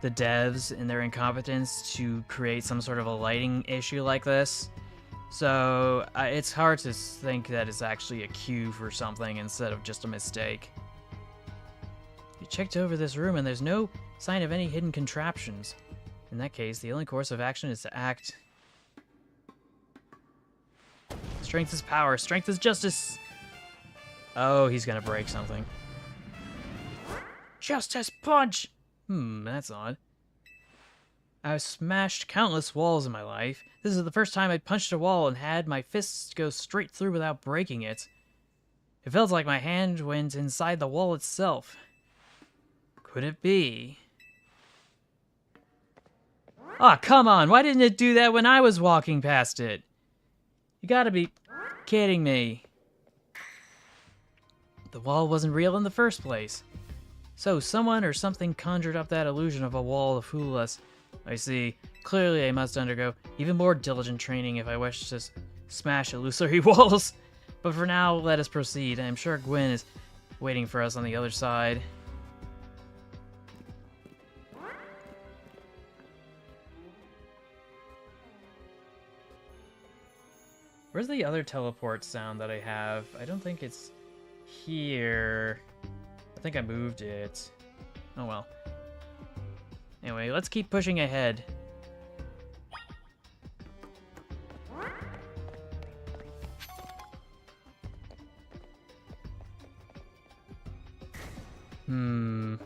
the devs and their incompetence to create some sort of a lighting issue like this. So it's hard to think that it's actually a cue for something instead of just a mistake. You checked over this room and there's no sign of any hidden contraptions. In that case, the only course of action is to act. Strength is power. Strength is justice. Oh, he's gonna break something. Justice punch! That's odd. I've smashed countless walls in my life. This is the first time I punched a wall and had my fists go straight through without breaking it. It felt like my hand went inside the wall itself. Could it be? Ah, come on! Why didn't it do that when I was walking past it? You gotta be kidding me. The wall wasn't real in the first place. So someone or something conjured up that illusion of a wall to fool us. I see. Clearly I must undergo even more diligent training if I wish to smash illusory walls. But for now, let us proceed. I'm sure Gwen is waiting for us on the other side. Where's the other teleport sound that I have? I don't think it's here. I think I moved it. Oh well. Anyway, let's keep pushing ahead. The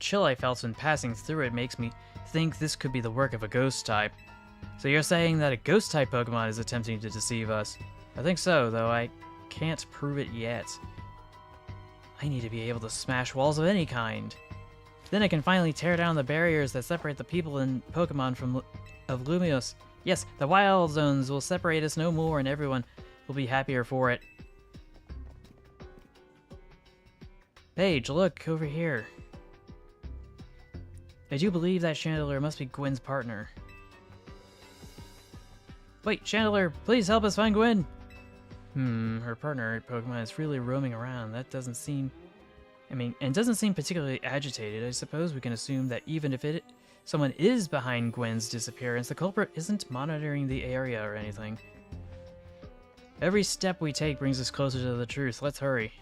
chill I felt when passing through it makes me think this could be the work of a ghost type. So you're saying that a ghost type Pokemon is attempting to deceive us? I think so, though I can't prove it yet. I need to be able to smash walls of any kind. Then I can finally tear down the barriers that separate the people and Pokemon of Lumios. Yes, the wild zones will separate us no more and everyone will be happier for it. Paige, look, over here. I do believe that Chandelier must be Gwen's partner. Wait, Chandelier, please help us find Gwen! Her partner Pokemon is really roaming around. That doesn't seem... and doesn't seem particularly agitated. I suppose we can assume that even if someone is behind Gwen's disappearance, the culprit isn't monitoring the area or anything. Every step we take brings us closer to the truth. Let's hurry.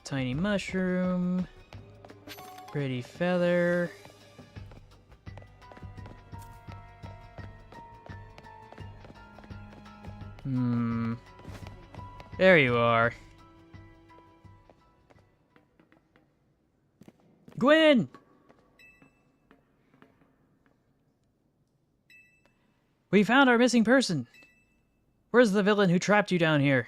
Tiny mushroom. Pretty feather. There you are. Gwen! We found our missing person. Where's the villain who trapped you down here?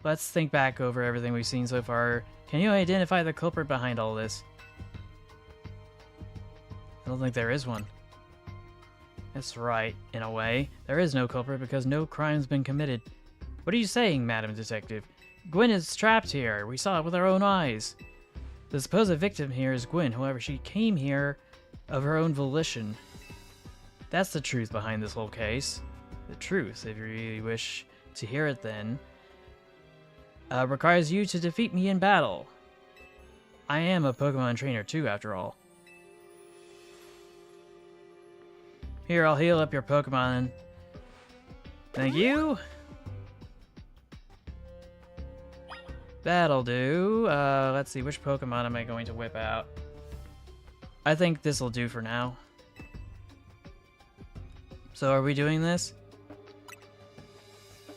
let's think back over everything we've seen so far. Can you identify the culprit behind all this? I don't think there is one. That's right, in a way. There is no culprit because no crime's been committed. What are you saying, Madam Detective? Gwen is trapped here. We saw it with our own eyes. The supposed victim here is Gwen. However, she came here of her own volition. That's the truth behind this whole case. The truth, if you really wish to hear it then, requires you to defeat me in battle. I am a Pokemon trainer too, after all. Here, I'll heal up your Pokemon. Thank you. That'll do. Let's see, which Pokemon am I going to whip out? I think this'll do for now. So are we doing this?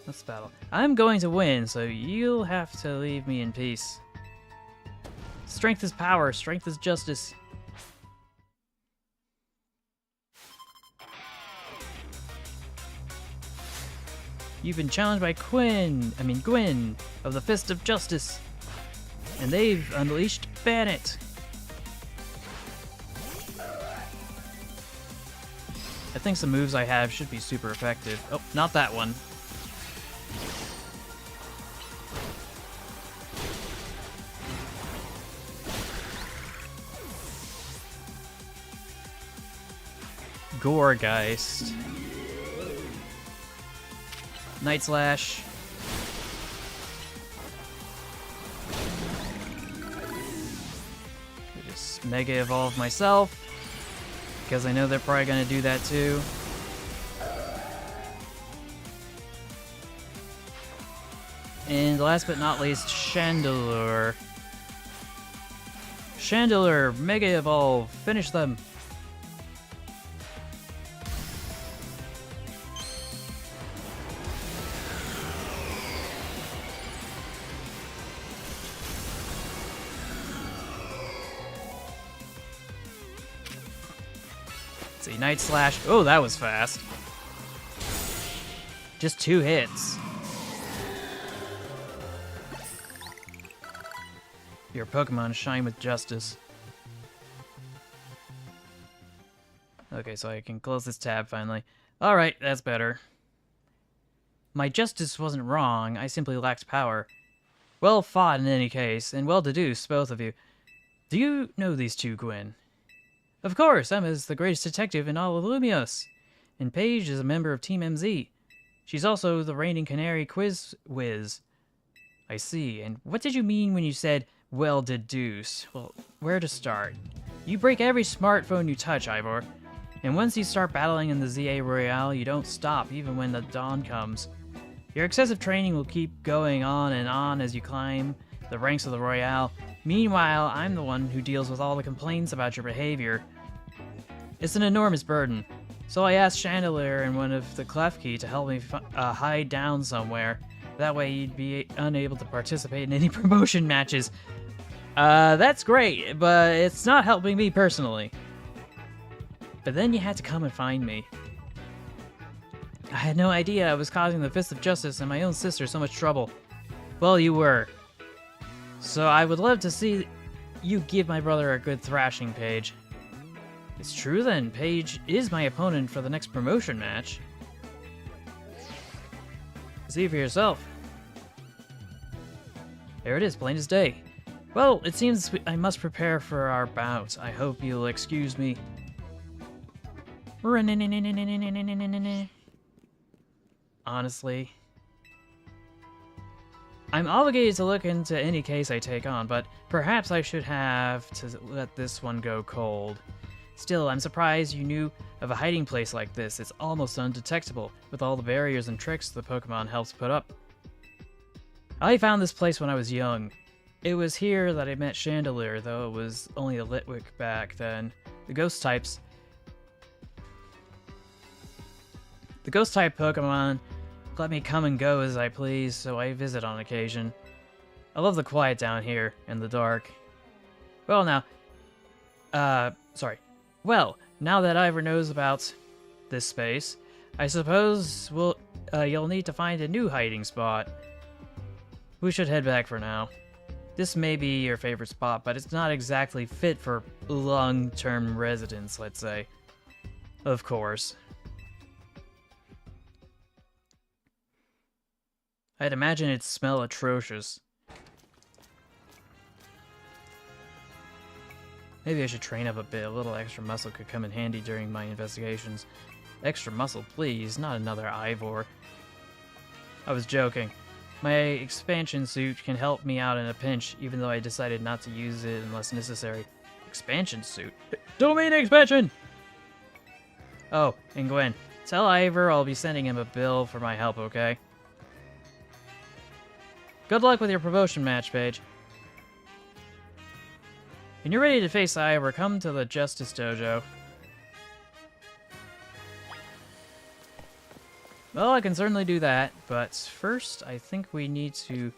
Let's battle. I'm going to win, so you'll have to leave me in peace. Strength is power, strength is justice. You've been challenged by Gwen of the Fist of Justice. And they've unleashed Bannet. I think some moves I have should be super effective. Oh, not that one. Goregeist. Night Slash. Just Mega Evolve myself, because I know they're probably going to do that too. And last but not least, Chandelure. Chandelure, Mega Evolve, finish them. See, Night Slash. Oh, that was fast. Just 2 hits. Your Pokemon shine with justice. Okay, so I can close this tab finally. Alright, that's better. My justice wasn't wrong, I simply lacked power. Well fought in any case, and well deduced, both of you. Do you know these two, Gwen? Of course, Emma's the greatest detective in all of Lumios, and Paige is a member of Team MZ. She's also the reigning Canary Quiz Whiz. I see, and what did you mean when you said, well deduced? Well, where to start? You break every smartphone you touch, Ivor. And once you start battling in the ZA Royale, you don't stop, even when the dawn comes. Your excessive training will keep going on and on as you climb the ranks of the Royale. Meanwhile, I'm the one who deals with all the complaints about your behavior. It's an enormous burden. So I asked Chandelure and one of the Klefki to help me hide down somewhere. That way you'd be unable to participate in any promotion matches. That's great, but it's not helping me personally. But then you had to come and find me. I had no idea I was causing the Fist of Justice and my own sister so much trouble. Well, you were. So I would love to see you give my brother a good thrashing, Paige. It's true then, Paige is my opponent for the next promotion match. See for yourself. There it is, plain as day. Well, it seems I must prepare for our bout. I hope you'll excuse me. Honestly, I'm obligated to look into any case I take on, but perhaps I should have to let this one go cold. Still, I'm surprised you knew of a hiding place like this. It's almost undetectable, with all the barriers and tricks the Pokemon helps put up. I found this place when I was young. It was here that I met Chandelure, though it was only a Litwick back then. The Ghost-type Pokemon let me come and go as I please, so I visit on occasion. I love the quiet down here, in the dark. Well, now that Ivor knows about this space, I suppose you'll need to find a new hiding spot. We should head back for now. This may be your favorite spot, but it's not exactly fit for long-term residents, let's say. Of course. I'd imagine it'd smell atrocious. Maybe I should train up a bit. A little extra muscle could come in handy during my investigations. Extra muscle, please, not another Ivor. I was joking. My expansion suit can help me out in a pinch, even though I decided not to use it unless necessary. Expansion suit? Domain expansion! Oh, and Gwen, tell Ivor I'll be sending him a bill for my help, okay? Good luck with your promotion match, Paige. When you're ready to face Ivor, come to the Justice Dojo. Well, I can certainly do that, but first I think we need to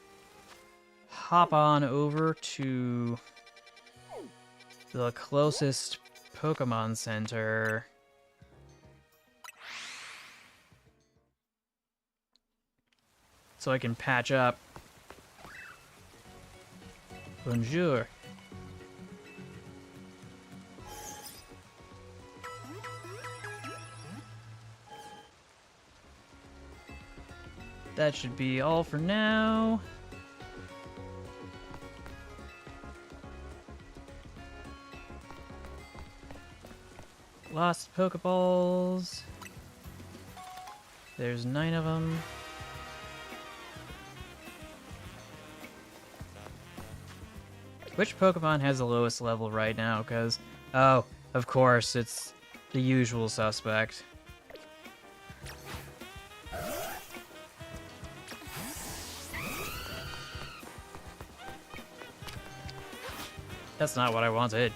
hop on over to the closest Pokemon Center. So I can patch up. Bonjour. That should be all for now. Lost Pokeballs. There's 9 of them. Which Pokemon has the lowest level right now? Because, oh, of course, it's the usual suspect. That's not what I wanted.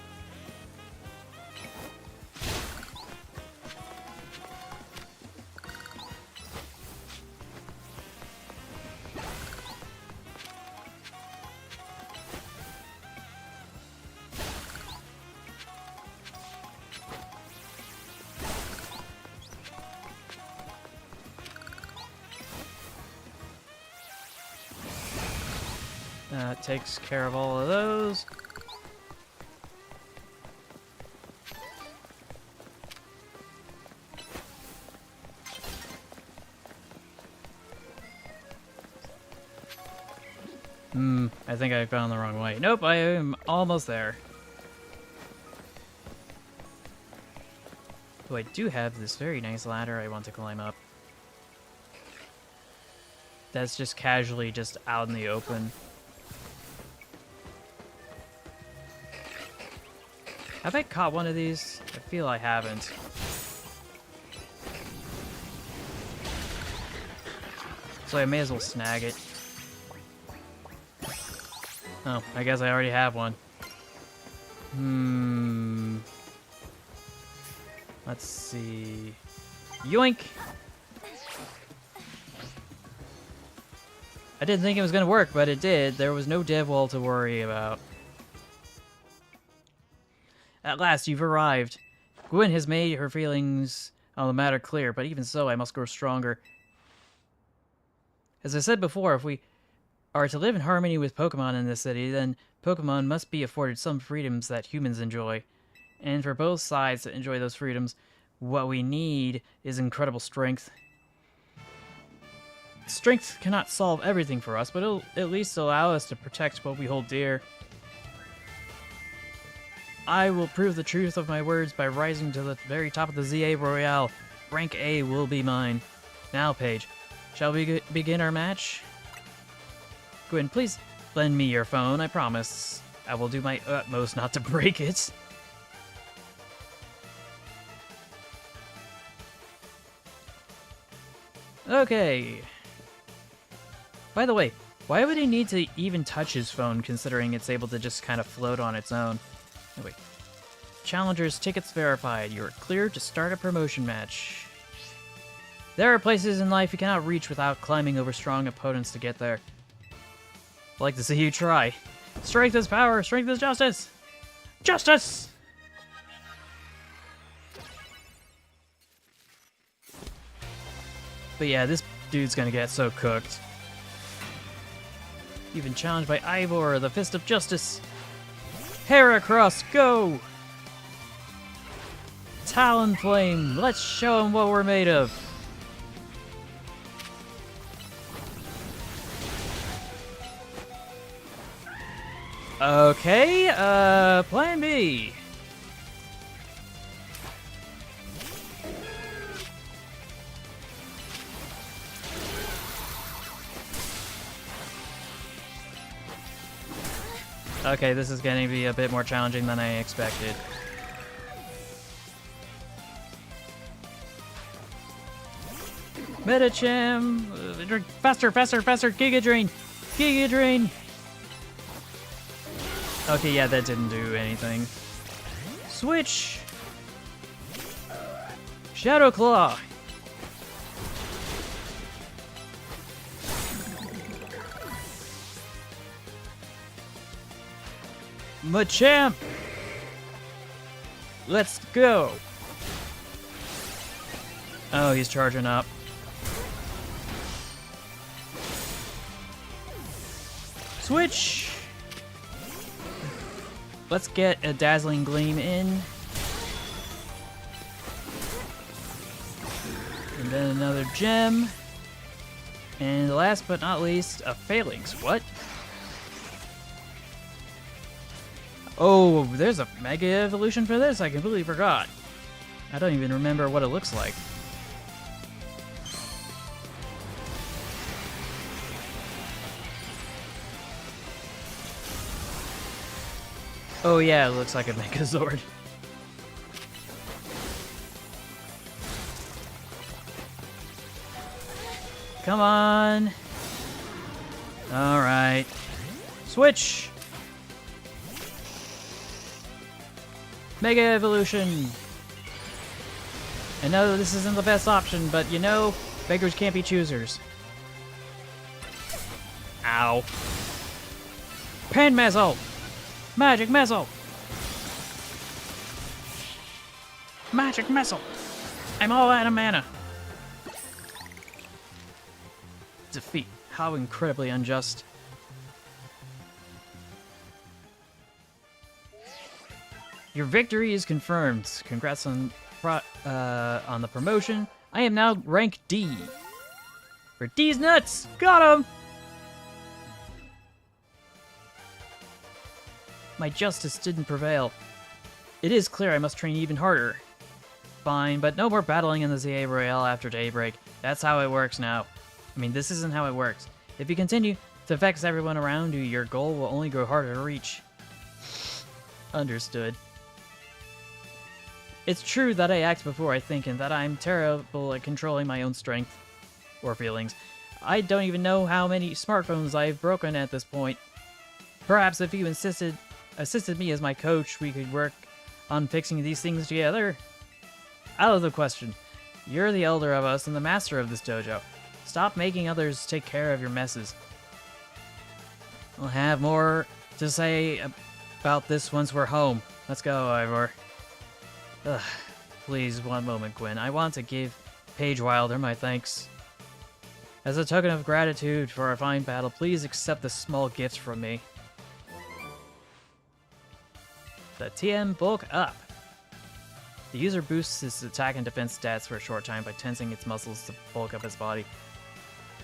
That takes care of all of those. I think I've gone the wrong way. Nope, I am almost there. Oh, I do have this very nice ladder I want to climb up. That's just casually just out in the open. Have I caught one of these? I feel I haven't. So I may as well snag it. Oh, I guess I already have one. Let's see. Yoink! I didn't think it was gonna work, but it did. There was no dev wall to worry about. At last, you've arrived. Gwen has made her feelings on the matter clear, but even so, I must grow stronger. As I said before, if we are to live in harmony with Pokemon in this city, then Pokemon must be afforded some freedoms that humans enjoy. And for both sides to enjoy those freedoms, what we need is incredible strength. Strength cannot solve everything for us, but it'll at least allow us to protect what we hold dear. I will prove the truth of my words by rising to the very top of the ZA Royale. Rank A will be mine. Now, Paige, shall we begin our match? Gwen, please lend me your phone, I promise. I will do my utmost not to break it. Okay. By the way, why would he need to even touch his phone considering it's able to just kind of float on its own? Anyway. Challengers tickets verified. You are cleared to start a promotion match. There are places in life you cannot reach without climbing over strong opponents to get there. I'd like to see you try. Strength is power, strength is justice! Justice! But yeah, this dude's gonna get so cooked. You've been challenged by Ivor, the Fist of Justice. Heracross, go! Talonflame, let's show him what we're made of. Okay, plan B. Okay, this is going to be a bit more challenging than I expected. Metacham! Faster, faster, faster! Giga Drain! Giga Drain! Okay, yeah, that didn't do anything. Switch! Shadow Claw! Machamp! Let's go! Oh, he's charging up. Switch! Let's get a Dazzling Gleam in. And then another gem. And last but not least, a Phalanx. What? Oh, there's a Mega Evolution for this? I completely forgot. I don't even remember what it looks like. Oh yeah, it looks like a Megazord. Come on. Alright. Switch! Mega Evolution! I know this isn't the best option, but you know, beggars can't be choosers. Ow. Pan Missile! Magic Missile! Magic Missile! I'm all out of mana. Defeat. How incredibly unjust. Your victory is confirmed. Congrats on the promotion. I am now rank D. For D's nuts! Got him! My justice didn't prevail. It is clear I must train even harder. Fine, but no more battling in the ZA Royale after daybreak. That's how it works now. I mean, this isn't how it works. If you continue to vex everyone around you, your goal will only grow harder to reach. Understood. It's true that I act before I think and that I'm terrible at controlling my own strength or feelings. I don't even know how many smartphones I've broken at this point. Perhaps if you assisted me as my coach, we could work on fixing these things together. Out of the question. You're the elder of us and the master of this dojo. Stop making others take care of your messes. I'll have more to say about this once we're home. Let's go, Ivor. Ugh. Please, one moment, Gwen. I want to give Paige Wilder my thanks. As a token of gratitude for our fine battle, please accept this small gift from me. The TM Bulk Up. The user boosts its attack and defense stats for a short time by tensing its muscles to bulk up its body.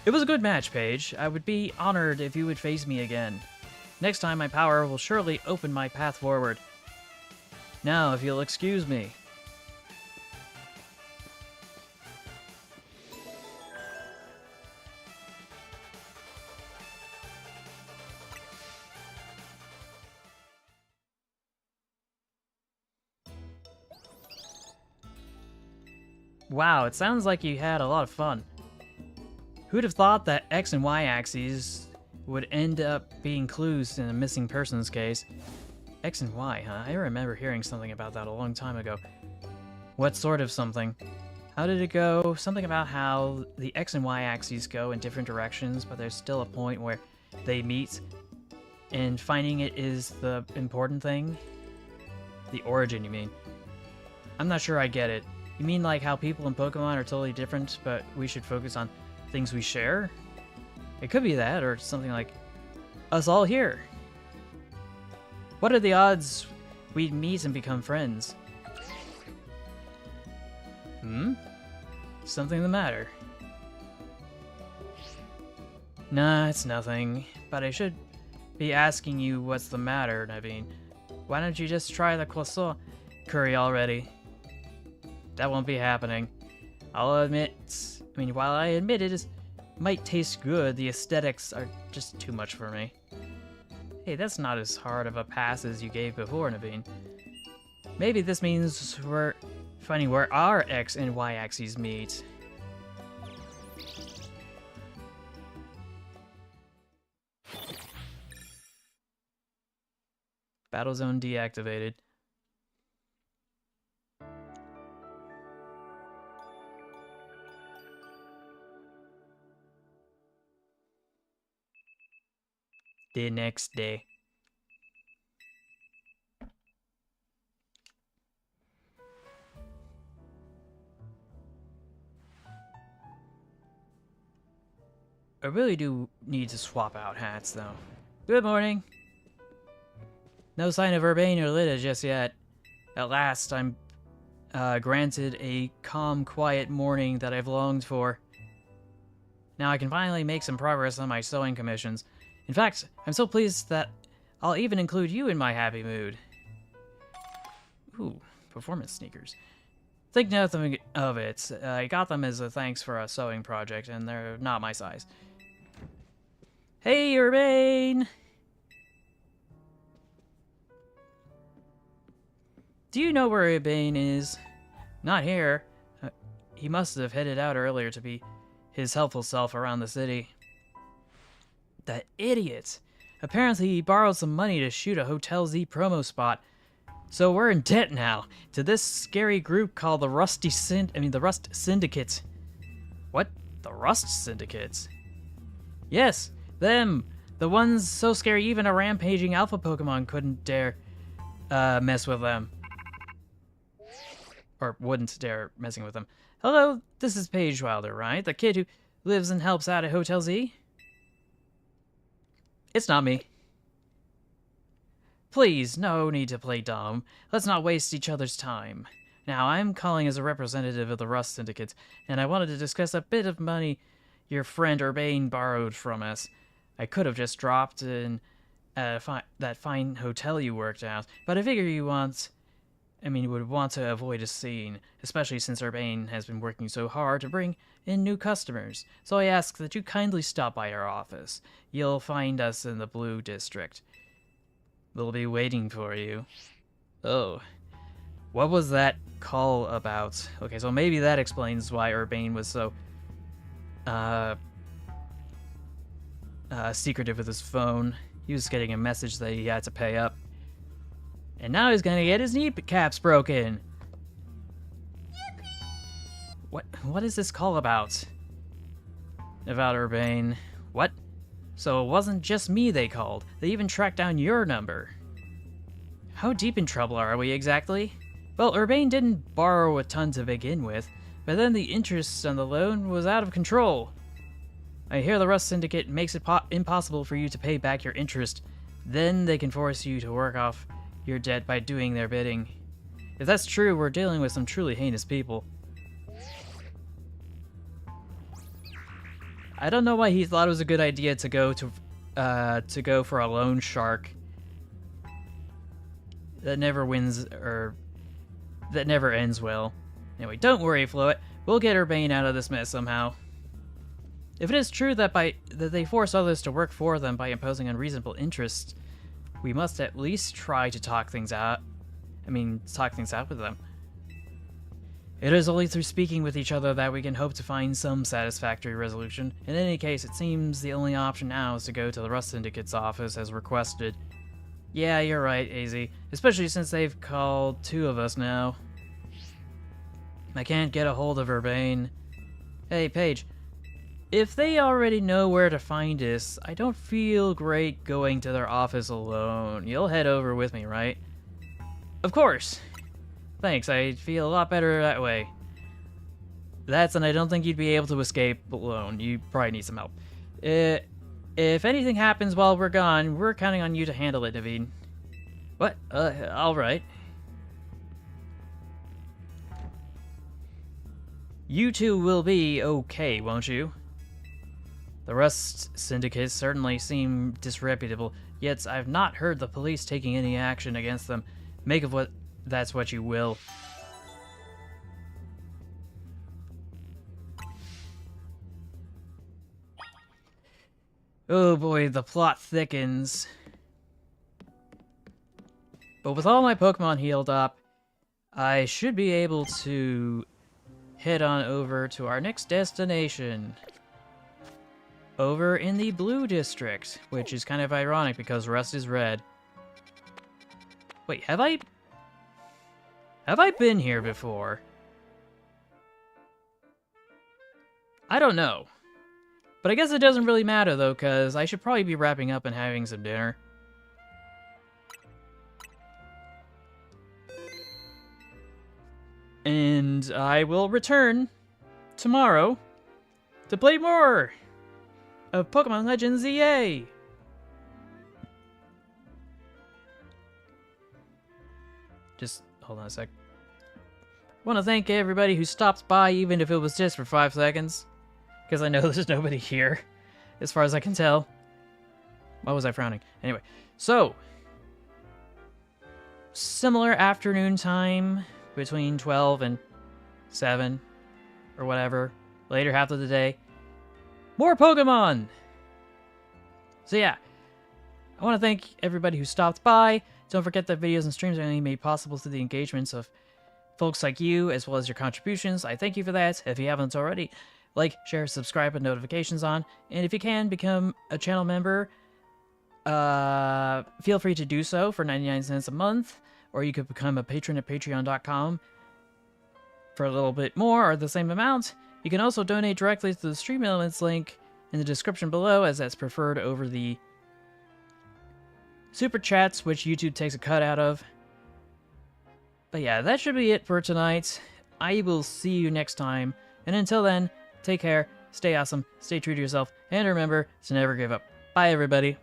It was a good match, Paige. I would be honored if you would face me again. Next time, my power will surely open my path forward. Now, if you'll excuse me. Wow, it sounds like you had a lot of fun. Who'd have thought that X and Y axes would end up being clues in a missing persons case? X and Y, huh? I remember hearing something about that a long time ago. What sort of something? How did it go? Something about how the X and Y axes go in different directions, but there's still a point where they meet, and finding it is the important thing? The origin, you mean? I'm not sure I get it. You mean like how people in Pokemon are totally different, but we should focus on things we share? It could be that, or something like us all here. What are the odds we'd meet and become friends? Something the matter? Nah, it's nothing. But I should be asking you what's the matter, Naveen. Why don't you just try the croissant curry already? That won't be happening. I'll admit, while I admit it might taste good, the aesthetics are just too much for me. Hey, that's not as hard of a pass as you gave before, Naveen. Maybe this means we're finding where our X and Y axes meet. Battle zone deactivated. The next day. I really do need to swap out hats, though. Good morning. No sign of Urbane or Lita just yet. At last, I'm granted a calm, quiet morning that I've longed for. Now I can finally make some progress on my sewing commissions. In fact, I'm so pleased that I'll even include you in my happy mood. Ooh, performance sneakers. Think nothing of it. I got them as a thanks for a sewing project, and they're not my size. Hey, Urbane! Do you know where Urbane is? Not here. He must have headed out earlier to be his helpful self around the city. That idiot! Apparently he borrowed some money to shoot a Hotel Z promo spot. So we're in debt now to this scary group called the Rust Syndicate. What? The Rust Syndicate? Yes, them. The ones so scary even a rampaging alpha Pokemon couldn't dare mess with them. Or wouldn't dare messing with them. Hello, this is Paige Wilder, right? The kid who lives and helps out at Hotel Z? It's not me. Please, no need to play dumb. Let's not waste each other's time. Now, I'm calling as a representative of the Rust Syndicate, and I wanted to discuss a bit of money your friend Urbane borrowed from us. I could have just dropped in that fine hotel you worked at, but I figure you would want to avoid a scene, especially since Urbane has been working so hard to bring in new customers. So I ask that you kindly stop by our office. You'll find us in the Blue District. We'll be waiting for you. Oh. What was that call about? Okay, so maybe that explains why Urbane was so secretive with his phone. He was getting a message that he had to pay up. And now he's gonna get his kneecaps broken. What is this call about? About Urbane. What? So it wasn't just me they called. They even tracked down your number. How deep in trouble are we exactly? Well, Urbane didn't borrow a ton to begin with, but then the interest on the loan was out of control. I hear the Rust Syndicate makes it impossible for you to pay back your interest. Then they can force you to work off your debt by doing their bidding. If that's true, we're dealing with some truly heinous people. I don't know why he thought it was a good idea to go for a loan shark that never wins or that never ends well. Anyway, don't worry, Floet. We'll get Urbane out of this mess somehow. If it is true that they force others to work for them by imposing unreasonable interests, we must at least try to talk things out. Talk things out with them. It is only through speaking with each other that we can hope to find some satisfactory resolution. In any case, it seems the only option now is to go to the Rust Syndicate's office as requested. Yeah, you're right, AZ. Especially since they've called 2 of us now. I can't get a hold of Urbane. Hey, Paige. If they already know where to find us, I don't feel great going to their office alone. You'll head over with me, right? Of course! Thanks, I feel a lot better that way. And I don't think you'd be able to escape alone. You probably need some help. If anything happens while we're gone, we're counting on you to handle it, Naveed. What? Alright. You two will be okay, won't you? The Rust Syndicate certainly seem disreputable, yet I've not heard the police taking any action against them. Make of that's what you will. Oh boy, the plot thickens. But with all my Pokemon healed up, I should be able to head on over to our next destination. Over in the Blue District, which is kind of ironic because Rust is red. Wait, have I been here before? I don't know. But I guess it doesn't really matter, though, because I should probably be wrapping up and having some dinner. And I will return tomorrow to play more of Pokemon Legends EA. Just hold on a sec. I want to thank everybody who stopped by, even if it was just for 5 seconds. Because I know there's nobody here, as far as I can tell. Why was I frowning? Anyway, so similar afternoon time between 12 and 7 or whatever. Later half of the day. More Pokemon! So yeah, I want to thank everybody who stopped by. Don't forget that videos and streams are only made possible through the engagements of folks like you, as well as your contributions. I thank you for that. If you haven't already, like, share, subscribe, and notifications on. And if you can, become a channel member. Feel free to do so for 99 cents a month. Or you could become a patron at patreon.com for a little bit more or the same amount. You can also donate directly to the Stream Elements link in the description below, as that's preferred over the Super Chats, which YouTube takes a cut out of. But yeah, that should be it for tonight. I will see you next time. And until then, take care, stay awesome, stay true to yourself, and remember to never give up. Bye, everybody.